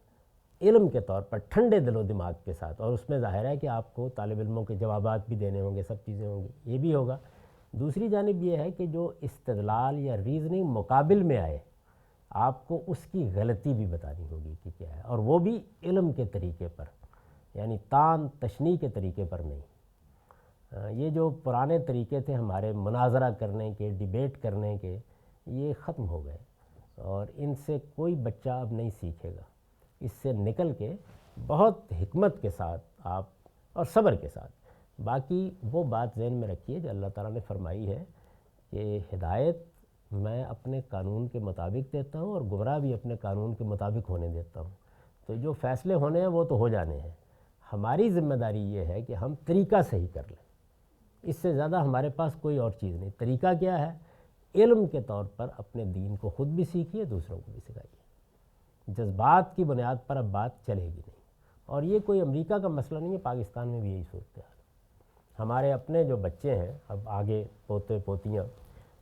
Speaker 1: علم کے طور پر ٹھنڈے دل و دماغ کے ساتھ. اور اس میں ظاہر ہے کہ آپ کو طالب علموں کے جوابات بھی دینے ہوں گے، سب چیزیں ہوں گی، یہ بھی ہوگا. دوسری جانب یہ ہے کہ جو استدلال یا ریزننگ مقابل میں آئے، آپ کو اس کی غلطی بھی بتانی ہوگی کہ کیا ہے، اور وہ بھی علم کے طریقے پر، یعنی تان تشنیع کے طریقے پر نہیں. یہ جو پرانے طریقے تھے ہمارے مناظرہ کرنے کے، ڈیبیٹ کرنے کے، یہ ختم ہو گئے، اور ان سے کوئی بچہ اب نہیں سیکھے گا. اس سے نکل کے بہت حکمت کے ساتھ آپ اور صبر کے ساتھ. باقی وہ بات ذہن میں رکھیے جو اللہ تعالیٰ نے فرمائی ہے کہ ہدایت میں اپنے قانون کے مطابق دیتا ہوں اور گمراہ بھی اپنے قانون کے مطابق ہونے دیتا ہوں. تو جو فیصلے ہونے ہیں وہ تو ہو جانے ہیں. ہماری ذمہ داری یہ ہے کہ ہم طریقہ صحیح کر لیں. اس سے زیادہ ہمارے پاس کوئی اور چیز نہیں. طریقہ کیا ہے؟ علم کے طور پر اپنے دین کو خود بھی سیکھیے، دوسروں کو بھی سکھائیے. جذبات کی بنیاد پر اب بات چلے گی نہیں. اور یہ کوئی امریکہ کا مسئلہ نہیں ہے، پاکستان میں بھی یہی صورتحال. ہمارے اپنے جو بچے ہیں اب آگے پوتے پوتیاں،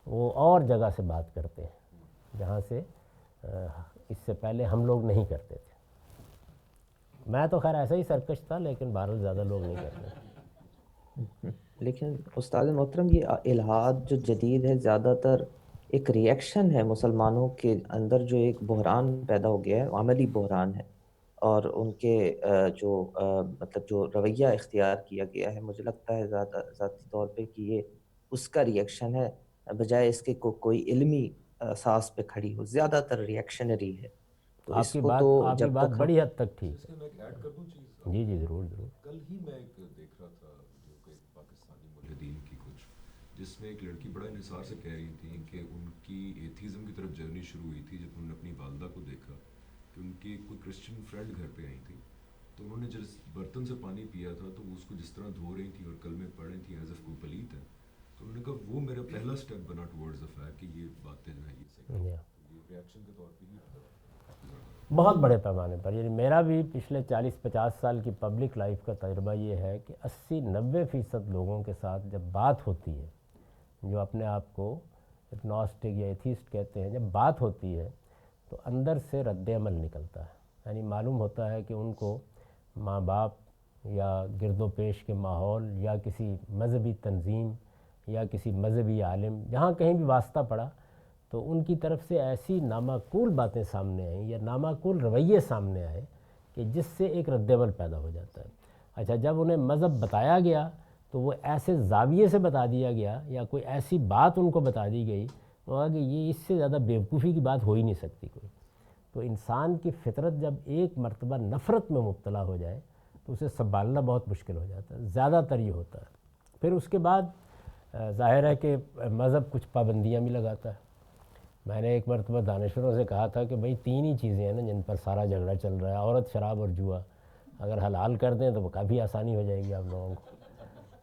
Speaker 1: وہ اور جگہ سے بات کرتے ہیں جہاں سے اس سے پہلے ہم لوگ نہیں کرتے تھے. میں تو خیر ایسا ہی سرکش تھا، لیکن بہرحال زیادہ لوگ نہیں کرتے تھے.
Speaker 6: لیکن استاد محترم، یہ الہاد جو جدید ہے زیادہ تر ایک ریئیکشن ہے مسلمانوں کے اندر، جو ایک بحران پیدا ہو گیا ہے، عملی بحران ہے، اور ان کے جو مطلب جو رویہ اختیار کیا گیا ہے، مجھے لگتا ہے ذاتی طور پہ کہ یہ اس کا ریئیکشن ہے، بجائے اس کے کوئی علمی اساس پہ کھڑی ہو. زیادہ تر ریئیکشنری ہے. تو اس کو تو
Speaker 1: آپ کی بات بڑی حد تک ٹھیک
Speaker 5: اس
Speaker 1: ہے.
Speaker 5: میں ایک ایڈ کر دوں چیز.
Speaker 1: جی جی ضرور ضرور.
Speaker 5: کل ہی میں ایک دیکھ رہا تھا ویڈیو کہ پاکستانی ملحدین کی کچھ، جس میں ایک لڑکی بڑا انحصار سے کہہ رہی تھی کہ ان کی ایتھیزم کی طرف جرنی شروع ہوئی تھی جب انہوں نے اپنی والدہ کو دیکھا کہ ان کی کوئی کرسچن فرینڈ گھر پہ آئی تھی، تو انہوں نے جس برتن سے پانی پیا تھا تو اس کو جس طرح دھو رہی تھی اور کلمے پڑھ رہی تھی ایز اف کوئی پلیت ہے. تو انہوں نے کہا وہ میرا پہلا سٹیپ بنا ٹورڈز دا فیکٹ کہ یہ باتیں جو ہیں یہ صحیح. یہ ریئیکشن کے طور پہ ہی
Speaker 1: بہت بڑے پیمانے پر. یعنی میرا بھی پچھلے 40-50 سال کی پبلک لائف کا تجربہ یہ ہے کہ 80-90% لوگوں کے ساتھ جب بات ہوتی ہے، جو اپنے آپ کو اگنوسٹک یا ایتھیسٹ کہتے ہیں، جب بات ہوتی ہے تو اندر سے رد عمل نکلتا ہے. یعنی معلوم ہوتا ہے کہ ان کو ماں باپ یا گرد و پیش کے ماحول یا کسی مذہبی تنظیم یا کسی مذہبی عالم، جہاں کہیں بھی واسطہ پڑا تو ان کی طرف سے ایسی نامعقول باتیں سامنے آئیں یا نامعقول رویے سامنے آئے کہ جس سے ایک رد عمل پیدا ہو جاتا ہے. اچھا، جب انہیں مذہب بتایا گیا تو وہ ایسے زاویے سے بتا دیا گیا یا کوئی ایسی بات ان کو بتا دی گئی وہ کہ یہ اس سے زیادہ بیوقوفی کی بات ہو ہی نہیں سکتی کوئی. تو انسان کی فطرت جب ایک مرتبہ نفرت میں مبتلا ہو جائے تو اسے سنبھالنا بہت مشکل ہو جاتا ہے. زیادہ تر یہ ہوتا ہے. پھر اس کے بعد ظاہر ہے کہ مذہب کچھ پابندیاں بھی لگاتا ہے. میں نے ایک مرتبہ دانشوروں سے کہا تھا کہ بھئی 3 ہی چیزیں ہیں نا جن پر سارا جھگڑا چل رہا ہے، عورت، شراب اور جوا. اگر حلال کر دیں تو وہ کافی آسانی ہو جائے گی آپ لوگوں کو.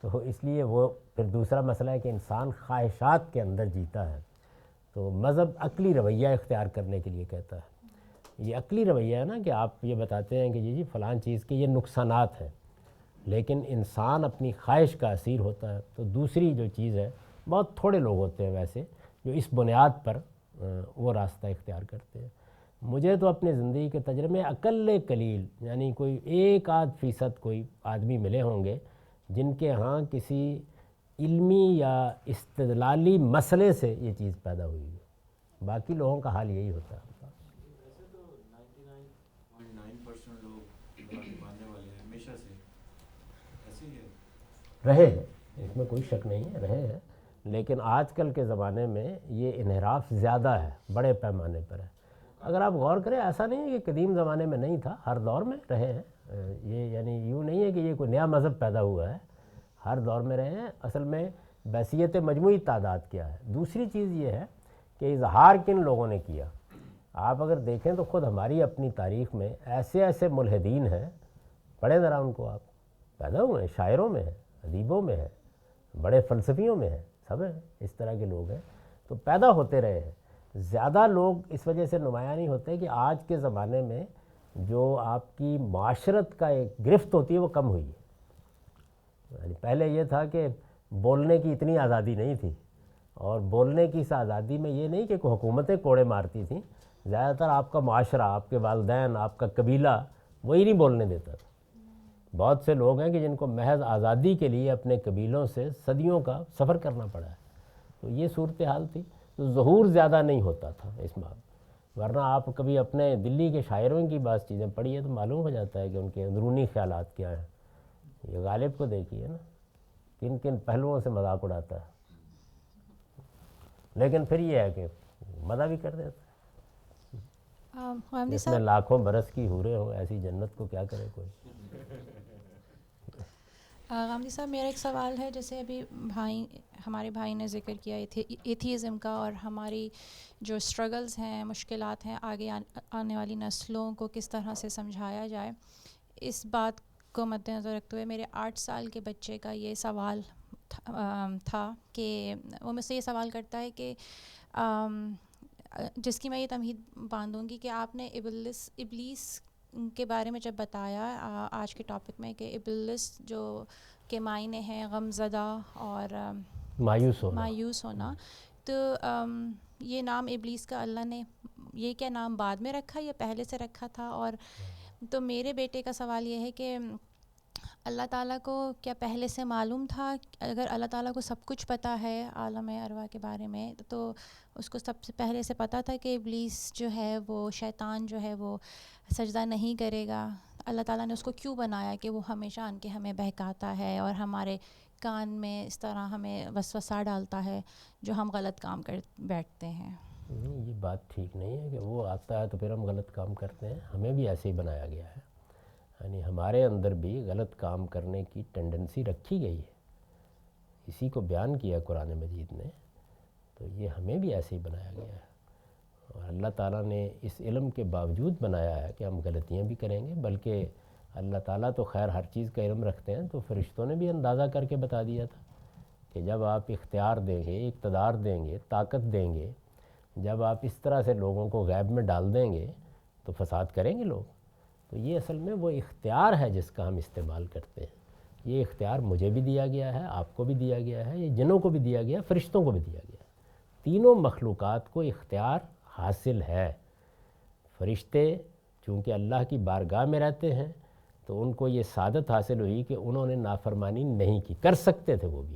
Speaker 1: تو اس لیے وہ پھر دوسرا مسئلہ ہے کہ انسان خواہشات کے اندر جیتا ہے. تو مذہب عقلی رویہ اختیار کرنے کے لیے کہتا ہے. یہ عقلی رویہ ہے نا کہ آپ یہ بتاتے ہیں کہ جی فلان چیز کے یہ نقصانات ہیں، لیکن انسان اپنی خواہش کا اسیر ہوتا ہے. تو دوسری جو چیز ہے، بہت تھوڑے لوگ ہوتے ہیں ویسے جو اس بنیاد پر وہ راستہ اختیار کرتے ہیں. مجھے تو اپنے زندگی کے تجربے اقل قلیل، یعنی کوئی 1-8% کوئی آدمی ملے ہوں گے جن کے ہاں کسی علمی یا استدلالی مسئلے سے یہ چیز پیدا ہوئی ہے. باقی لوگوں کا حال یہی ہوتا ہے.
Speaker 4: ویسے تو 99.9% لوگ ماننے والے ہیں ہمیشہ سے ایسے ہی ہے،
Speaker 1: رہے ہیں، اس میں کوئی شک نہیں ہے، رہے ہیں. لیکن آج کل کے زمانے میں یہ انحراف زیادہ ہے، بڑے پیمانے پر ہے. اگر آپ غور کریں ایسا نہیں ہے کہ قدیم زمانے میں نہیں تھا، ہر دور میں رہے ہیں. یہ یعنی یوں نہیں ہے کہ یہ کوئی نیا مذہب پیدا ہوا ہے، ہر دور میں رہے ہیں. اصل میں بحثیت مجموعی تعداد کیا ہے. دوسری چیز یہ ہے کہ اظہار کن لوگوں نے کیا. آپ اگر دیکھیں تو خود ہماری اپنی تاریخ میں ایسے ایسے ملحدین ہیں، پڑھیں ذرا ان کو. آپ پیدا ہوئے ہیں، شاعروں میں ہیں، ادیبوں میں ہیں، بڑے فلسفیوں میں ہیں، سب ہیں، اس طرح کے لوگ ہیں. تو پیدا ہوتے رہے ہیں. زیادہ لوگ اس وجہ سے نمایاں نہیں ہوتے کہ آج کے زمانے میں جو آپ کی معاشرت کا ایک گرفت ہوتی ہے وہ کم ہوئی ہے. یعنی پہلے یہ تھا کہ بولنے کی اتنی آزادی نہیں تھی، اور بولنے کی اس آزادی میں یہ نہیں کہ حکومتیں کوڑے مارتی تھیں، زیادہ تر آپ کا معاشرہ، آپ کے والدین، آپ کا قبیلہ وہی نہیں بولنے دیتا تھا. بہت سے لوگ ہیں کہ جن کو محض آزادی کے لیے اپنے قبیلوں سے صدیوں کا سفر کرنا پڑا ہے. تو یہ صورتحال تھی. تو ظہور زیادہ نہیں ہوتا تھا اس میں، ورنہ آپ کبھی اپنے دلی کے شاعروں کی بعض چیزیں پڑھیے تو معلوم ہو جاتا ہے کہ ان کے اندرونی خیالات کیا ہیں. یہ غالب کو دیکھیے نا، کن کن پہلوؤں سے مذاق اڑاتا ہے، لیکن پھر یہ ہے کہ مزہ بھی کر دیتا ہے.
Speaker 10: غامدی
Speaker 1: اس میں
Speaker 10: صاحب
Speaker 1: لاکھوں برس کی حوریں ہوں، ایسی جنت کو کیا کرے کوئی.
Speaker 10: غامدی صاحب میرا ایک سوال ہے، جیسے ابھی ہمارے بھائی نے ذکر کیا ایتھیزم کا، اور ہماری جو اسٹرگلز ہیں، مشکلات ہیں، آگے آنے والی نسلوں کو کس طرح سے سمجھایا جائے. اس بات کو مد نظر رکھتے ہوئے میرے 8 سال کے بچے کا یہ سوال تھا کہ وہ مجھ سے یہ سوال کرتا ہے کہ جس کی میں یہ تمہید باندھوں گی کہ آپ نے ابلیس کے بارے میں جب بتایا آج کے ٹاپک میں کہ ابلیس جو کے معنی ہیں غم زدہ اور مایوس ہونا، تو یہ نام ابلیس کا اللہ نے یہ کیا نام بعد میں رکھا یا پہلے سے رکھا تھا؟ اور تو میرے بیٹے کا سوال یہ ہے کہ اللہ تعالیٰ کو کیا پہلے سے معلوم تھا؟ اگر اللہ تعالیٰ کو سب کچھ پتہ ہے عالم ارواح کے بارے میں، تو اس کو سب سے پہلے سے پتہ تھا کہ ابلیس جو ہے، وہ شیطان جو ہے، وہ سجدہ نہیں کرے گا. اللہ تعالیٰ نے اس کو کیوں بنایا کہ وہ ہمیشہ آن کے ہمیں بہکاتا ہے اور ہمارے کان میں اس طرح ہمیں وسوسہ ڈالتا ہے جو ہم غلط کام کر بیٹھتے ہیں؟
Speaker 1: یہ بات ٹھیک نہیں ہے کہ وہ آتا ہے تو پھر ہم غلط کام کرتے ہیں. ہمیں بھی ایسے ہی بنایا گیا ہے، یعنی ہمارے اندر بھی غلط کام کرنے کی ٹینڈنسی رکھی گئی ہے. اسی کو بیان کیا قرآن مجید نے. تو یہ ہمیں بھی ایسے ہی بنایا گیا ہے، اور اللہ تعالیٰ نے اس علم کے باوجود بنایا ہے کہ ہم غلطیاں بھی کریں گے. بلکہ اللہ تعالیٰ تو خیر ہر چیز کا علم رکھتے ہیں، تو فرشتوں نے بھی اندازہ کر کے بتا دیا تھا کہ جب آپ اختیار دیں گے، اقتدار دیں گے، طاقت دیں گے، جب آپ اس طرح سے لوگوں کو غیب میں ڈال دیں گے تو فساد کریں گے لوگ. تو یہ اصل میں وہ اختیار ہے جس کا ہم استعمال کرتے ہیں. یہ اختیار مجھے بھی دیا گیا ہے، آپ کو بھی دیا گیا ہے، یہ جنوں کو بھی دیا گیا ہے، فرشتوں کو بھی دیا گیا ہے. تینوں مخلوقات کو اختیار حاصل ہے. فرشتے چونکہ اللہ کی بارگاہ میں رہتے ہیں تو ان کو یہ سعادت حاصل ہوئی کہ انہوں نے نافرمانی نہیں کی. کر سکتے تھے وہ بھی.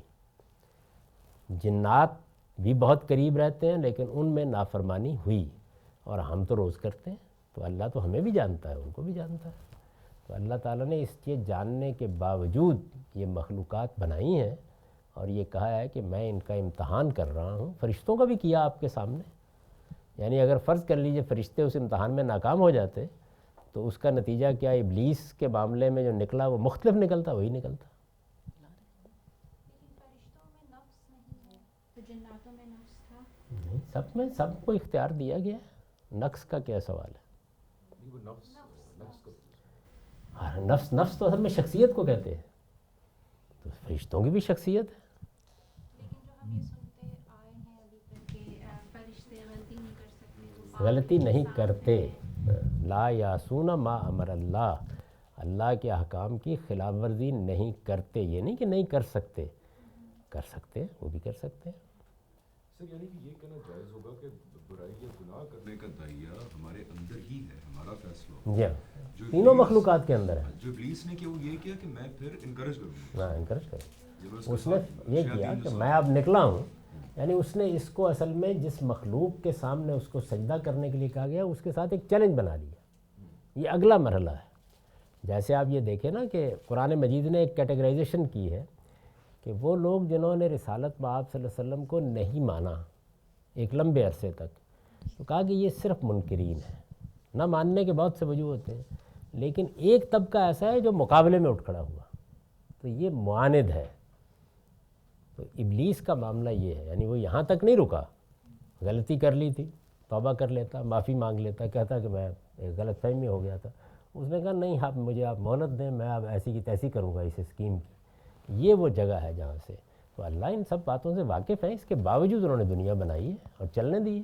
Speaker 1: جنات بھی بہت قریب رہتے ہیں لیکن ان میں نافرمانی ہوئی، اور ہم تو روز کرتے ہیں. تو اللہ تو ہمیں بھی جانتا ہے، ان کو بھی جانتا ہے. تو اللہ تعالیٰ نے اس چیز جاننے کے باوجود یہ مخلوقات بنائی ہیں، اور یہ کہا ہے کہ میں ان کا امتحان کر رہا ہوں. فرشتوں کا بھی کیا آپ کے سامنے. یعنی اگر فرض کر لیجئے فرشتے اس امتحان میں ناکام ہو جاتے تو اس کا نتیجہ کیا ابلیس کے معاملے میں جو نکلا وہ مختلف نکلتا، وہی نکلتا. نہیں، سب کو اختیار دیا گیا ہے. نقص کا کیا سوال ہے؟ نفس تو اصل میں شخصیت کو کہتے ہیں. تو فرشتوں کی بھی شخصیت ہے. غلطی نہیں کرتے. لا یعصون ما امر اللہ، اللہ کے احکام کی خلاف ورزی نہیں کرتے. یہ نہیں کہ نہیں کر سکتے، کر سکتے ہیں، وہ بھی کر سکتے ہیں.
Speaker 5: سر یعنی کہ یہ کہنا جائز ہوگا کہ برائی یا گناہ کرنے کا داعیہ ہمارے اندر ہی ہے، ہمارا فیصلہ.
Speaker 1: جی ہاں، تینوں مخلوقات کے اندر ہے.
Speaker 5: جو ابلیس نے کیا وہ یہ کیا کہ میں پھر انکریج کروں.
Speaker 1: ہاں، انکریج کروں. اس نے یہ کیا کہ میں اب نکلا ہوں. یعنی اس نے اس کو اصل میں جس مخلوق کے سامنے اس کو سجدہ کرنے کے لیے کہا گیا، اس کے ساتھ ایک چیلنج بنا لیا. یہ اگلا مرحلہ ہے. جیسے آپ یہ دیکھیں نا کہ قرآن مجید نے ایک کیٹیگرائزیشن کی ہے کہ وہ لوگ جنہوں نے رسالت بآب صلی اللہ علیہ وسلم کو نہیں مانا ایک لمبے عرصے تک، تو کہا کہ یہ صرف منکرین ہیں. نہ ماننے کے بہت سے وجوہ ہوتے ہیں، لیکن ایک طبقہ ایسا ہے جو مقابلے میں اٹھ کھڑا ہوا، تو یہ معاند ہے. تو ابلیس کا معاملہ یہ ہے. یعنی وہ یہاں تک نہیں رکا. غلطی کر لی تھی، توبہ کر لیتا، معافی مانگ لیتا، کہتا کہ میں ایک غلط فہمی ہو گیا تھا. اس نے کہا نہیں، آپ مہلت دیں، میں اب ایسی کی تیسی کروں گا اس اسکیم کی. یہ وہ جگہ ہے جہاں سے تو اللہ ان سب باتوں سے واقف ہے. اس کے باوجود انہوں نے دنیا بنائی ہے اور چلنے دی ہے.